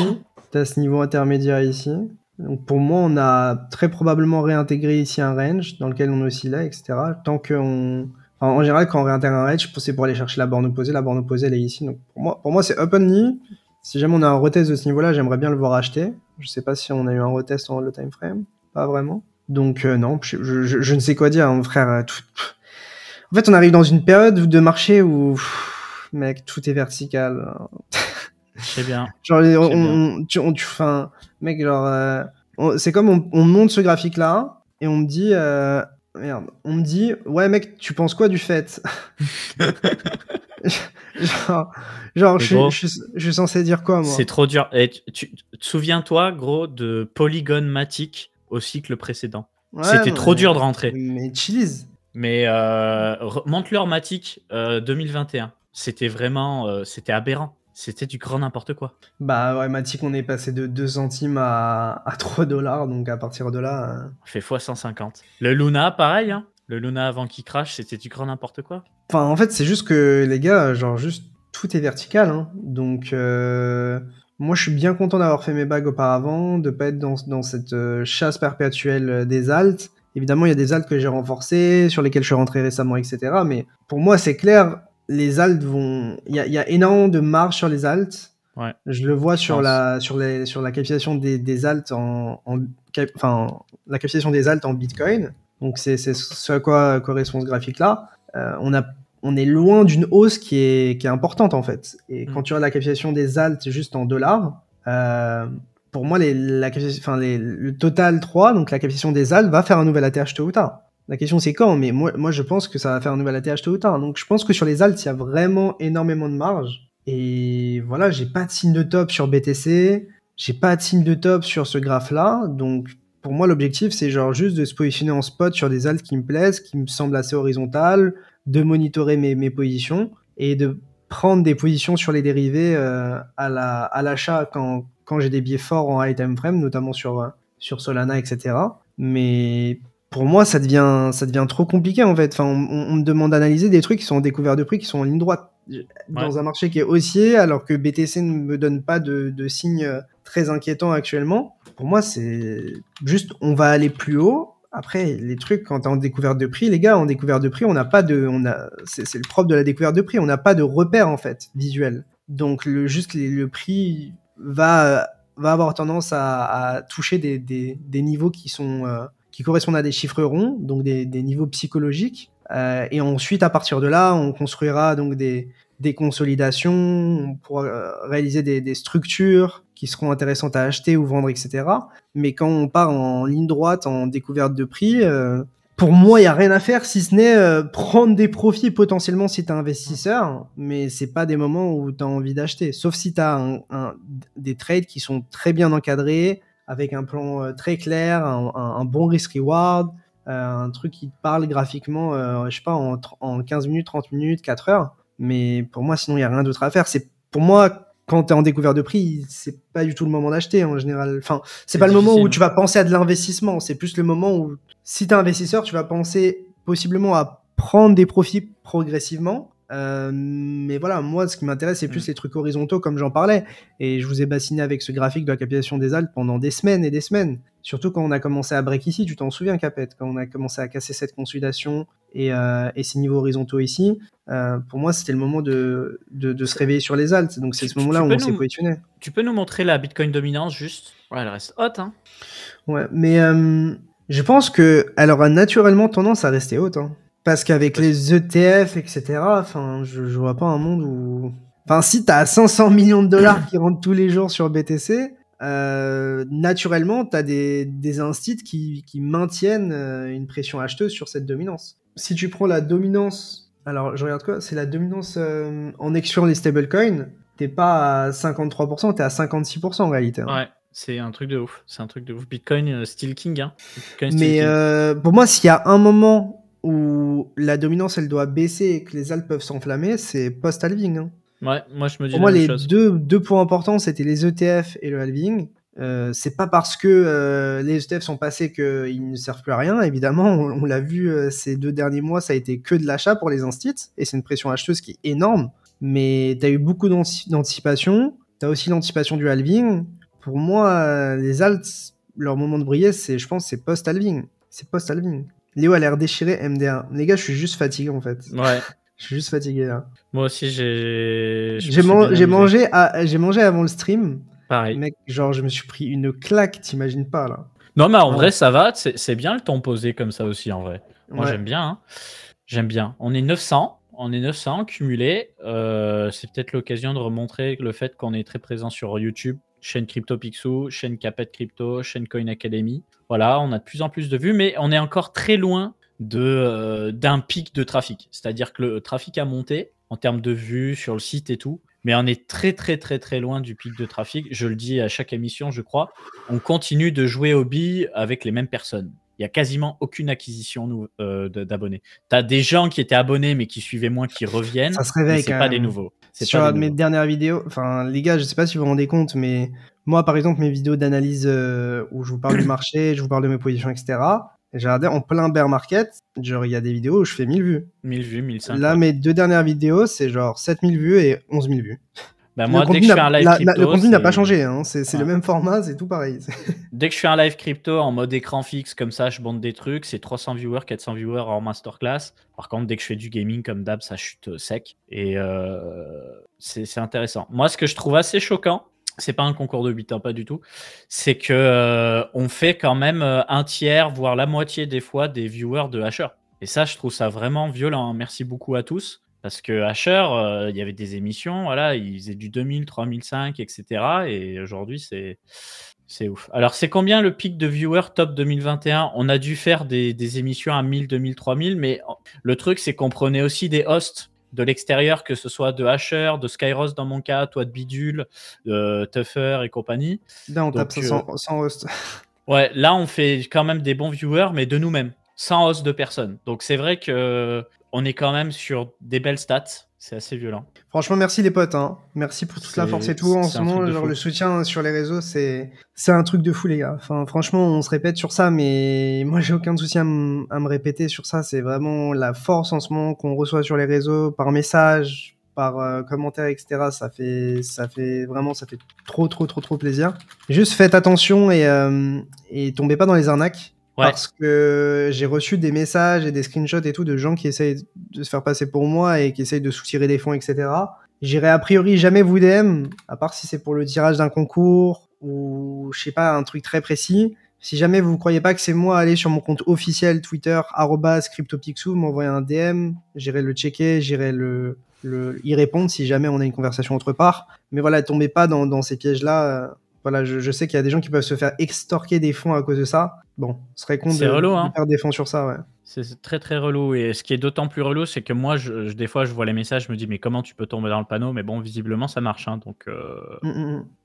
t'as ce niveau intermédiaire ici. Donc pour moi, on a très probablement réintégré ici un range dans lequel on oscillait, etc. Tant qu'on... Enfin, en général, quand on réintègre un range, c'est pour aller chercher la borne opposée. La borne opposée, elle est ici. Donc pour moi c'est up only. Si jamais on a un retest de ce niveau-là, j'aimerais bien le voir acheter. Je sais pas si on a eu un retest en le time frame. Pas vraiment. Donc non, je ne sais quoi dire, mon frère. En fait, on arrive dans une période de marché où, mec, tout est vertical. Je sais bien. Genre, mec, genre, c'est comme on monte ce graphique-là et on me dit, on me dit, ouais, mec, tu penses quoi du fait? genre je suis censé dire quoi, moi? C'est trop dur. Souviens-toi, gros, de Polygon Matic au cycle précédent. Ouais, c'était trop dur de rentrer. Mais chillise. Mais monte-leur Matic 2021. C'était vraiment... c'était aberrant. C'était du grand n'importe quoi. Bah ouais, Matic, on est passé de 2 centimes à 3 $, donc à partir de là... On fait x 150. Le Luna, pareil, hein. Le Luna avant qu'il crash, c'était du grand n'importe quoi. Enfin, en fait, c'est juste que, les gars, genre, juste, tout est vertical, hein. Donc, moi, je suis bien content d'avoir fait mes bagues auparavant, de pas être dans cette chasse perpétuelle des alts. Évidemment, il y a des alts que j'ai renforcés, sur lesquels je suis rentré récemment, etc. Mais pour moi, c'est clair, les alts vont... Il y a énormément de marge sur les alts. Ouais. Je le vois sur la capitalisation des alts la capitalisation des alts en Bitcoin. Donc, c'est ce à quoi correspond ce graphique-là. On est loin d'une hausse qui est importante, en fait. Et quand tu regardes la capitalisation des alts juste en dollars, pour moi, le total 3, donc la capitalisation des alts, va faire un nouvel ATH tôt ou tard. La question, c'est quand, mais moi, je pense que ça va faire un nouvel ATH tôt ou tard. Donc, je pense que sur les alts, il y a vraiment énormément de marge. Et voilà, j'ai pas de signe de top sur BTC, j'ai pas de signe de top sur ce graphe-là. Donc, pour moi, l'objectif, c'est genre juste de se positionner en spot sur des alts qui me plaisent, qui me semblent assez horizontales, de monitorer mes positions et de prendre des positions sur les dérivés à l'achat quand j'ai des biais forts en high time frame, notamment sur Solana, etc. Mais pour moi, ça devient trop compliqué en fait. Enfin, on me demande d'analyser des trucs qui sont en découvert de prix, qui sont en ligne droite, dans un marché qui est haussier, alors que BTC ne me donne pas de signes très inquiétants actuellement. Pour moi, c'est juste, on va aller plus haut. Après, les trucs, quand t'es en découverte de prix, les gars, en découverte de prix, c'est le propre de la découverte de prix, on n'a pas de repère en fait visuel. Donc le prix va avoir tendance à toucher des niveaux qui correspondent à des chiffres ronds, donc des niveaux psychologiques. Et ensuite, à partir de là, on construira donc des consolidations, on pourra réaliser des structures qui seront intéressantes à acheter ou vendre, etc. Mais quand on part en ligne droite, en découverte de prix, pour moi, il n'y a rien à faire si ce n'est prendre des profits potentiellement si tu es investisseur, mais c'est pas des moments où tu as envie d'acheter. Sauf si tu as des trades qui sont très bien encadrés, avec un plan très clair, un bon risk-reward, un truc qui te parle graphiquement, je sais pas, en 15 minutes, 30 minutes, 4 heures. Mais pour moi, sinon, il n'y a rien d'autre à faire. Pour moi, quand tu es en découvert de prix, c'est pas du tout le moment d'acheter en général. Enfin, c'est pas le moment où tu vas penser à de l'investissement. C'est plus le moment où, si tu es investisseur, tu vas penser possiblement à prendre des profits progressivement. Mais voilà, moi, ce qui m'intéresse, c'est plus les trucs horizontaux, comme j'en parlais. Et je vous ai bassiné avec ce graphique de la capitalisation des Alpes pendant des semaines et des semaines. Surtout quand on a commencé à break ici, tu t'en souviens, Capet, quand on a commencé à casser cette consolidation et ces niveaux horizontaux ici. Pour moi, c'était le moment de se réveiller sur les altes. Donc, c'est ce moment-là où on s'est positionné. Tu peux nous montrer la Bitcoin dominance juste? Ouais, elle reste haute. Hein. Ouais, mais je pense qu'elle aura naturellement tendance à rester haute. Hein. Parce qu'avec les ETF, etc., enfin, je vois pas un monde où... Enfin, si t'as 500 millions de dollars qui rentrent tous les jours sur BTC, naturellement, t'as des instituts qui maintiennent une pression acheteuse sur cette dominance. Si tu prends la dominance... Alors, je regarde quoi? C'est la dominance en excluant les stablecoins. T'es pas à 53%, t'es à 56% en réalité. Hein. Ouais, c'est un truc de ouf. C'est un truc de ouf. Bitcoin still king. Hein. Bitcoin, mais king. Pour moi, s'il y a un moment où la dominance elle doit baisser et que les altes peuvent s'enflammer, c'est post-halving. Hein. Ouais, moi je me dis pour moi, les deux points importants, c'était les ETF et le halving. C'est pas parce que les ETF sont passés qu'ils ne servent plus à rien, évidemment. On l'a vu ces 2 derniers mois, ça a été que de l'achat pour les instituts, et c'est une pression acheteuse qui est énorme. Mais tu as eu beaucoup d'anticipation, tu as aussi l'anticipation du halving. Pour moi, les alts, leur moment de briller, je pense, c'est post-halving. C'est post-halving. Léo a l'air déchiré, MD1. Les gars, je suis juste fatigué en fait. Ouais. Je suis juste fatigué là. Moi aussi, j'ai mangé avant le stream. Pareil. Mec, genre, je me suis pris une claque, t'imagines pas là. Non, mais en vrai, ça va. C'est bien le ton posé comme ça aussi en vrai. Moi, j'aime bien. Hein. J'aime bien. On est 900. On est 900 cumulés. C'est peut-être l'occasion de remontrer le fait qu'on est très présent sur YouTube. Chaîne Crypto Picsou, chaîne Capet Crypto, chaîne Coin Academy. Voilà, on a de plus en plus de vues, mais on est encore très loin d'un pic de trafic. C'est-à-dire que le trafic a monté en termes de vues sur le site et tout, mais on est très très très très loin du pic de trafic. Je le dis à chaque émission, je crois. On continue de jouer au billes avec les mêmes personnes. Il n'y a quasiment aucune acquisition d'abonnés. Tu as des gens qui étaient abonnés mais qui suivaient moins, qui reviennent. Ça se réveille c'est pas des nouveaux. Sur mes dernières vidéos, enfin les gars, je sais pas si vous vous rendez compte, mais moi par exemple mes vidéos d'analyse où je vous parle du marché, je vous parle de mes positions, etc. J'ai regardé en plein bear market, genre il y a des vidéos où je fais 1000 vues. 1000 vues, 1500. Là, mes 2 dernières vidéos, c'est genre 7000 vues et 11 000 vues. Bah moi, dès que je fais un live crypto... Le contenu n'a pas changé, hein. C'est le même format, c'est tout pareil. Dès que je fais un live crypto en mode écran fixe, comme ça, je monte des trucs, c'est 300 viewers, 400 viewers en masterclass. Par contre, dès que je fais du gaming comme d'hab, ça chute sec. Et c'est intéressant. Moi, ce que je trouve assez choquant, c'est pas un concours de 8 ans, pas du tout, c'est que on fait quand même un tiers, voire la moitié des fois des viewers de Hasher. Et ça, je trouve ça vraiment violent. Merci beaucoup à tous. Parce que Hasher, il y avait des émissions, voilà, ils faisaient du 2000, 3005, etc. Et aujourd'hui, c'est ouf. Alors, c'est combien le pic de viewers top 2021? On a dû faire des émissions à 1000, 2000, 3000, mais le truc, c'est qu'on prenait aussi des hosts de l'extérieur, que ce soit de Hasher, de Skyros dans mon cas, toi de Bidule, de Tuffer et compagnie. Là, on tape 100 hosts. Ouais, là, on fait quand même des bons viewers, mais de nous-mêmes, sans host de personnes. Donc, c'est vrai que on est quand même sur des belles stats. C'est assez violent. Franchement, merci les potes. Hein. Merci pour toute la force et tout. En ce moment, genre, le soutien sur les réseaux, c'est un truc de fou, les gars. Enfin, franchement, on se répète sur ça, mais moi, j'ai aucun souci à me répéter sur ça. C'est vraiment la force en ce moment qu'on reçoit sur les réseaux, par message, par commentaire, etc. Ça fait trop plaisir. Juste faites attention et tombez pas dans les arnaques. Ouais. Parce que j'ai reçu des messages et des screenshots et tout de gens qui essayent de se faire passer pour moi et qui essayent de soutirer des fonds, etc. J'irai a priori jamais vous DM, à part si c'est pour le tirage d'un concours ou je sais pas, un truc très précis. Si jamais vous croyez pas que c'est moi, allez sur mon compte officiel Twitter @cryptopixou, m'envoyer un DM, j'irai le checker, j'irai y répondre si jamais on a une conversation autre part. Mais voilà, tombez pas dans ces pièges-là. Voilà, je sais qu'il y a des gens qui peuvent se faire extorquer des fonds à cause de ça. Bon, ce serait con de perdre des fonds sur ça, ouais. C'est très très relou. Et ce qui est d'autant plus relou, c'est que moi, des fois, je vois les messages, je me dis, mais comment tu peux tomber dans le panneau? Mais bon, visiblement, ça marche. Hein, donc,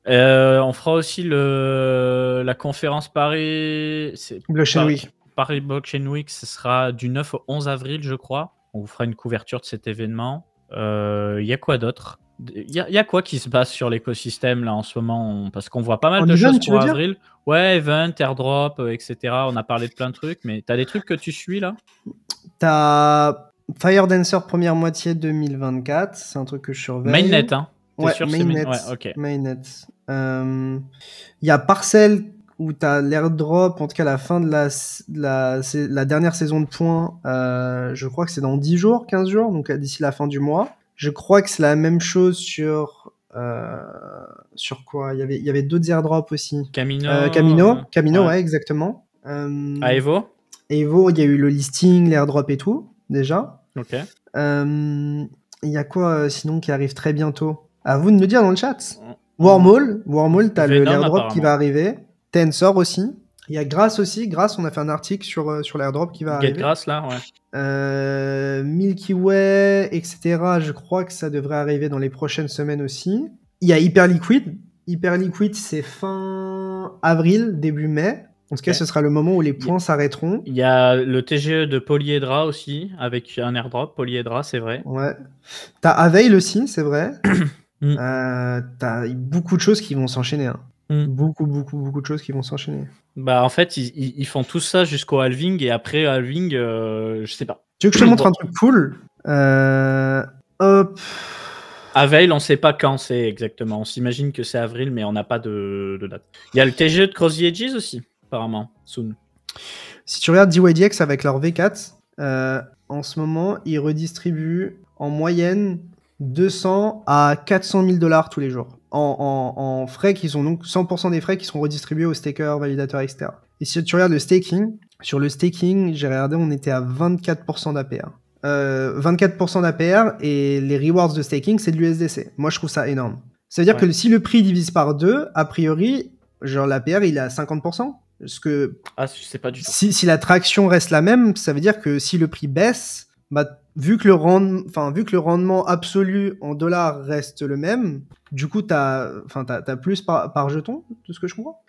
on fera aussi la conférence Paris Blockchain Week. Paris Blockchain Week, ce sera du 9 au 11 avril, je crois. On vous fera une couverture de cet événement. Il y a quoi d'autre? Il y a quoi qui se passe sur l'écosystème là en ce moment? Parce qu'on voit pas mal de choses pour avril. Ouais, event, airdrop, etc. On a parlé de plein de trucs, mais t'as des trucs que tu suis là? T'as Fire Dancer première moitié 2024, c'est un truc que je surveille. Mainnet, hein? Ouais, sûr, Mainnet. Ouais, ok. Mainnet. Il y a Parcel où t'as l'airdrop, en tout cas la fin de la dernière saison de points. Je crois que c'est dans 10 jours, 15 jours, donc d'ici la fin du mois. Je crois que c'est la même chose sur quoi? Il y avait d'autres airdrops aussi. Camino, ouais, exactement. À Evo, il y a eu le listing, l'airdrop et tout, déjà. Ok. Il y a quoi sinon qui arrive très bientôt? À vous de me dire dans le chat. Wormhole, t'as l'airdrop qui va arriver. Tensor aussi. Il y a Grass aussi. Grass, on a fait un article sur l'airdrop qui va arriver. Grass là, ouais. Milky Way, etc. Je crois que ça devrait arriver dans les prochaines semaines aussi. Il y a Hyperliquid. Hyperliquid, c'est fin avril, début mai. En tout cas, ce sera le moment où les points s'arrêteront. Il y a le TGE de Polyhedra aussi, avec un airdrop. Polyhedra, c'est vrai. Ouais. T'as Avail aussi, c'est vrai. T'as beaucoup de choses qui vont s'enchaîner. Hein. Beaucoup de choses qui vont s'enchaîner. Bah en fait, ils font tout ça jusqu'au halving et après halving, je sais pas. Tu veux que je te montre un truc cool? Hop. Avail, on sait pas quand c'est exactement. On s'imagine que c'est avril, mais on n'a pas de date. Il y a le TGE de Cross the Edges aussi, apparemment, soon. Si tu regardes DYDX avec leur V4, en ce moment, ils redistribuent en moyenne 200 à 400 000 $ tous les jours. En frais qui sont donc 100% des frais qui sont redistribués aux stakers, validateurs, etc. Et si tu regardes le staking, sur le staking, j'ai regardé, on était à 24% d'APR. 24% d'APR et les rewards de staking, c'est de l'USDC. Moi, je trouve ça énorme. Ça veut dire que si le prix divise par 2, a priori, genre l'APR, il est à 50%. Parce que je sais pas du tout. Si la traction reste la même, ça veut dire que si le prix baisse, bah, vu que le rendement absolu en dollars reste le même, du coup, t'as plus par jeton, de ce que je comprends.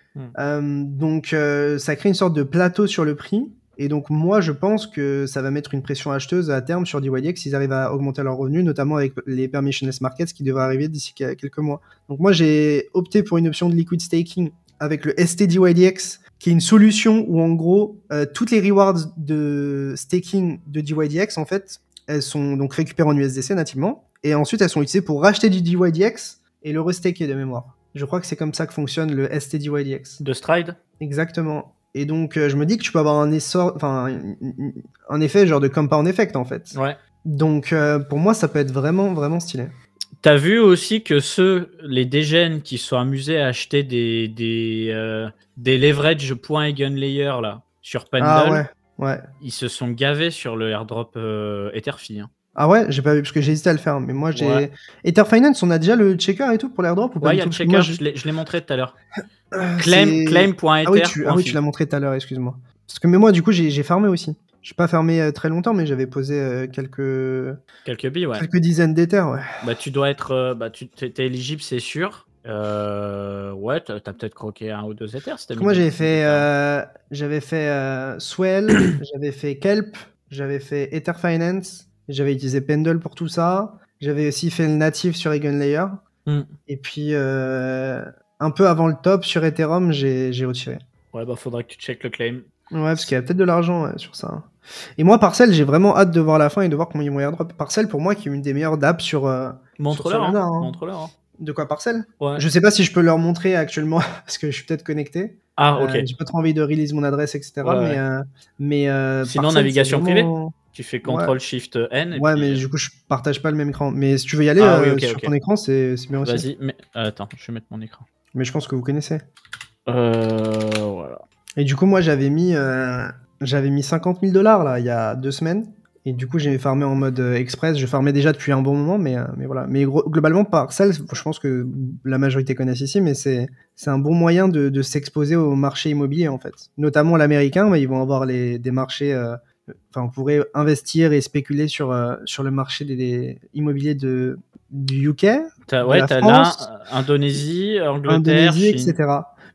Donc, ça crée une sorte de plateau sur le prix. Et donc, moi, je pense que ça va mettre une pression acheteuse à terme sur DYDX s'ils arrivent à augmenter leurs revenus, notamment avec les permissionless markets qui devraient arriver d'ici quelques mois. Donc, moi, j'ai opté pour une option de liquid staking avec le STDYDX, qui est une solution où, en gros, toutes les rewards de staking de DYDX, en fait, elles sont donc récupérées en USDC nativement. Et ensuite, elles sont utilisées pour racheter du DYDX et le restaker de mémoire. Je crois que c'est comme ça que fonctionne le STDYDX. De Stride ? Exactement. Et donc, je me dis que tu peux avoir un effet genre de compound effect, en fait. Ouais. Donc, pour moi, ça peut être vraiment, vraiment stylé. T'as vu aussi que les dégènes qui sont amusés à acheter des leverage point Eigenlayer là, sur Pendle, ils se sont gavés sur le airdrop Etherfi. Hein. Ah ouais, j'ai pas vu parce que j'ai hésité à le faire, mais moi j'ai. Ether Finance, on a déjà le checker et tout pour l'airdrop ou pas? Ouais, il y a le checker, je l'ai montré tout à l'heure. Claim.ether. Ah oui, tu l'as montré tout à l'heure, excuse-moi. Parce que mais moi, du coup, j'ai farmé aussi. J'ai pas farmé très longtemps, mais j'avais posé quelques billes, ouais. Quelques dizaines d'Ether, ouais. Bah, tu dois être. T'es éligible, c'est sûr. Ouais, t'as peut-être croqué 1 ou 2 Ether. Moi, j'avais fait Swell, j'avais fait Kelp, j'avais fait Ether Finance, J'avais utilisé Pendle pour tout ça. J'avais aussi fait le natif sur Eigenlayer. Et puis, un peu avant le top sur Ethereum, j'ai retiré. Ouais, bah faudra que tu checkes le claim. Ouais, parce qu'il y a peut-être de l'argent sur ça. Et moi, Parcel, j'ai vraiment hâte de voir la fin et de voir comment ils vont airdrop. Parcel, pour moi, qui est une des meilleures dapps sur Montre-leur, Solana. Montre-leur. De quoi, Parcel? Ouais. Je sais pas si je peux leur montrer actuellement, parce que je suis peut-être connecté. Ah, ok. J'ai pas trop envie de release mon adresse, etc. Ouais, mais sinon, Parcel, navigation vraiment... privée. Tu fais CTRL-SHIFT-N. Ouais, mais du coup, je partage pas le même écran. Mais si tu veux y aller sur ton écran, c'est bien aussi. Vas-y, mais attends, je vais mettre mon écran. Mais je pense que vous connaissez. Voilà. Et du coup, moi, j'avais mis 50 000 $ là, il y a 2 semaines. Et du coup, j'ai farmé en mode express. Je farmais déjà depuis un bon moment, mais voilà. Mais globalement, Parcel, je pense que la majorité connaissent ici, mais c'est un bon moyen de s'exposer au marché immobilier, en fait. Notamment l'américain, mais ils vont avoir des marchés... Enfin, on pourrait investir et spéculer sur le marché des immobiliers du UK, T'as France, là Indonésie, Angleterre, Chine. etc.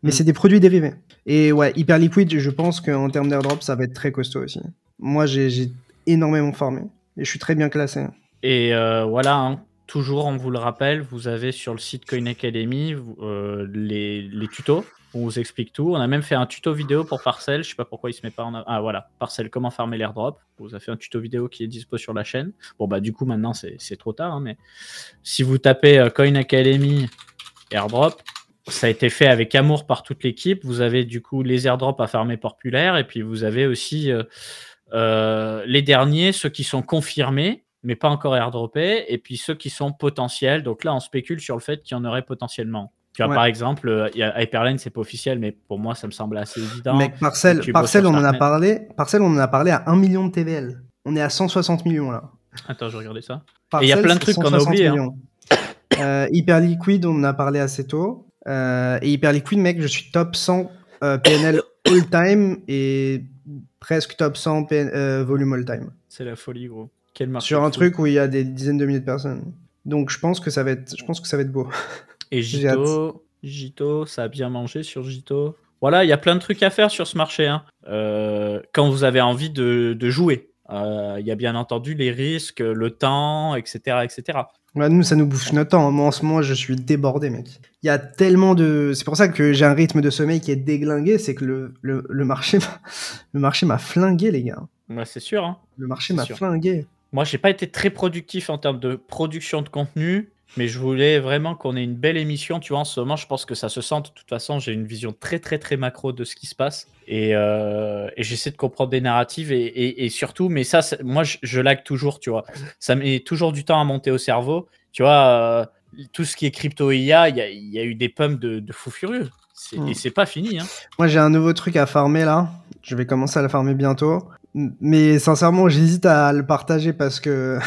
Mais c'est des produits dérivés. Et ouais, hyper liquide, je pense qu'en termes d'airdrop, ça va être très costaud aussi. Moi, j'ai énormément farmé et je suis très bien classé. Et voilà, hein, toujours, on vous le rappelle, vous avez sur le site Coin Academy les tutos. On vous explique tout. On a même fait un tuto vidéo pour Parcel. Je sais pas pourquoi il se met pas en... Ah voilà, Parcel, comment farmer l'airdrop. On vous a fait un tuto vidéo qui est dispo sur la chaîne. Bon bah du coup maintenant c'est trop tard, hein, mais si vous tapez Coin Academy airdrop, ça a été fait avec amour par toute l'équipe. Vous avez du coup les airdrops à farmer populaire et puis vous avez aussi les derniers, ceux qui sont confirmés mais pas encore airdroppés, et puis ceux qui sont potentiels. Donc là on spécule sur le fait qu'il y en aurait potentiellement. Tu vois, par exemple, Hyperlane, c'est pas officiel, mais pour moi, ça me semble assez évident. Mec, Parcel, on en a parlé. Parcel, on en a parlé à 1 million de TVL. On est à 160 millions, là. Attends, je vais regarder ça. Parcel, et il y a plein de trucs qu'on a oubliés. Hein. Hyperliquid, on en a parlé assez tôt. Et Hyperliquid, mec, je suis top 100 PNL all-time et presque top 100 volume all-time. C'est la folie, gros. Quel marché sur un truc où il y a des dizaines de milliers de personnes. Donc, je pense que ça va être beau. Et Gito, ça a bien mangé sur Gito. Voilà, il y a plein de trucs à faire sur ce marché. Hein. Quand vous avez envie de jouer. Il y a bien entendu les risques, le temps, etc. etc. Ouais, nous, ça nous bouffe notre temps. Moi, en ce moment, je suis débordé, mec. Il y a tellement de... C'est pour ça que j'ai un rythme de sommeil qui est déglingué. C'est que le marché m'a flingué, les gars. Ouais, c'est sûr. Hein. Le marché m'a flingué. Moi, j'ai pas été très productif en termes de production de contenu. Mais je voulais vraiment qu'on ait une belle émission. Tu vois, en ce moment, je pense que ça se sent. De toute façon, j'ai une vision très, très, très macro de ce qui se passe. Et j'essaie de comprendre des narratives. Et surtout, mais ça, moi, je lag toujours, tu vois. Ça met toujours du temps à monter au cerveau. Tu vois, tout ce qui est crypto-IA, il y a eu des pumps de fou furieux. Et c'est pas fini. Hein. Moi, j'ai un nouveau truc à farmer, là. Je vais commencer à le farmer bientôt. Mais sincèrement, j'hésite à le partager parce que...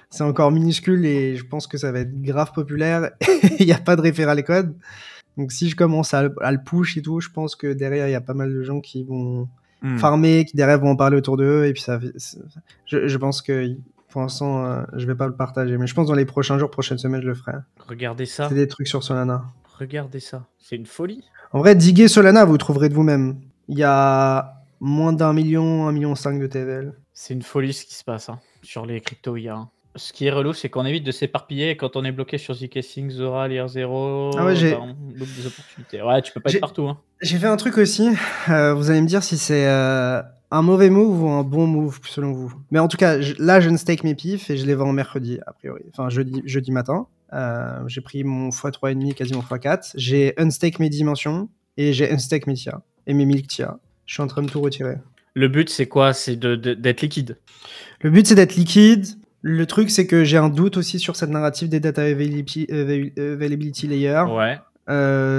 c'est encore minuscule et je pense que ça va être grave populaire. Il n'y a pas de référent code. Donc si je commence à le push et tout, je pense que derrière, il y a pas mal de gens qui vont farmer, qui derrière vont en parler autour d'eux. Et puis je pense que pour l'instant, je vais pas le partager. Mais je pense dans les prochains jours, prochaines semaines, je le ferai. Regardez ça. C'est des trucs sur Solana. Regardez ça. C'est une folie. En vrai, diguer Solana, vous trouverez de vous-même. Il y a moins d'1 million, 1,5 million de TVL. C'est une folie ce qui se passe hein, sur les crypto-IA. Ce qui est relou, c'est qu'on évite de s'éparpiller quand on est bloqué sur zkSync, Zora, Layer0. Ah ouais, on loupe des opportunités. Ouais, tu peux pas être partout. Hein. J'ai fait un truc aussi. Vous allez me dire si c'est un mauvais move ou un bon move selon vous. Mais en tout cas, là, je ne stake mes pifs et je les vends mercredi, a priori. Enfin, jeudi matin. J'ai pris mon x3,5, quasiment x4. J'ai unstake mes dimensions et j'ai unstake mes TIA et mes milk TIA. Je suis en train de tout retirer. Le but, c'est quoi? C'est d'être liquide. Le but, c'est d'être liquide. Le truc, c'est que j'ai un doute aussi sur cette narrative des data availability layer. Ouais.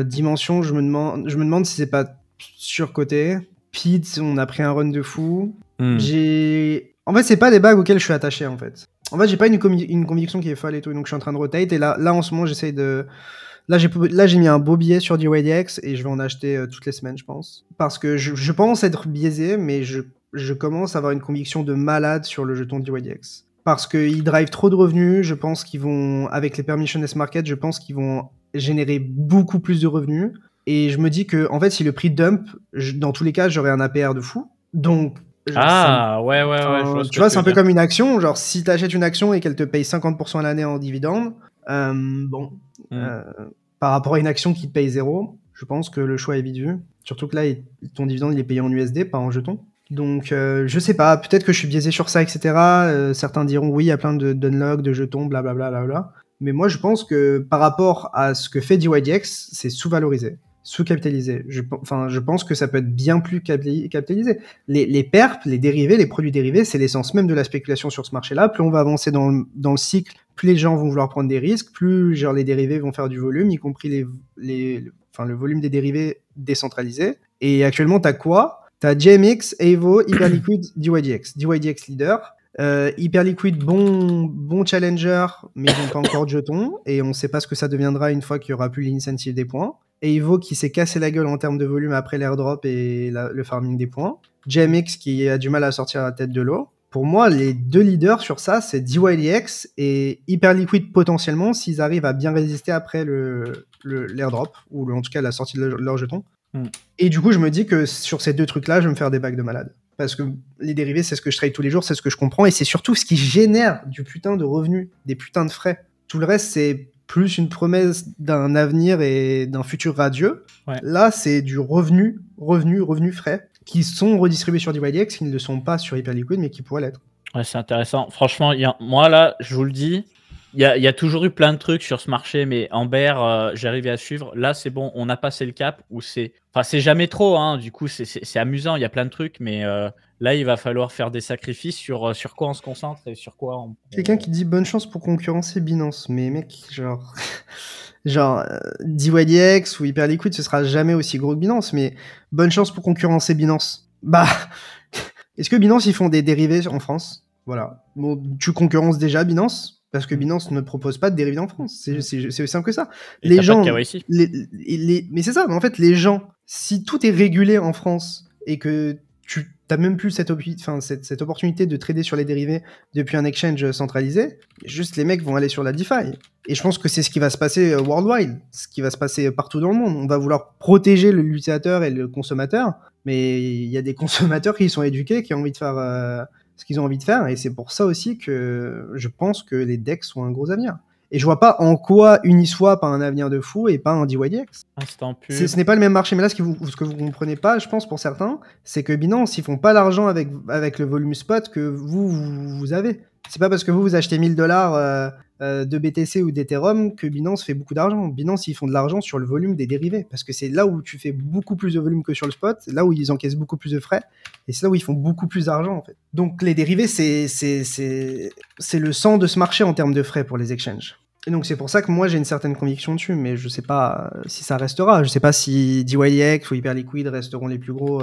Dimension, je me demande si c'est pas surcoté. PID, on a pris un run de fou. En fait, c'est pas des bagues auxquelles je suis attaché, en fait. En fait, j'ai pas une conviction qui est folle et tout, donc je suis en train de rotate. Et là en ce moment, j'essaye de... Là, j'ai mis un beau billet sur DYDX et je vais en acheter toutes les semaines, je pense. Parce que je pense être biaisé, mais je commence à avoir une conviction de malade sur le jeton DYDX. Parce qu'ils drive trop de revenus, je pense qu'ils vont, avec les permissionless market, je pense qu'ils vont générer beaucoup plus de revenus. Et je me dis que, en fait, si le prix dump, dans tous les cas, j'aurai un APR de fou. Donc, Ah, ouais, je vois ce Tu que vois, tu c'est veux un peu dire. comme une action. Genre, si tu achètes une action et qu'elle te paye 50% à l'année en dividende, bon, euh, par rapport à une action qui te paye 0, je pense que le choix est vite vu. Surtout que là, ton dividende, il est payé en USD, pas en jetons. Donc, je sais pas, peut-être que je suis biaisé sur ça, etc. Certains diront oui, il y a plein d'unlock, de jetons, blablabla. Bla, bla, bla. Mais moi, je pense que par rapport à ce que fait DYDX, c'est sous-valorisé, sous-capitalisé. Je pense que ça peut être bien plus capitalisé. Les perps, les dérivés, les produits dérivés, c'est l'essence même de la spéculation sur ce marché-là. Plus on va avancer dans le cycle, plus les gens vont vouloir prendre des risques, plus genre, les dérivés vont faire du volume, y compris le volume des dérivés décentralisés. Et actuellement, tu as quoi? Tu as GMX, Evo, Hyperliquid, DYDX. DYDX leader. Hyperliquid, bon challenger, mais ils n'ont pas encore de jetons. Et on ne sait pas ce que ça deviendra une fois qu'il n'y aura plus l'incentive des points. Et Evo qui s'est cassé la gueule en termes de volume après l'airdrop et le farming des points. GMX qui a du mal à sortir la tête de l'eau. Pour moi, les deux leaders sur ça, c'est DYDX et Hyperliquid potentiellement s'ils arrivent à bien résister après l'airdrop ou en tout cas la sortie de leur jeton. Et du coup, je me dis que sur ces deux trucs-là, je vais me faire des bagues de malade. Parce que les dérivés, c'est ce que je trade tous les jours, c'est ce que je comprends, et c'est surtout ce qui génère du putain de revenus, des putains de frais. Tout le reste, c'est plus une promesse d'un avenir et d'un futur radieux. Ouais. Là, c'est du revenu frais, qui sont redistribués sur DYDX, qui ne le sont pas sur Hyperliquid, mais qui pourraient l'être. Ouais, c'est intéressant. Franchement, moi là, je vous le dis, il y a toujours eu plein de trucs sur ce marché, mais en bear, j'arrivais à suivre. Là, c'est bon, on a passé le cap où c'est jamais trop, hein. Du coup, c'est amusant, il y a plein de trucs, mais là, il va falloir faire des sacrifices sur quoi on se concentre et sur quoi on... Quelqu'un qui dit bonne chance pour concurrencer Binance, mais mec, genre DYDX ou Hyperliquid, ce sera jamais aussi gros que Binance, mais bonne chance pour concurrencer Binance. Bah, est-ce que Binance, ils font des dérivés en France? Voilà. Bon, tu concurrences déjà Binance, parce que Binance ne propose pas de dérivés en France. C'est aussi simple que ça. Et les gens, pas de KYC. Mais c'est ça, mais en fait, les gens, si tout est régulé en France et que tu n'as même plus cette opportunité de trader sur les dérivés depuis un exchange centralisé, juste les mecs vont aller sur la DeFi. Et je pense que c'est ce qui va se passer worldwide, ce qui va se passer partout dans le monde. On va vouloir protéger l'utilisateur et le consommateur, mais il y a des consommateurs qui sont éduqués, qui ont envie de faire ce qu'ils ont envie de faire, et c'est pour ça aussi que je pense que les DEX ont un gros avenir. Et je vois pas en quoi Uniswap a un avenir de fou et pas un DYDX. Ce n'est pas le même marché, mais là, ce que vous comprenez pas, je pense, pour certains, c'est que Binance, ils font pas l'argent avec le volume spot que vous avez. C'est pas parce que vous achetez 1000 $ de BTC ou d'Ethereum que Binance fait beaucoup d'argent. Binance, ils font de l'argent sur le volume des dérivés, parce que c'est là où tu fais beaucoup plus de volume que sur le spot, là où ils encaissent beaucoup plus de frais, et c'est là où ils font beaucoup plus d'argent, en fait. Donc les dérivés, c'est le sang de ce marché en termes de frais pour les exchanges. Et donc c'est pour ça que moi j'ai une certaine conviction dessus, mais je sais pas si ça restera. Je sais pas si DYDX ou Hyperliquid resteront les plus gros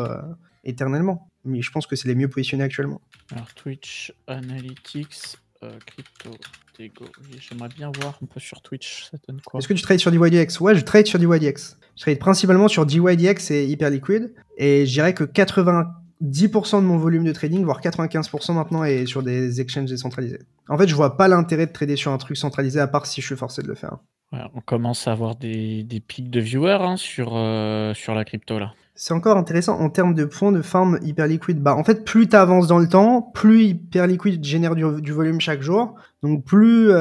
éternellement. Mais je pense que c'est les mieux positionnés actuellement. Alors Twitch, Analytics, Crypto, Tego. J'aimerais bien voir un peu sur Twitch, ça donne quoi? Est-ce que tu trades sur DYDX? Ouais, je trade sur DYDX. Je trade principalement sur DYDX et Hyperliquid. Et je dirais que 90% de mon volume de trading, voire 95% maintenant, est sur des exchanges décentralisés. En fait, je vois pas l'intérêt de trader sur un truc centralisé, à part si je suis forcé de le faire. Ouais, on commence à avoir des pics de viewers hein, sur la crypto là. C'est encore intéressant en termes de points de farm Hyperliquid. Bah, en fait, plus tu avances dans le temps, plus Hyperliquid génère du volume chaque jour. Donc, plus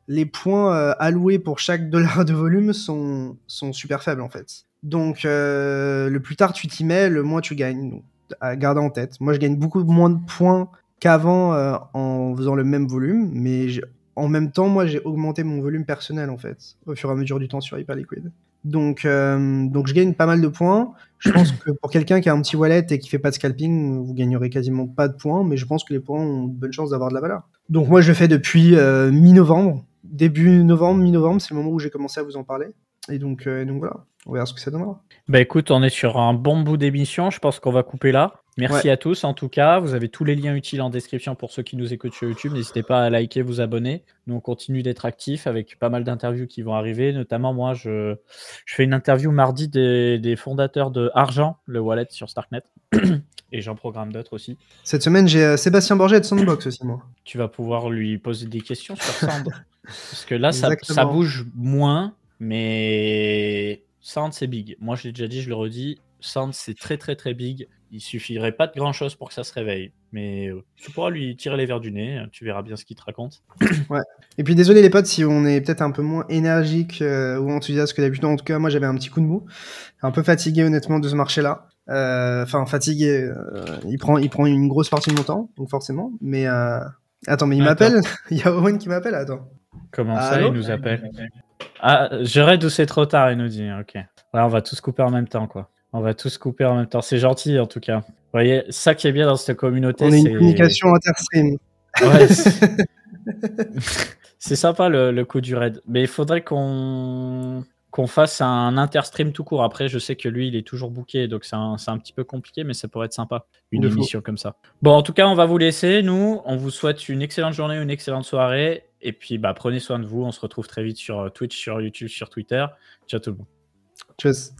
les points alloués pour chaque dollar de volume sont super faibles, en fait. Donc, le plus tard tu t'y mets, le moins tu gagnes. Donc, à garder en tête. Moi, je gagne beaucoup moins de points qu'avant en faisant le même volume. Mais en même temps, moi, j'ai augmenté mon volume personnel, en fait, au fur et à mesure du temps sur Hyperliquid. Donc je gagne pas mal de points. Je pense que pour quelqu'un qui a un petit wallet et qui fait pas de scalping, vous gagnerez quasiment pas de points, mais je pense que les points ont de bonnes chances d'avoir de la valeur. Donc moi je le fais depuis mi-novembre, début novembre, mi-novembre, c'est le moment où j'ai commencé à vous en parler. Et donc voilà, on verra ce que ça donnera. Bah écoute, on est sur un bon bout d'émission, je pense qu'on va couper là. Merci à tous en tout cas, vous avez tous les liens utiles en description pour ceux qui nous écoutent sur YouTube, n'hésitez pas à liker, vous abonner. Nous on continue d'être actifs avec pas mal d'interviews qui vont arriver, notamment moi je fais une interview mardi des fondateurs de Argent, le wallet sur Starknet, et j'en programme d'autres aussi. Cette semaine j'ai Sébastien Borget de Sandbox aussi moi. Tu vas pouvoir lui poser des questions sur Sand, parce que là ça bouge moins, mais Sand c'est big. Moi je l'ai déjà dit, je le redis, Sand c'est très très très big. il suffirait pas de grand-chose pour que ça se réveille. Mais tu pourras lui tirer les verres du nez, tu verras bien ce qu'il te raconte. Ouais. Et puis désolé les potes si on est peut-être un peu moins énergique ou enthousiaste que d'habitude. En tout cas, moi j'avais un petit coup de mou. Un peu fatigué honnêtement de ce marché-là. Enfin, fatigué. Il prend une grosse partie de mon temps, donc forcément. Mais attends, mais il m'appelle. Il y a Owen qui m'appelle. Attends. Comment ça, il nous appelle? Ah, j'aurais d'où c'est trop tard, il nous dit. Ok. Ouais, on va tous couper en même temps, quoi. On va tous couper en même temps. C'est gentil, en tout cas. Vous voyez, ça qui est bien dans cette communauté, on est une communication interstream. Ouais. C'est sympa le coup du raid. Mais il faudrait qu'on fasse un interstream tout court. Après, je sais que lui, il est toujours booké, donc c'est un petit peu compliqué, mais ça pourrait être sympa, une émission comme ça. Bon, en tout cas, on va vous laisser. Nous, on vous souhaite une excellente journée, une excellente soirée. Et puis, prenez soin de vous. On se retrouve très vite sur Twitch, sur YouTube, sur Twitter. Ciao tout le monde. Tchuss.